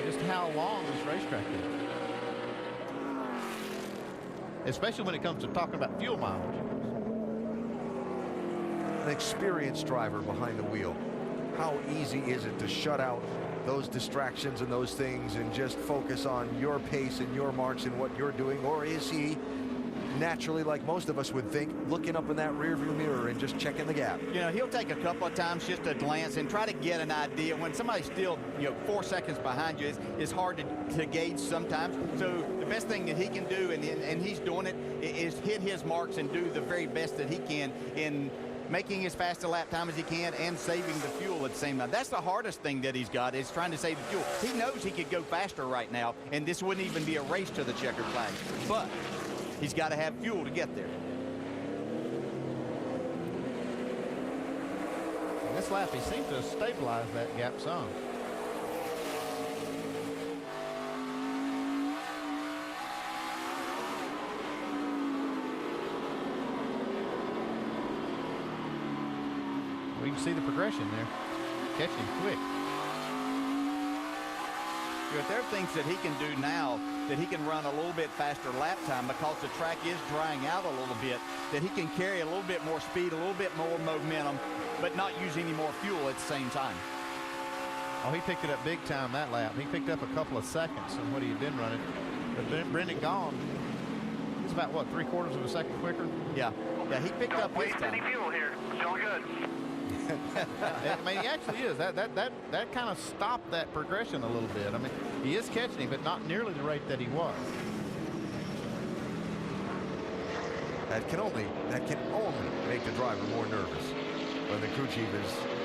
just how long this racetrack is. Especially when it comes to talking about fuel mileage. An experienced driver behind the wheel. How easy is it to shut out those distractions and those things and just focus on your pace and your marks and what you're doing? Or is he naturally, like most of us would think, looking up in that rearview mirror and just checking the gap? You know, he'll take a couple of times just to glance and try to get an idea. When somebody's still, 4 seconds behind you, it's hard to gauge sometimes. So the best thing that he can do, and he's doing it, is hit his marks and do the very best that he can in making as fast a lap time as he can and saving the fuel at the same time. That's the hardest thing that he's got, is trying to save the fuel. He knows he could go faster right now, and this wouldn't even be a race to the checkered flag. But he's got to have fuel to get there. In this lap, he seems to have stabilized that gap some. You can see the progression there. Catching him quick. There are things that he can do now that he can run a little bit faster lap time because the track is drying out a little bit, that he can carry a little bit more speed, a little bit more momentum, but not use any more fuel at the same time. Oh, he picked it up big time that lap. He picked up a couple of seconds on what he had been running. But Brendan Gaughan, he's about, what, 3/4 of a second quicker? Yeah, he picked up his Waste time. any fuel here. It's all good. I mean, he actually is. That kind of stopped that progression a little bit. I mean, he is catching him, but not nearly the rate that he was. That can only make the driver more nervous when the crew chief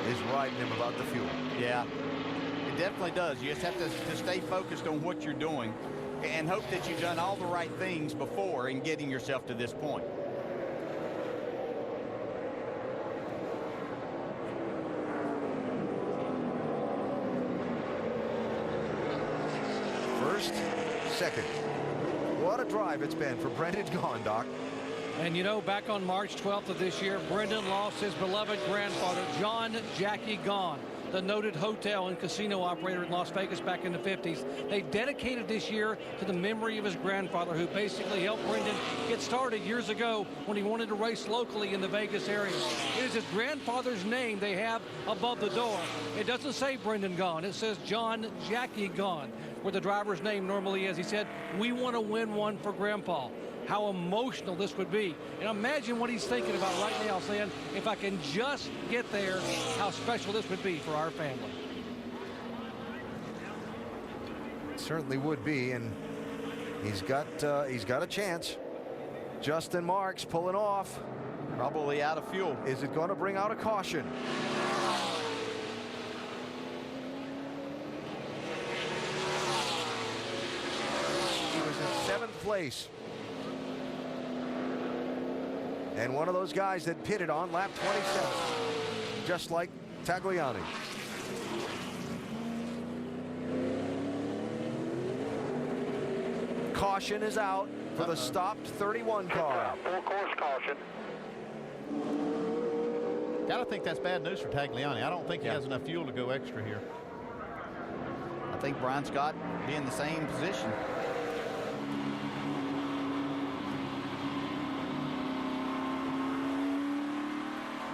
is riding him about the fuel. Yeah, it definitely does. You just have to stay focused on what you're doing and hope that you've done all the right things before in getting yourself to this point. First, second. What a drive it's been for Brendan Gaughan, Doc. And back on March 12th of this year, Brendan lost his beloved grandfather, John Jackie Gaughan, the noted hotel and casino operator in Las Vegas back in the 50s. They dedicated this year to the memory of his grandfather, who basically helped Brendan get started years ago when he wanted to race locally in the Vegas area. It is his grandfather's name they have above the door. It doesn't say Brendan Gaughan. It says John Jackie Gaughan, where the driver's name normally is. He said, "We want to win one for Grandpa." How emotional this would be. And imagine what he's thinking about right now, saying, if I can just get there, how special this would be for our family. It certainly would be, and he's got a chance. Justin Marks pulling off. Probably out of fuel. Is it going to bring out a caution? He was in 7th place. And one of those guys that pitted on lap 27, just like Tagliani. Caution is out for the stopped 31 car. Full course caution. Gotta think that's bad news for Tagliani. I don't think he has enough fuel to go extra here. I think Brian Scott be in the same position.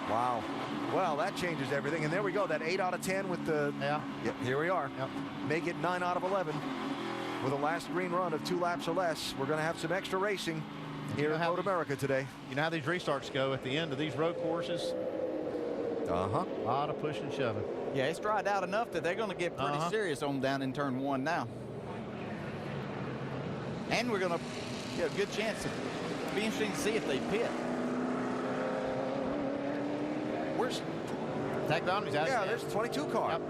Wow. Well, that changes everything. And there we go. That 8 out of 10 with the... Yeah. Yep, here we are. Yep. Make it 9 out of 11 with a last green run of 2 laps or less. We're going to have some extra racing here at Road America today. You know how these restarts go at the end of these road courses? A lot of pushing and shoving. Yeah, it's dried out enough that they're going to get pretty serious on down in turn 1 now. And we're going to get a good chance. It'll be interesting to see if they pit. Where's Tagliani's out? Yeah, there's a 22 car. Yep.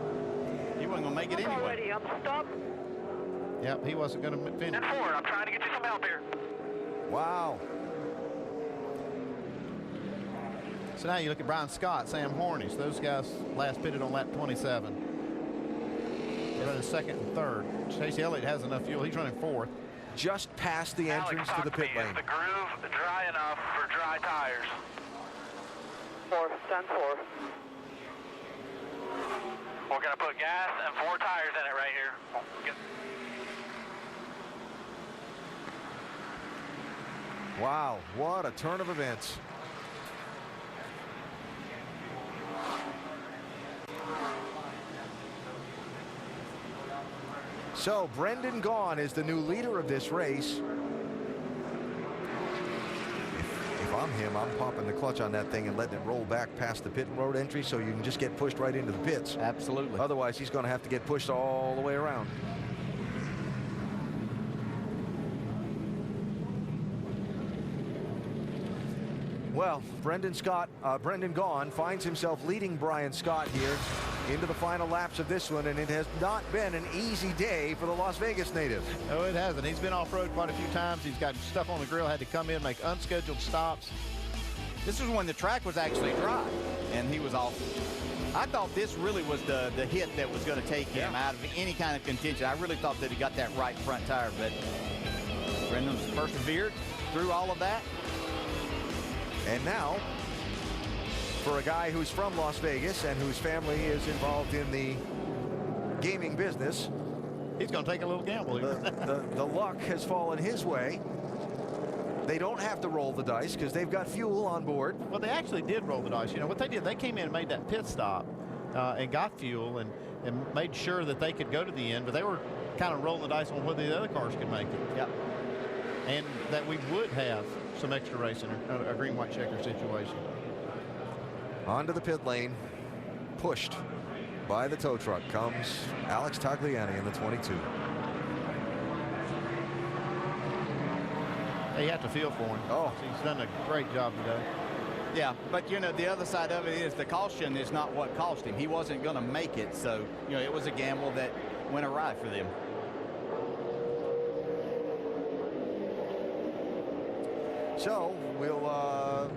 He wasn't going to make it anyway. Already, I'm stuck. Yep, he wasn't going to finish. And forward, I'm trying to get you some help here. Wow. So now you look at Brian Scott, Sam Hornish. Those guys last pitted on lap 27. They're running second and third. Chase Elliott has enough fuel. He's running fourth. Just past the entrance to the pit lane. Is the groove dry enough for dry tires? 4, 10, 4. We're going to put gas and 4 tires in it right here. Wow, what a turn of events. So Brendan Gaughan is the new leader of this race. If I'm him, I'm popping the clutch on that thing and letting it roll back past the pit road entry so you can just get pushed right into the pits. Absolutely. Otherwise, he's going to have to get pushed all the way around. Well, Brendan Gaughan finds himself leading Brian Scott here into the final laps of this one, and it has not been an easy day for the Las Vegas native. No, it hasn't. He's been off-road quite a few times. He's got stuff on the grill, had to come in, make unscheduled stops. This was when the track was actually dry, and he was off. I thought this really was the hit that was going to take him out of any kind of contention. I really thought that he got that right front tire, but Brendan's persevered through all of that. And now, for a guy who's from Las Vegas and whose family is involved in the gaming business, he's going to take a little gamble here. the luck has fallen his way. They don't have to roll the dice because they've got fuel on board. Well, they actually did roll the dice. You know what they did? They came in and made that pit stop and got fuel and made sure that they could go to the end, but they were kind of rolling the dice on whether the other cars could make it. Yep. And that we would have some extra racing, a green-white checker situation. Onto the pit lane, pushed by the tow truck, comes Alex Tagliani in the 22. You have to feel for him. Oh, he's done a great job today. Yeah, but you know, the other side of it is the caution is not what cost him. He wasn't going to make it, so you know, it was a gamble that went awry for them. So we'll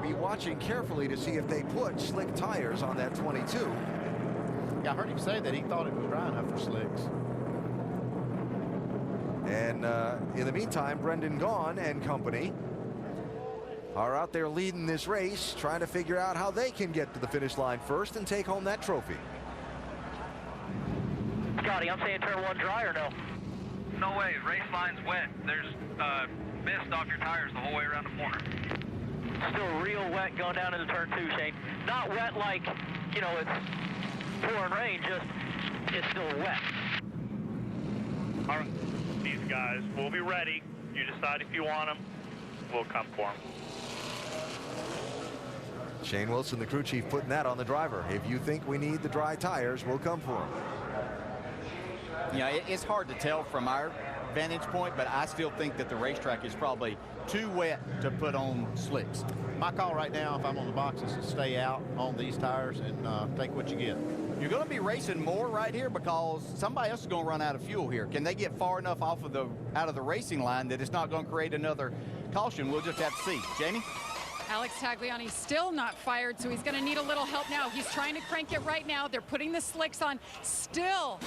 be watching carefully to see if they put slick tires on that 22. Yeah, I heard him say that he thought it was dry enough for slicks. And in the meantime, Brendan Gaughan and company are out there leading this race, trying to figure out how they can get to the finish line first and take home that trophy. Scotty, I'm saying turn 1 dry or no? No way. Race line's wet. There's mist off your tires the whole way around the corner. Still real wet going down into turn 2, Shane. Not wet like, you know, it's pouring rain, just it's still wet. All right, these guys will be ready. You decide if you want them, we'll come for them. Shane Wilson, the crew chief, putting that on the driver. If you think we need the dry tires, we'll come for them. Yeah, it's hard to tell from our vantage point, but I still think that the racetrack is probably too wet to put on slicks. My call right now, if I'm on the box, is to stay out on these tires and take what you get. You're going to be racing more right here because somebody else is going to run out of fuel here. Can they get far enough off of out of the racing line that it's not going to create another caution? We'll just have to see. Jamie? Alex Tagliani still not fired, so he's going to need a little help now. He's trying to crank it right now. They're putting the slicks on. Still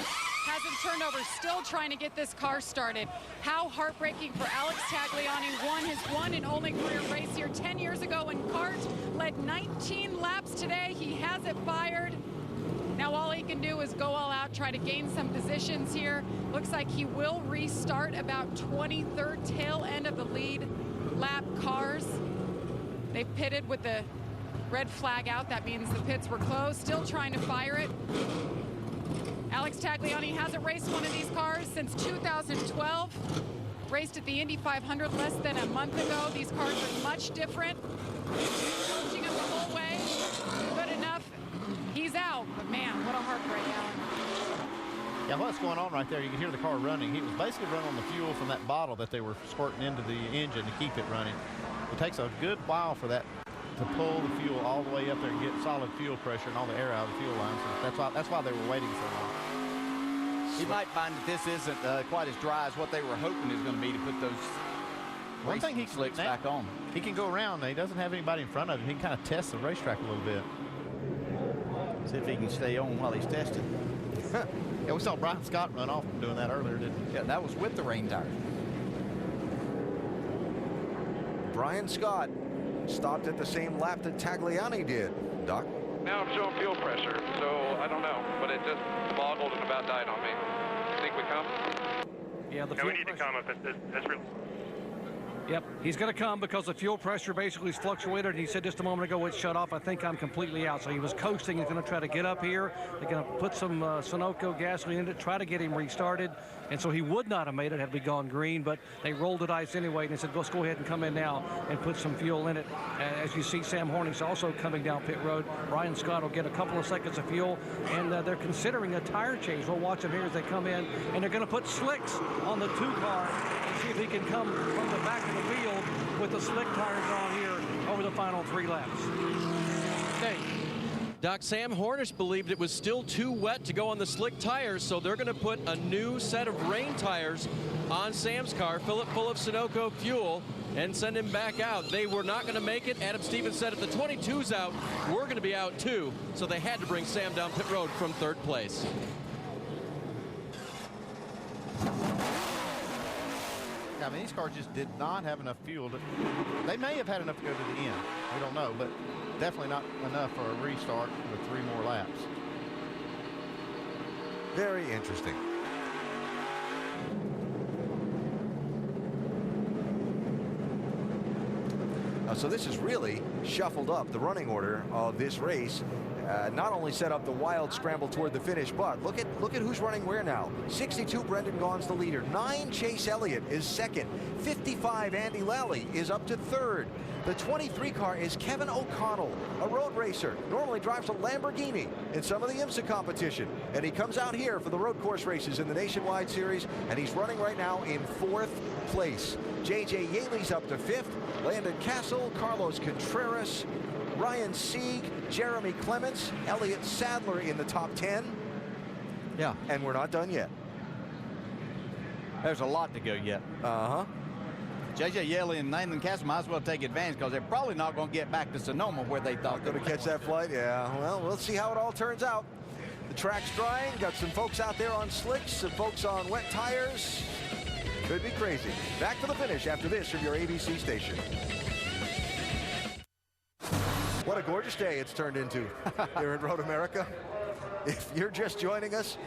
hasn't turned over. Still trying to get this car started. How heartbreaking for Alex Tagliani. Won his one and only career race here 10 years ago when CART led 19 laps today. He has it fired. Now all he can do is go all out, try to gain some positions here. Looks like he will restart about 23rd, tail end of the lead lap cars. They've pitted with the Red flag out. That means the pits were closed. Still trying to fire it. Alex Tagliani hasn't raced one of these cars since 2012. Raced at the Indy 500 less than a month ago. These cars are much different. Coaching him the whole way. Good enough. He's out. But man, what a heartbreak, Alan. Yeah, what's going on right there, you can hear the car running. He was basically running on the fuel from that bottle that they were squirting into the engine to keep it running. It takes a good while for that to pull the fuel all the way up there and get solid fuel pressure and all the air out of the fuel lines. So that's why they were waiting so long. You might find that this isn't quite as dry as what they were hoping it was going to be to put those one thing he slicks back on. He can go around. He doesn't have anybody in front of him. He can kind of test the racetrack a little bit. See if he can stay on while he's testing. Yeah, we saw Brian Scott run off from doing that earlier, didn't we? Yeah, that was with the rain tires. Brian Scott stopped at the same lap that Tagliani did. Doc? Now I'm showing fuel pressure, so I don't know, but it just boggled and about died on me. You think we come? Yeah, we need to come if that's real. Yep, he's going to come because the fuel pressure basically is fluctuated. And he said just a moment ago it shut off. I think I'm completely out. So he was coasting. He's going to try to get up here. They're going to put some Sunoco gasoline in it, try to get him restarted. And so he would not have made it had we gone green, but they rolled the dice anyway. And they said, let's go ahead and come in now and put some fuel in it. As you see, Sam Horning's also coming down pit road. Brian Scott will get a couple of seconds of fuel, and they're considering a tire change. We'll watch them here as they come in, and they're going to put slicks on the 2 car and see if he can come from the back of the field with the slick tires on here over the final 3 laps. Okay. Doc, Sam Hornish believed it was still too wet to go on the slick tires, so they're going to put a new set of rain tires on Sam's car, fill it full of Sunoco fuel, and send him back out. They were not going to make it. Adam Stevens said if the 22's out, we're going to be out too, so they had to bring Sam down pit road from 3rd place. I mean, these cars just did not have enough fuel. They may have had enough to go to the end. We don't know, but definitely not enough for a restart with 3 more laps. Very interesting. So this has really shuffled up the running order of this race. Not only set up the wild scramble toward the finish, but look at who's running where now. 62, Brendan Gaughan's the leader. 9, Chase Elliott is second. 55, Andy Lally is up to 3rd. The 23 car is Kevin O'Connell, a road racer. Normally drives a Lamborghini in some of the IMSA competition. And he comes out here for the road course races in the Nationwide Series, and he's running right now in 4th place. J.J. Yaley's up to 5th. Landon Castle, Carlos Contreras, Ryan Sieg, Jeremy Clements, Elliott Sadler in the top 10. Yeah. And we're not done yet. There's a lot to go yet. Uh-huh. J.J. Yeley and Nathan Castle might as well take advantage because they're probably not going to get back to Sonoma where they thought they were going to catch that flight. Yeah, well, we'll see how it all turns out. The track's drying. Got some folks out there on slicks, some folks on wet tires. Could be crazy. Back to the finish after this from your ABC station. What a gorgeous day it's turned into here in Road America. If you're just joining us,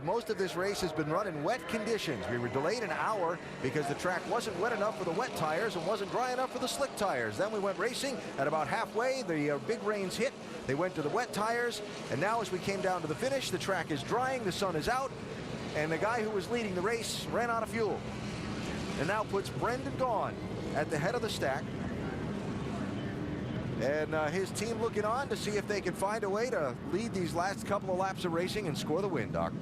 most of this race has been run in wet conditions. We were delayed an hour because the track wasn't wet enough for the wet tires and wasn't dry enough for the slick tires. Then we went racing. At about halfway, the big rains hit. They went to the wet tires. And now as we came down to the finish, the track is drying, the sun is out, and the guy who was leading the race ran out of fuel. And now puts Brendan Gaughan at the head of the stack. And his team looking on to see if they can find a way to lead these last couple of laps of racing and score the win, Doc.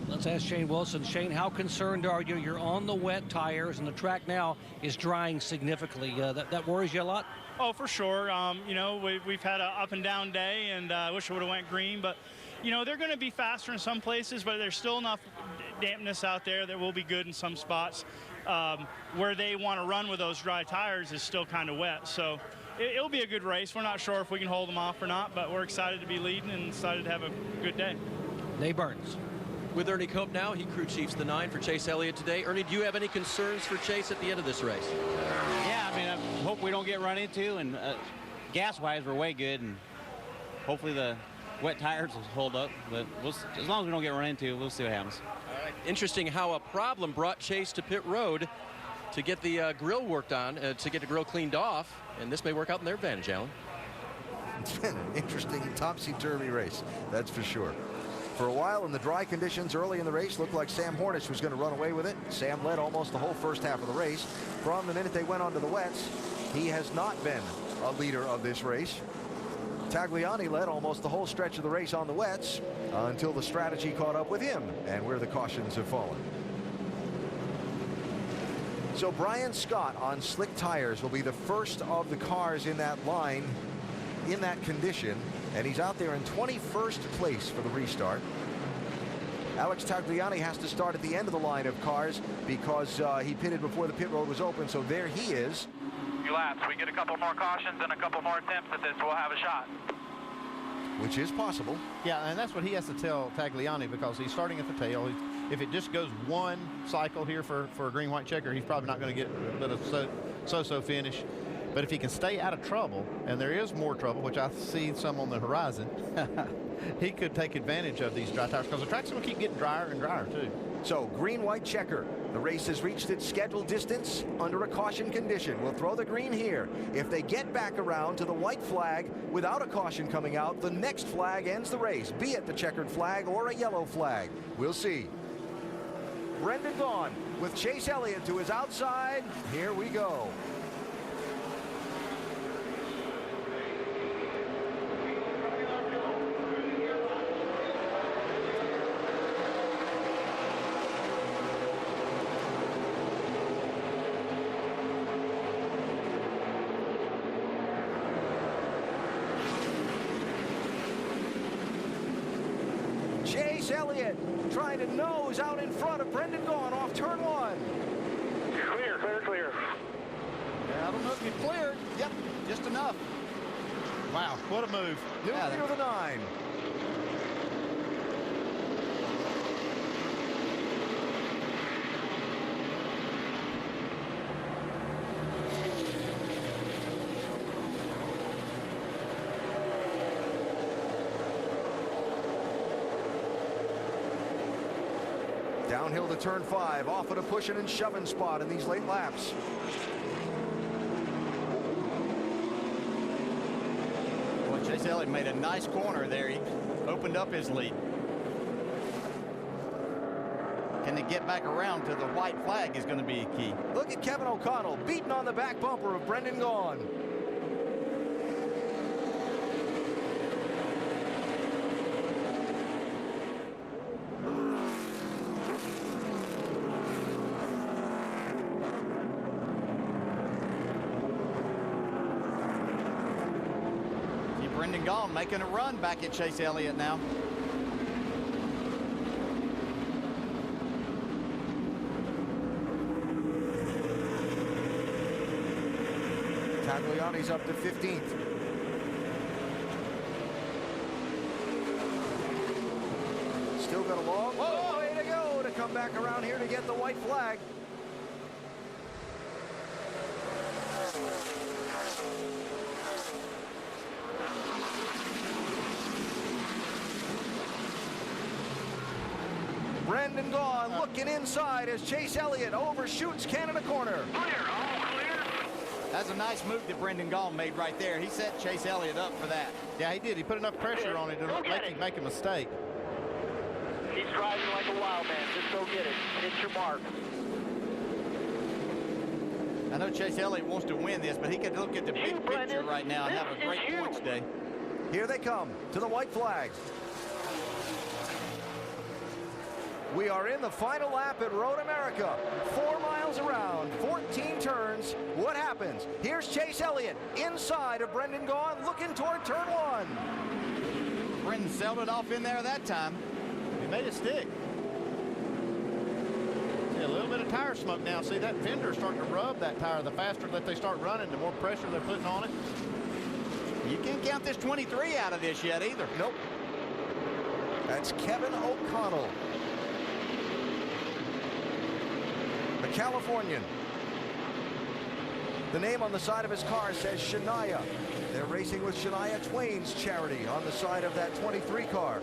Let's ask Shane Wilson. Shane, how concerned are you? You're on the wet tires, and the track now is drying significantly. That worries you a lot? Oh, for sure. You know, we've had an up and down day, and I wish it would have went green. But, you know, they're going to be faster in some places, but there's still enough dampness out there that will be good in some spots. Where they want to run with those dry tires is still kind of wet. So it'll be a good race. We're not sure if we can hold them off or not, but we're excited to be leading and excited to have a good day. Dave Burns. With Ernie Cope now, he crew chiefs the 9 for Chase Elliott today. Ernie, do you have any concerns for Chase at the end of this race? Yeah, I mean, I hope we don't get run into, and gas-wise, we're way good, and hopefully the wet tires will hold up, but as long as we don't get run into, we'll see what happens. All right. Interesting how a problem brought Chase to pit road to get the grill worked on, to get the grill cleaned off, and this may work out in their advantage, Alan. It's been an interesting topsy-turvy race, that's for sure. For a while in the dry conditions early in the race, looked like Sam Hornish was going to run away with it. Sam led almost the whole first half of the race. From the minute they went onto the wets, he has not been a leader of this race. Tagliani led almost the whole stretch of the race on the wets until the strategy caught up with him and where the cautions have fallen. So Brian Scott on slick tires will be the first of the cars in that line in that condition, and he's out there in 21st place for the restart. Alex Tagliani has to start at the end of the line of cars because he pitted before the pit road was open, so there he is. Few laps. We get a couple more cautions and a couple more attempts at this, we'll have a shot. Which is possible. Yeah, and that's what he has to tell Tagliani, because he's starting at the tail. If it just goes one cycle here for a green-white checker, he's probably not going to get but a so-so finish. But if he can stay out of trouble, and there is more trouble, which I see some on the horizon, he could take advantage of these dry tires, because the track's going to keep getting drier and drier, too. So, green-white checker. The race has reached its scheduled distance under a caution condition. We'll throw the green here. If they get back around to the white flag without a caution coming out, the next flag ends the race, be it the checkered flag or a yellow flag. We'll see. Brendan Gaughan with Chase Elliott to his outside. Here we go. Chase Elliott trying to nose out in front of Brendan Gaughan off turn one. Clear, clear, clear. Yeah, I don't know if you cleared. Yep, just enough. Wow, what a move. New leader of the 9. Downhill to turn 5, off at a pushing and shoving spot in these late laps. Well, Chase Elliott made a nice corner there. He opened up his lead. Can they get back around to the white flag is going to be a key. Look at Kevin O'Connell beating on the back bumper of Brendan Gaughan. Brendan Gaughan making a run back at Chase Elliott now. Tagliani's up to 15th. Still got a long way to go to come back around here to get the white flag. Brendan Gaughan looking inside as Chase Elliott overshoots Canada corner. That's a nice move that Brendan Gaughan made right there. He set Chase Elliott up for that. Yeah, he did. He put enough pressure on it to make him make a mistake. He's driving like a wild man. Just go get it. Hit your mark. I know Chase Elliott wants to win this, but he could look at the big picture right now and have a great points day. Here they come to the white flag. We are in the final lap at Road America. 4 miles around, 14 turns. What happens? Here's Chase Elliott inside of Brendan Gaughan looking toward turn 1. Brendan sailed it off in there that time. He made it stick. See a little bit of tire smoke now. See that fender starting to rub that tire. The faster that they start running, the more pressure they're putting on it. You can't count this 23 out of this yet either. Nope. That's Kevin O'Connell, a Californian. The name on the side of his car says Shania. They're racing with Shania Twain's charity on the side of that 23 car.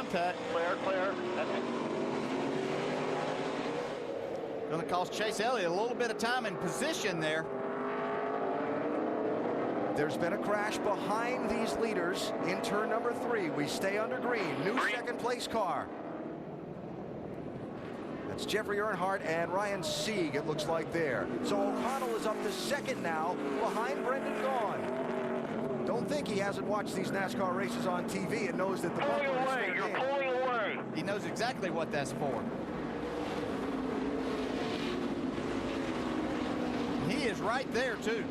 contact. Clear, clear. Going to cost Chase Elliott a little bit of time and position there. There's been a crash behind these leaders in turn number 3. We stay under green. New second place car. That's Jeffrey Earnhardt and Ryan Sieg, it looks like there. So O'Connell is up to second now behind Brendan Gaughan. Don't think he hasn't watched these NASCAR races on TV and knows that the bumper is fair game. Pulling away. He knows exactly what that's for. He is right there, too.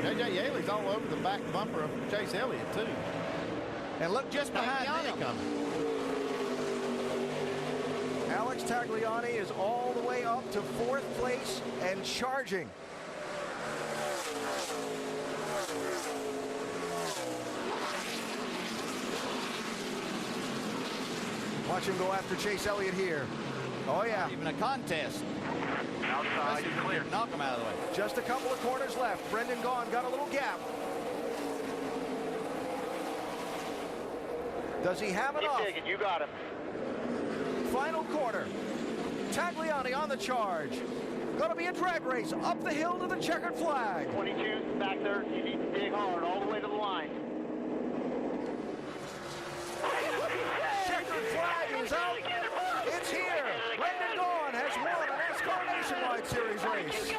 J.J. Yaley's all over the back bumper of Chase Elliott, too. And look just behind him. Alex Tagliani is all the way up to 4th place and charging. Watch him go after Chase Elliott here. Oh, yeah. Not even a contest. Outside, clear. Knock him out of the way. Just a couple of corners left. Brendan Gaughan got a little gap. Does he have enough? Keep digging, you got him. Final quarter. Tagliani on the charge. Going to be a drag race up the hill to the checkered flag. 22 back there. You need to dig hard all the way to the line. Checkered flag is out. It's here. Brendan Gaughan has won a NASCAR Nationwide Series race.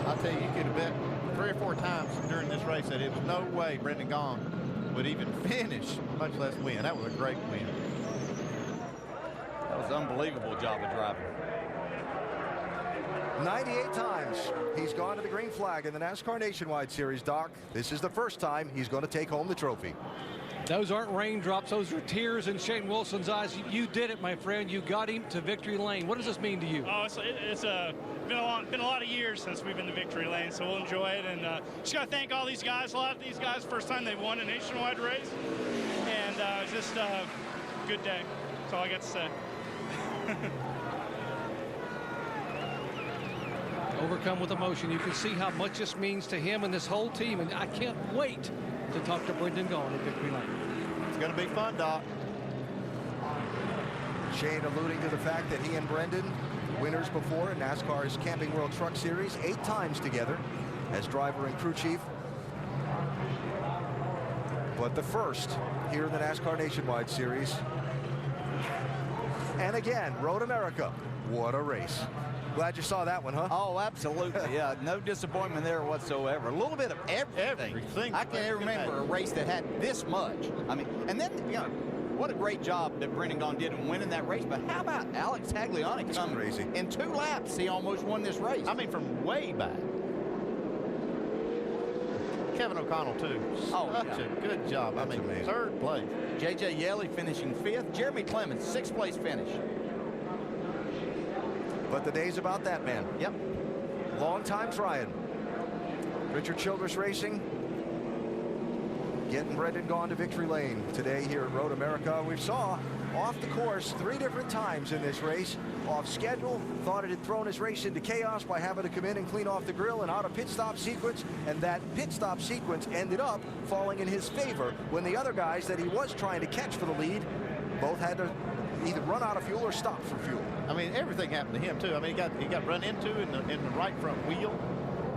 I'll tell you, you could have bet 3 or 4 times during this race that it was no way Brendan Gaughan would even finish, much less win. That was a great win. That was an unbelievable job of driving. 98 times he's gone to the green flag in the NASCAR Nationwide Series, Doc. This is the first time he's going to take home the trophy. Those aren't raindrops. Those are tears in Shane Wilson's eyes. You did it, my friend. You got him to victory lane. What does this mean to you? Oh, it's been a lot of years since we've been to victory lane, so we'll enjoy it. And just got to thank all these guys. A lot of these guys, first time they've won a nationwide race. And just a good day. That's all I got to say. Overcome with emotion. You can see how much this means to him and this whole team. And I can't wait to talk to Brendan Gaughan at victory lane. It's going to be fun, Doc. Shane alluding to the fact that he and Brendan, winners before in NASCAR's Camping World Truck Series, 8 times together as driver and crew chief. But the first here in the NASCAR Nationwide Series. And again, Road America. What a race. Glad you saw that one, huh? Oh, absolutely. Yeah, no disappointment there whatsoever. A little bit of everything. I can't remember a race that had this much. I mean, and then, you know, what a great job that Brendan Gaughan did in winning that race. But how about Alex Tagliani? Come crazy. In 2 laps, he almost won this race. I mean, from way back. Kevin O'Connell, too. Oh, Such a good job. That's amazing. 3rd place. J.J. Yeley finishing 5th. Jeremy Clemens, 6th place finish. But the day's about that, man. Yep. Long time trying. Richard Childress Racing getting Brendan Gaughan to victory lane today here at Road America. We saw off the course 3 different times in this race. Off schedule, thought it had thrown his race into chaos by having to come in and clean off the grill and out of pit stop sequence. And that pit stop sequence ended up falling in his favor when the other guys that he was trying to catch for the lead both had to either run out of fuel or stop for fuel. I mean, everything happened to him, too. I mean, he got run into in the right front wheel.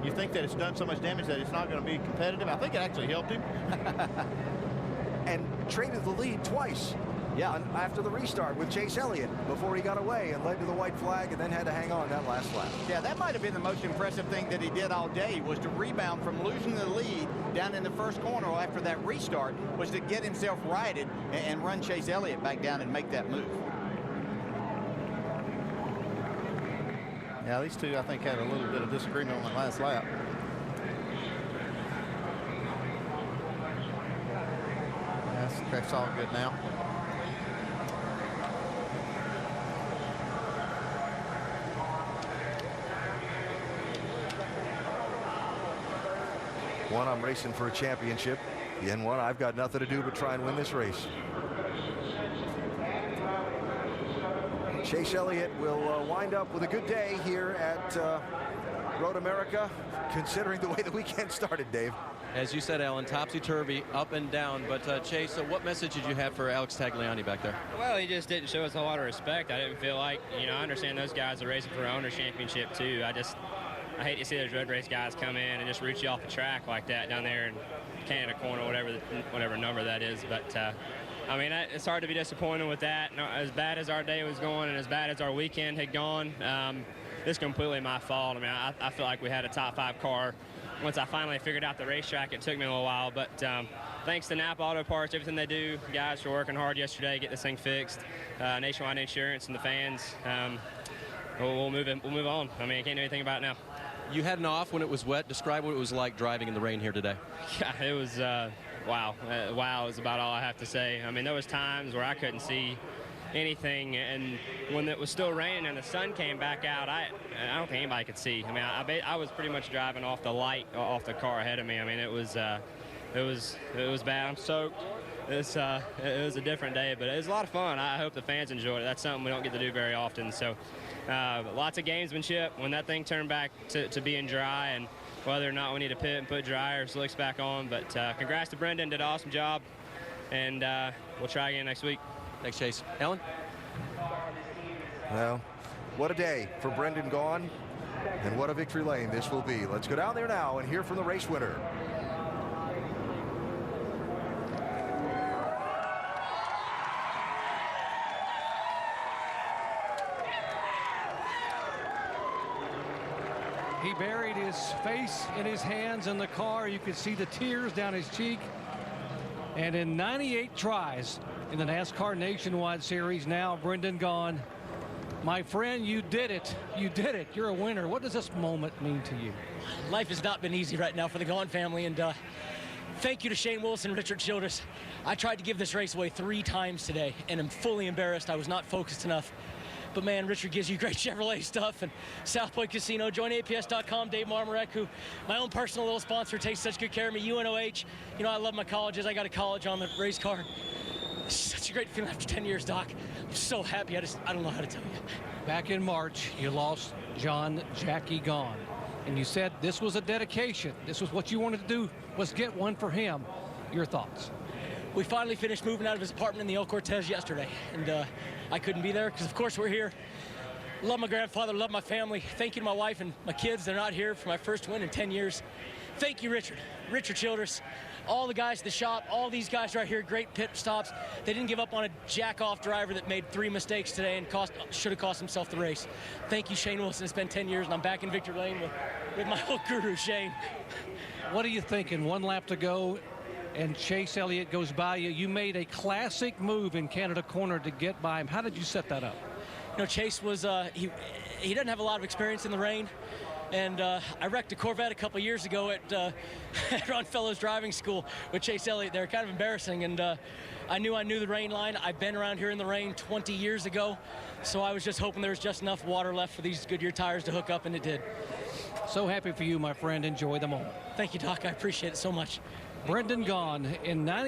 You think that it's done so much damage that it's not going to be competitive. I think it actually helped him. And traded the lead twice. Yeah. After the restart with Chase Elliott before he got away and led to the white flag and then had to hang on that last lap. Yeah, that might have been the most impressive thing that he did all day, was to rebound from losing the lead down in the first corner after that restart, was to get himself righted and run Chase Elliott back down and make that move. Yeah, these two, I think, had a little bit of disagreement on the last lap. That's all good now. One, I'm racing for a championship. And one, I've got nothing to do but try and win this race. Chase Elliott will wind up with a good day here at Road America, considering the way the weekend started, Dave. As you said, Alan, topsy-turvy, up and down. But Chase, so what message did you have for Alex Tagliani back there? Well, he just didn't show us a lot of respect. I didn't feel like, you know, I understand those guys are racing for an owner's championship too. I hate to see those road race guys come in and just root you off the track like that down there in Canada Corner, whatever number that is. But I mean, it's hard to be disappointed with that. As bad as our day was going and as bad as our weekend had gone, it's completely my fault. I mean, I feel like we had a top 5 car. Once I finally figured out the racetrack, it took me a little while, but thanks to Napa Auto Parts, everything they do, guys for working hard yesterday, get this thing fixed, Nationwide Insurance and the fans, we'll move on. I mean, I can't do anything about it now. You had an off when it was wet. Describe what it was like driving in the rain here today. Yeah, it was wow. Wow is about all I have to say. I mean, there was times where I couldn't see anything, and when it was still raining and the sun came back out, I don't think anybody could see. I mean, I was pretty much driving off the light off the car ahead of me. I mean, it was bad. I'm soaked. It was a different day, but it was a lot of fun. I hope the fans enjoyed it. That's something we don't get to do very often. So lots of gamesmanship when that thing turned back to being dry, and whether or not we need to pit and put dry or slicks back on. But congrats to Brendan, did an awesome job, and we'll try again next week. Thanks, Chase. Alan? Well, what a day for Brendan Gaughan, and what a victory lane this will be. Let's go down there now and hear from the race winner. He buried his face in his hands in the car. You could see the tears down his cheek. And in 98 tries in the NASCAR Nationwide Series, now Brendan Gaughan. My friend, you did it. You did it. You're a winner. What does this moment mean to you? Life has not been easy right now for the Gaughan family, and thank you to Shane Wilson, Richard Childress. I tried to give this race away 3 times today, and I'm fully embarrassed. I was not focused enough. But man, Richard gives you great Chevrolet stuff, and South Point Casino, join APS.com, Dave Marmarek, who my own personal little sponsor, takes such good care of me. UNOH, you know, I love my colleges. I got a college on the race car. It's such a great feeling after 10 years, Doc. I'm so happy. I don't know how to tell you. Back in March, you lost John Jackie Gaughan, and you said this was a dedication. This was what you wanted to do, was get one for him. Your thoughts? We finally finished moving out of his apartment in the El Cortez yesterday, and I couldn't be there because, of course, we're here. Love my grandfather, love my family. Thank you to my wife and my kids. They're not here for my first win in 10 years. Thank you, Richard Childress, all the guys at the shop, all these guys right here, great pit stops. They didn't give up on a jack-off driver that made 3 mistakes today and should have cost himself the race. Thank you, Shane Wilson. It's been 10 years, and I'm back in victory lane with my old guru, Shane. What are you thinking? 1 lap to go, and Chase Elliott goes by you. You made a classic move in Canada Corner to get by him. How did you set that up? You know, Chase was, he doesn't have a lot of experience in the rain. And I wrecked a Corvette a couple years ago at Ron Fellows Driving School with Chase Elliott there. Kind of embarrassing. And I knew the rain line. I've been around here in the rain 20 years ago. So I was just hoping there was just enough water left for these Goodyear tires to hook up, and it did. So happy for you, my friend. Enjoy the moment. Thank you, Doc. I appreciate it so much. Brendan Gaughan in 90.